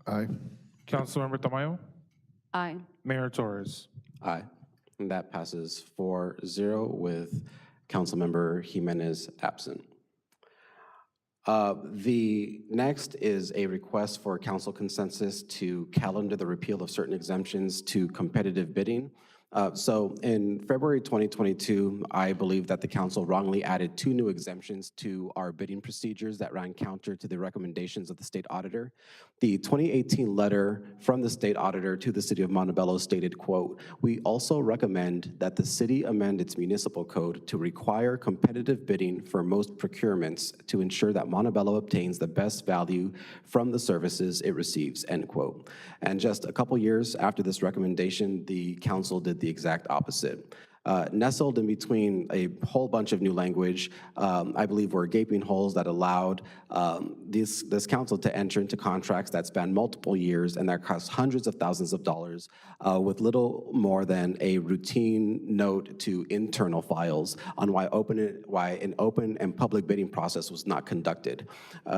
Aye. Councilmember Tamayo, Aye. Mayor Torres. Aye. And that passes 4-0 with Councilmember Jimenez absent. The next is a request for council consensus to calendar the repeal of certain exemptions to competitive bidding. So in February 2022, I believe that the council wrongly added 2 new exemptions to our bidding procedures that ran counter to the recommendations of the state auditor. The 2018 letter from the state auditor to the city of Montebello stated, quote, "We also recommend that the city amend its municipal code to require competitive bidding for most procurements to ensure that Montebello obtains the best value from the services it receives," end quote. And just a couple years after this recommendation, the council did the exact opposite. Nestled in between a whole bunch of new language, I believe were gaping holes that allowed this council to enter into contracts that span multiple years and that cost hundreds of thousands of dollars with little more than a routine note to internal files on why an open and public bidding process was not conducted.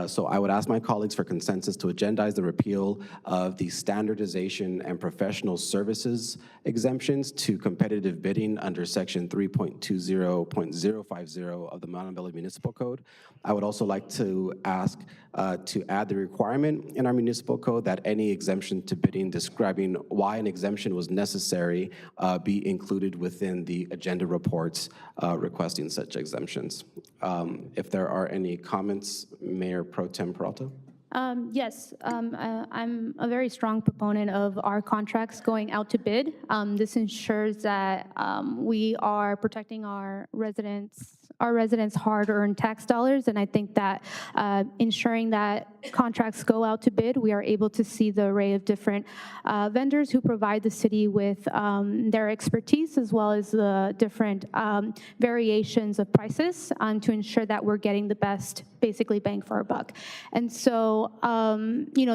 So I would ask my colleagues for consensus to agendize the repeal of the standardization and professional services exemptions to competitive bidding under Section 3.20.050 of the Montebello Municipal Code. I would also like to ask to add the requirement in our municipal code that any exemption to bidding describing why an exemption was necessary be included within the agenda reports requesting such exemptions. If there are any comments, Mayor Pro Tem Peralta? Yes, I'm a very strong proponent of our contracts going out to bid. This ensures that we are protecting our residents' hard-earned tax dollars, and I think that ensuring that contracts go out to bid, we are able to see the array of different vendors who provide the city with their expertise, as well as the different variations of prices to ensure that we're getting the best, basically, bang for our buck. And so,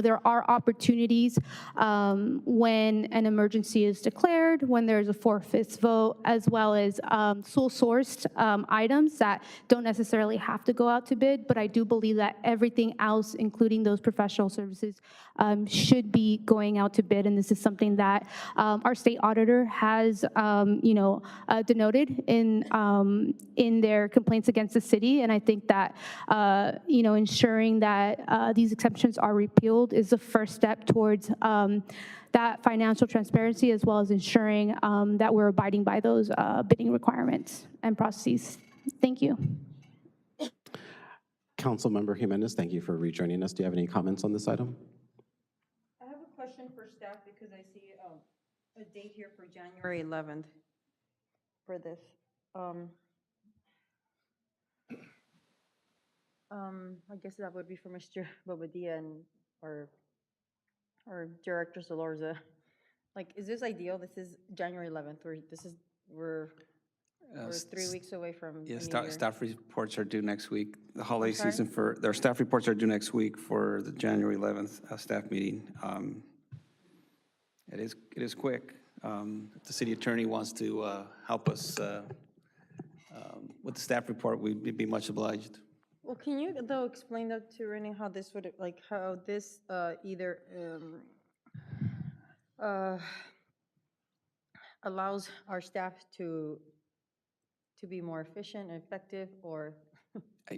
there are opportunities when an emergency is declared, when there's a 4/5 vote, as well as sole-sourced items that don't necessarily have to go out to bid, but I do believe that everything else, including those professional services, should be going out to bid, and this is something that our state auditor has, denoted in their complaints against the city, and I think that, ensuring that these exemptions are repealed is the first step towards that financial transparency, as well as ensuring that we're abiding by those bidding requirements and processes. Thank you. Councilmember Jimenez, thank you for rejoining us. Do you have any comments on this item? I have a question for staff because I see a date here for January 11th for this. I guess that would be for Mr. Bobadilla and or Director Solorza. Like, is this ideal? This is January 11th. We're 3 weeks away from the new year. Staff reports are due next week. The holiday sorry? season their staff reports are due next week for the January 11th staff meeting. It is quick. If the city attorney wants to help us with the staff report, we'd be much obliged. Well, can you, though, explain that to Renee, how this would, like, how this either allows our staff to be more efficient and effective, or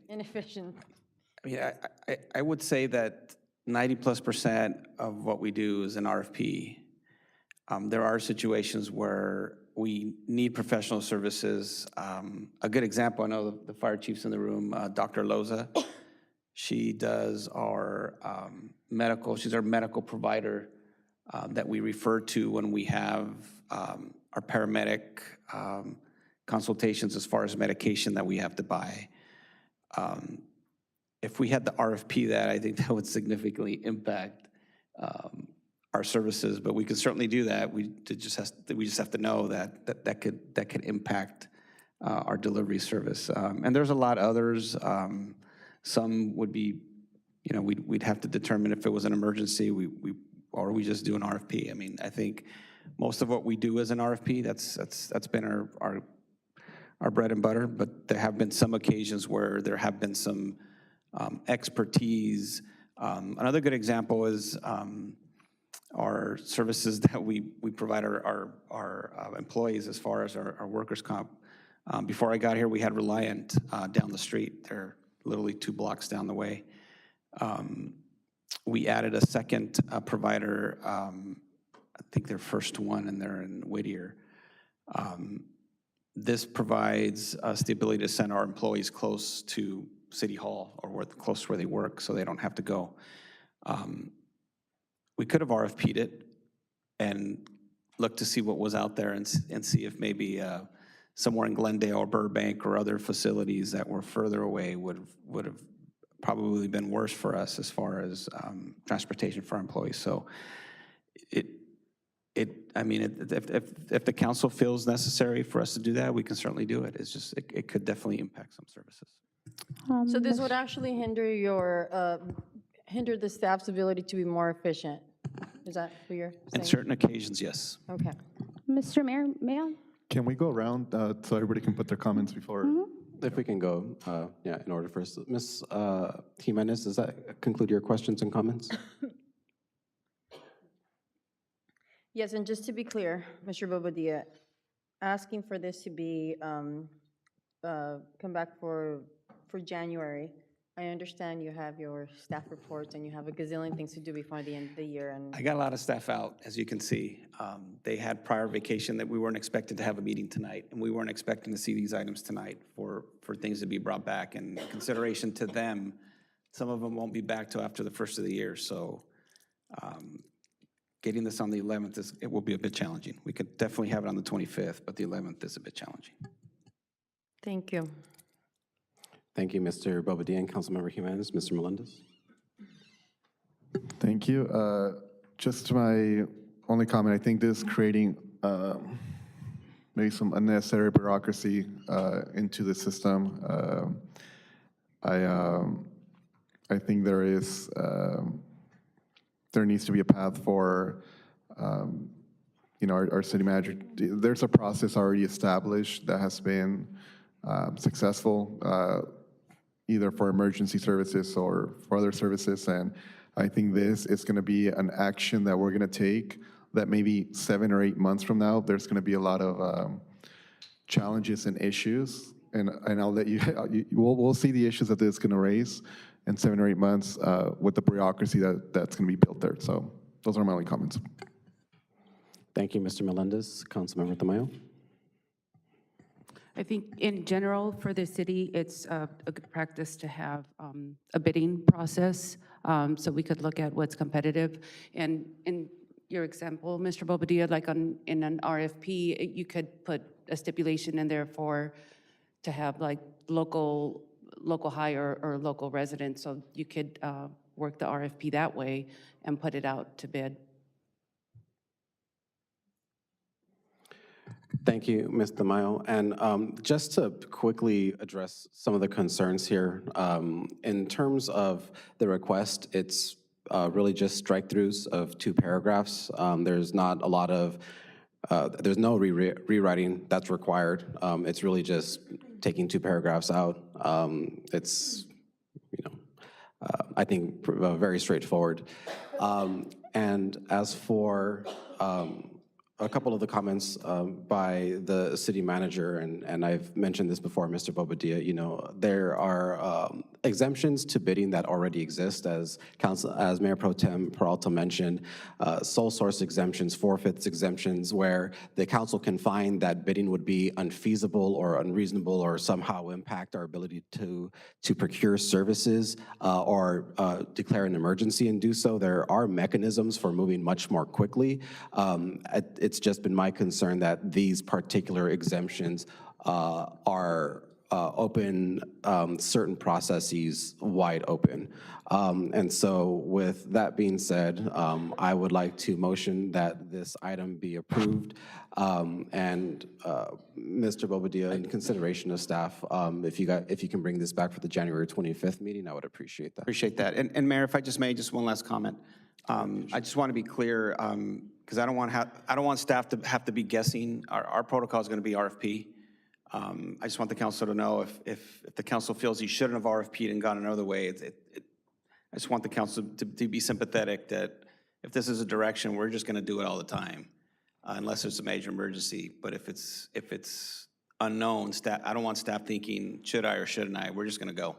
inefficient? I mean, I would say that 90+% of what we do is an RFP. There are situations where we need professional services. A good example, I know the fire chief's in the room, Dr. Loza. She does our she's our medical provider that we refer to when we have our paramedic consultations as far as medication that we have to buy. If we had the RFP that, I think that would significantly impact our services, but we could certainly do that. We just have to know that could impact our delivery service. And there's a lot of others. Some would be, we'd have to determine if it was an emergency, or we just do an RFP. I mean, I think most of what we do is an RFP. That's been our bread and butter, but there have been some occasions where there have been some expertise. Another good example is our services that we provide our employees as far as our workers' comp. Before I got here, we had Reliant down the street. They're literally 2 blocks down the way. We added a second provider, I think their first one, and they're in Whittier. This provides us the ability to send our employees close to City Hall or close to where they work so they don't have to go. We could have RFP'd it and looked to see what was out there and see if maybe somewhere in Glendale or Burbank or other facilities that were further away would have probably been worse for us as far as transportation for our employees. So I mean, if the council feels necessary for us to do that, we can certainly do it. It's just, it could definitely impact some services. So this would actually hinder the staff's ability to be more efficient. Is that what you're saying? On certain occasions, yes. Okay. Mr. Mayor, may I? Can we go around so everybody can put their comments before? If we can go, in order for us. Ms. Jimenez, does that conclude your questions and comments? Yes, and just to be clear, Mr. Bobadilla, asking for this to be come back for January. I understand you have your staff reports and you have a gazillion things to do before the end of the year. And I got a lot of staff out, as you can see. They had prior vacation that we weren't expected to have a meeting tonight, and we weren't expecting to see these items tonight for things to be brought back. And in consideration to them, some of them won't be back till after the first of the year. So getting this on the 11th, it will be a bit challenging. We could definitely have it on the 25th, but the 11th is a bit challenging. thank you. Thank you, Mr. Bobadilla and Councilmember Jimenez. Mr. Melendez? Thank you. Just my only comment, I think this is creating maybe some unnecessary bureaucracy into the system. I think there needs to be a path for, our city manager. There's a process already established that has been successful, either for emergency services or for other services, and I think this is going to be an action that we're going to take that maybe 7 or 8 months from now, there's going to be a lot of challenges and issues, and I'll let you, we'll see the issues that this is going to raise in 7 or 8 months with the bureaucracy that's going to be built there. So those are my only comments. Thank you, Mr. Melendez. Councilmember Tamayo. I think in general for the city, it's a good practice to have a bidding process so we could look at what's competitive. And in your example, Mr. Bobadilla, like in an RFP, you could put a stipulation in there to have like local hire or local residents. So you could work the RFP that way and put it out to bid. Thank you, Ms. Tamayo. And just to quickly address some of the concerns here, in terms of the request, it's really just strike-throughs of 2 paragraphs. There's not a lot of, there's no rewriting that's required. It's really just taking 2 paragraphs out. It's, I think, very straightforward. And as for a couple of the comments by the city manager, and I've mentioned this before, Mr. Bobadilla, there are exemptions to bidding that already exist, as Mayor Pro Tem Peralta mentioned, sole source exemptions, forfeits exemptions, where the council can find that bidding would be unfeasible or unreasonable or somehow impact our ability to procure services or declare an emergency and do so. There are mechanisms for moving much more quickly. It's just been my concern that these particular exemptions are open certain processes wide open. And so with that being said, I would like to motion that this item be approved. And Mr. Bobadilla, in consideration of staff, if you can bring this back for the January 25th meeting, I would appreciate that. Appreciate that. And Mayor, if I just may, just one last comment. I just want to be clear, because I don't want staff to have to be guessing. Our protocol is going to be RFP. I just want the council to know if the council feels you shouldn't have RFP'd and gone another way, I just want the council to be sympathetic that if this is a direction, we're just going to do it all the time, unless there's a major emergency. But if it's unknown, I don't want staff thinking, should I or shouldn't I? We're just going to go.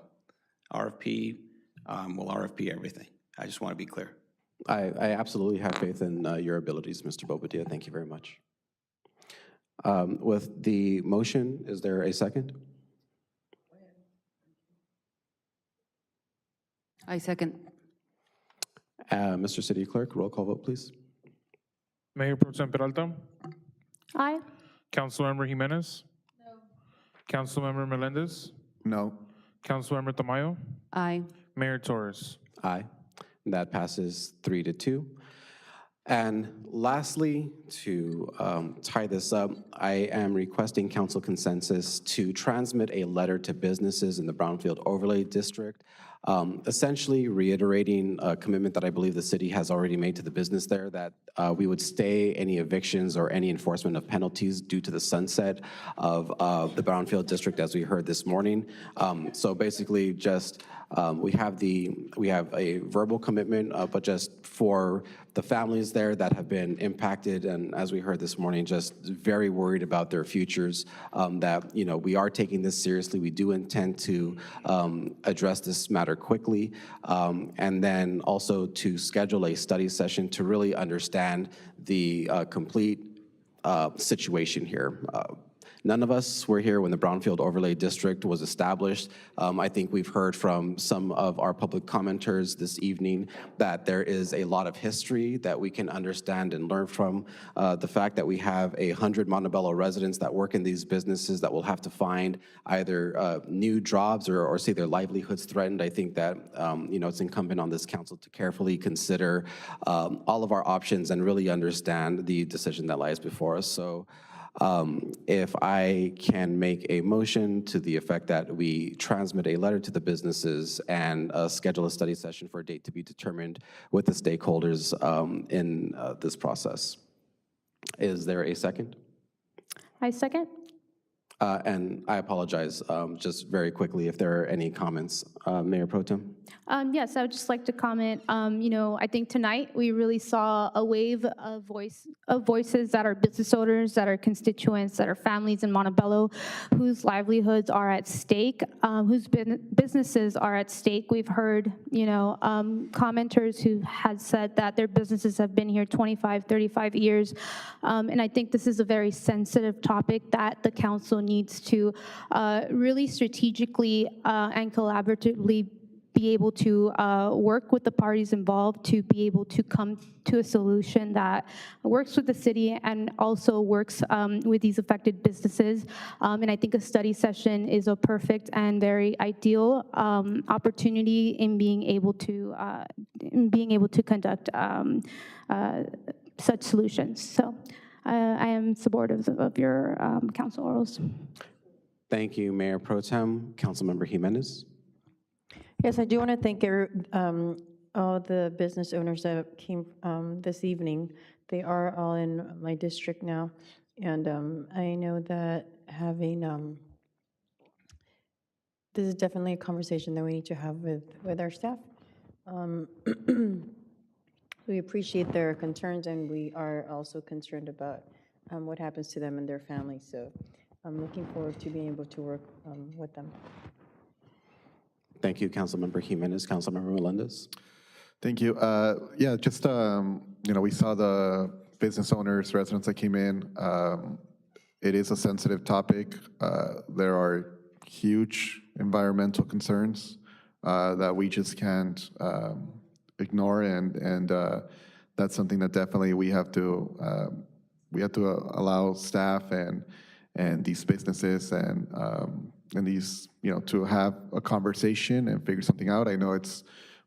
RFP, we'll RFP everything. I just want to be clear. I absolutely have faith in your abilities, Mr. Bobadilla. Thank you very much. With the motion, is there a second? I second. Mr. City Clerk, roll call vote, please. Mayor Pro Tem Peralta? Aye. Councilmember Jimenez? No. Councilmember Melendez? No. Councilmember Tamayo? Aye. Mayor Torres? Aye. That passes 3-2. And lastly, to tie this up, I am requesting council consensus to transmit a letter to businesses in the Brownfield Overlay District, essentially reiterating a commitment that I believe the city has already made to the business there, that we would stay any evictions or any enforcement of penalties due to the sunset of the Brownfield District, as we heard this morning. So basically just we have a verbal commitment, but just for the families there that have been impacted, and as we heard this morning, just very worried about their futures, that we are taking this seriously. We do intend to address this matter quickly, and then also to schedule a study session to really understand the complete situation here. None of us were here when the Brownfield Overlay District was established. I think we've heard from some of our public commenters this evening that there is a lot of history that we can understand and learn from. The fact that we have 100 Montebello residents that work in these businesses that will have to find either new jobs or see their livelihoods threatened, I think that it's incumbent on this council to carefully consider all of our options and really understand the decision that lies before us. So if I can make a motion to the effect that we transmit a letter to the businesses and schedule a study session for a date to be determined with the stakeholders in this process. Is there a second? I second. And I apologize, just very quickly, if there are any comments, Mayor Pro Tem. Yes, I would just like to comment. I think tonight we really saw a wave of voices that are business owners, that are constituents, that are families in Montebello, whose livelihoods are at stake, whose businesses are at stake. We've heard, commenters who had said that their businesses have been here 25, 35 years. And I think this is a very sensitive topic that the council needs to really strategically and collaboratively be able to work with the parties involved to be able to come to a solution that works with the city and also works with these affected businesses. And I think a study session is a perfect and very ideal opportunity in being able to conduct such solutions. So I am supportive of your council orals. Thank you, Mayor Pro Tem. Councilmember Jimenez. Yes, I do want to thank all the business owners that came this evening. They are all in my district now, and I know that having this is definitely a conversation that we need to have with our staff. We appreciate their concerns, and we are also concerned about what happens to them and their families. So I'm looking forward to being able to work with them. Thank you, Councilmember Jimenez. Councilmember Melendez. Thank you. Yeah, just, we saw the business owners, residents that came in. It is a sensitive topic. There are huge environmental concerns that we just can't ignore, and that's something that definitely we have to allow staff and these businesses and these, to have a conversation and figure something out. I know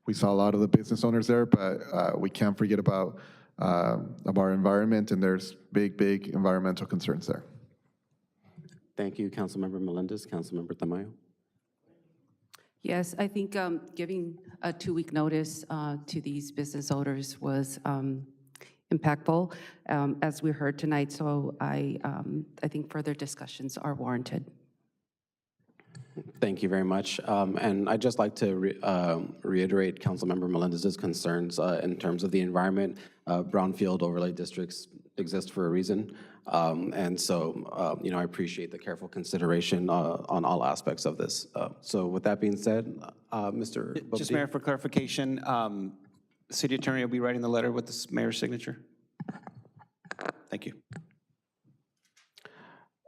we saw a lot of the business owners there, but we can't forget about our environment, and there's big environmental concerns there. Thank you, Councilmember Melendez. Councilmember Tamayo. Yes, I think giving a 2-week notice to these business owners was impactful, as we heard tonight. So I think further discussions are warranted. Thank you very much. And I'd just like to reiterate Councilmember Melendez's concerns in terms of the environment. Brownfield overlay districts exist for a reason. And so, I appreciate the careful consideration on all aspects of this. So with that being said, Mr. Bobdi. Just, Mayor, for clarification, City Attorney will be writing the letter with the mayor's signature. Thank you.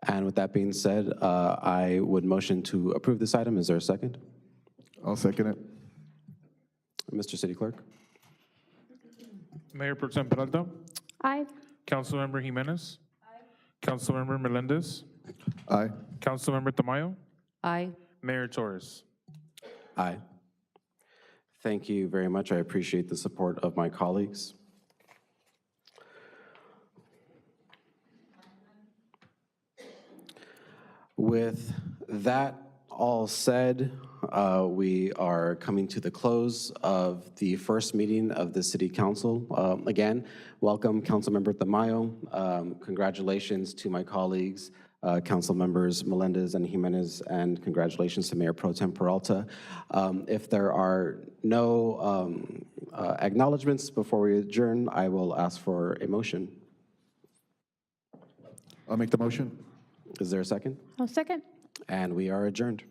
And with that being said, I would motion to approve this item. Is there a second? I'll second it. Mr. City Clerk. Mayor Pro Tem Peralta. Aye. Councilmember Jimenez. Aye. Councilmember Melendez. Aye. Councilmember Tamayo. Aye. Mayor Torres. Aye. Thank you very much. I appreciate the support of my colleagues. With that all said, we are coming to the close of the first meeting of the City Council. Again, welcome Councilmember Tamayo. Congratulations to my colleagues, Council Members Melendez and Jimenez, and congratulations to Mayor Pro Tem Peralta. If there are no acknowledgements before we adjourn, I will ask for a motion. I'll make the motion. Is there a second? I'll second. And we are adjourned.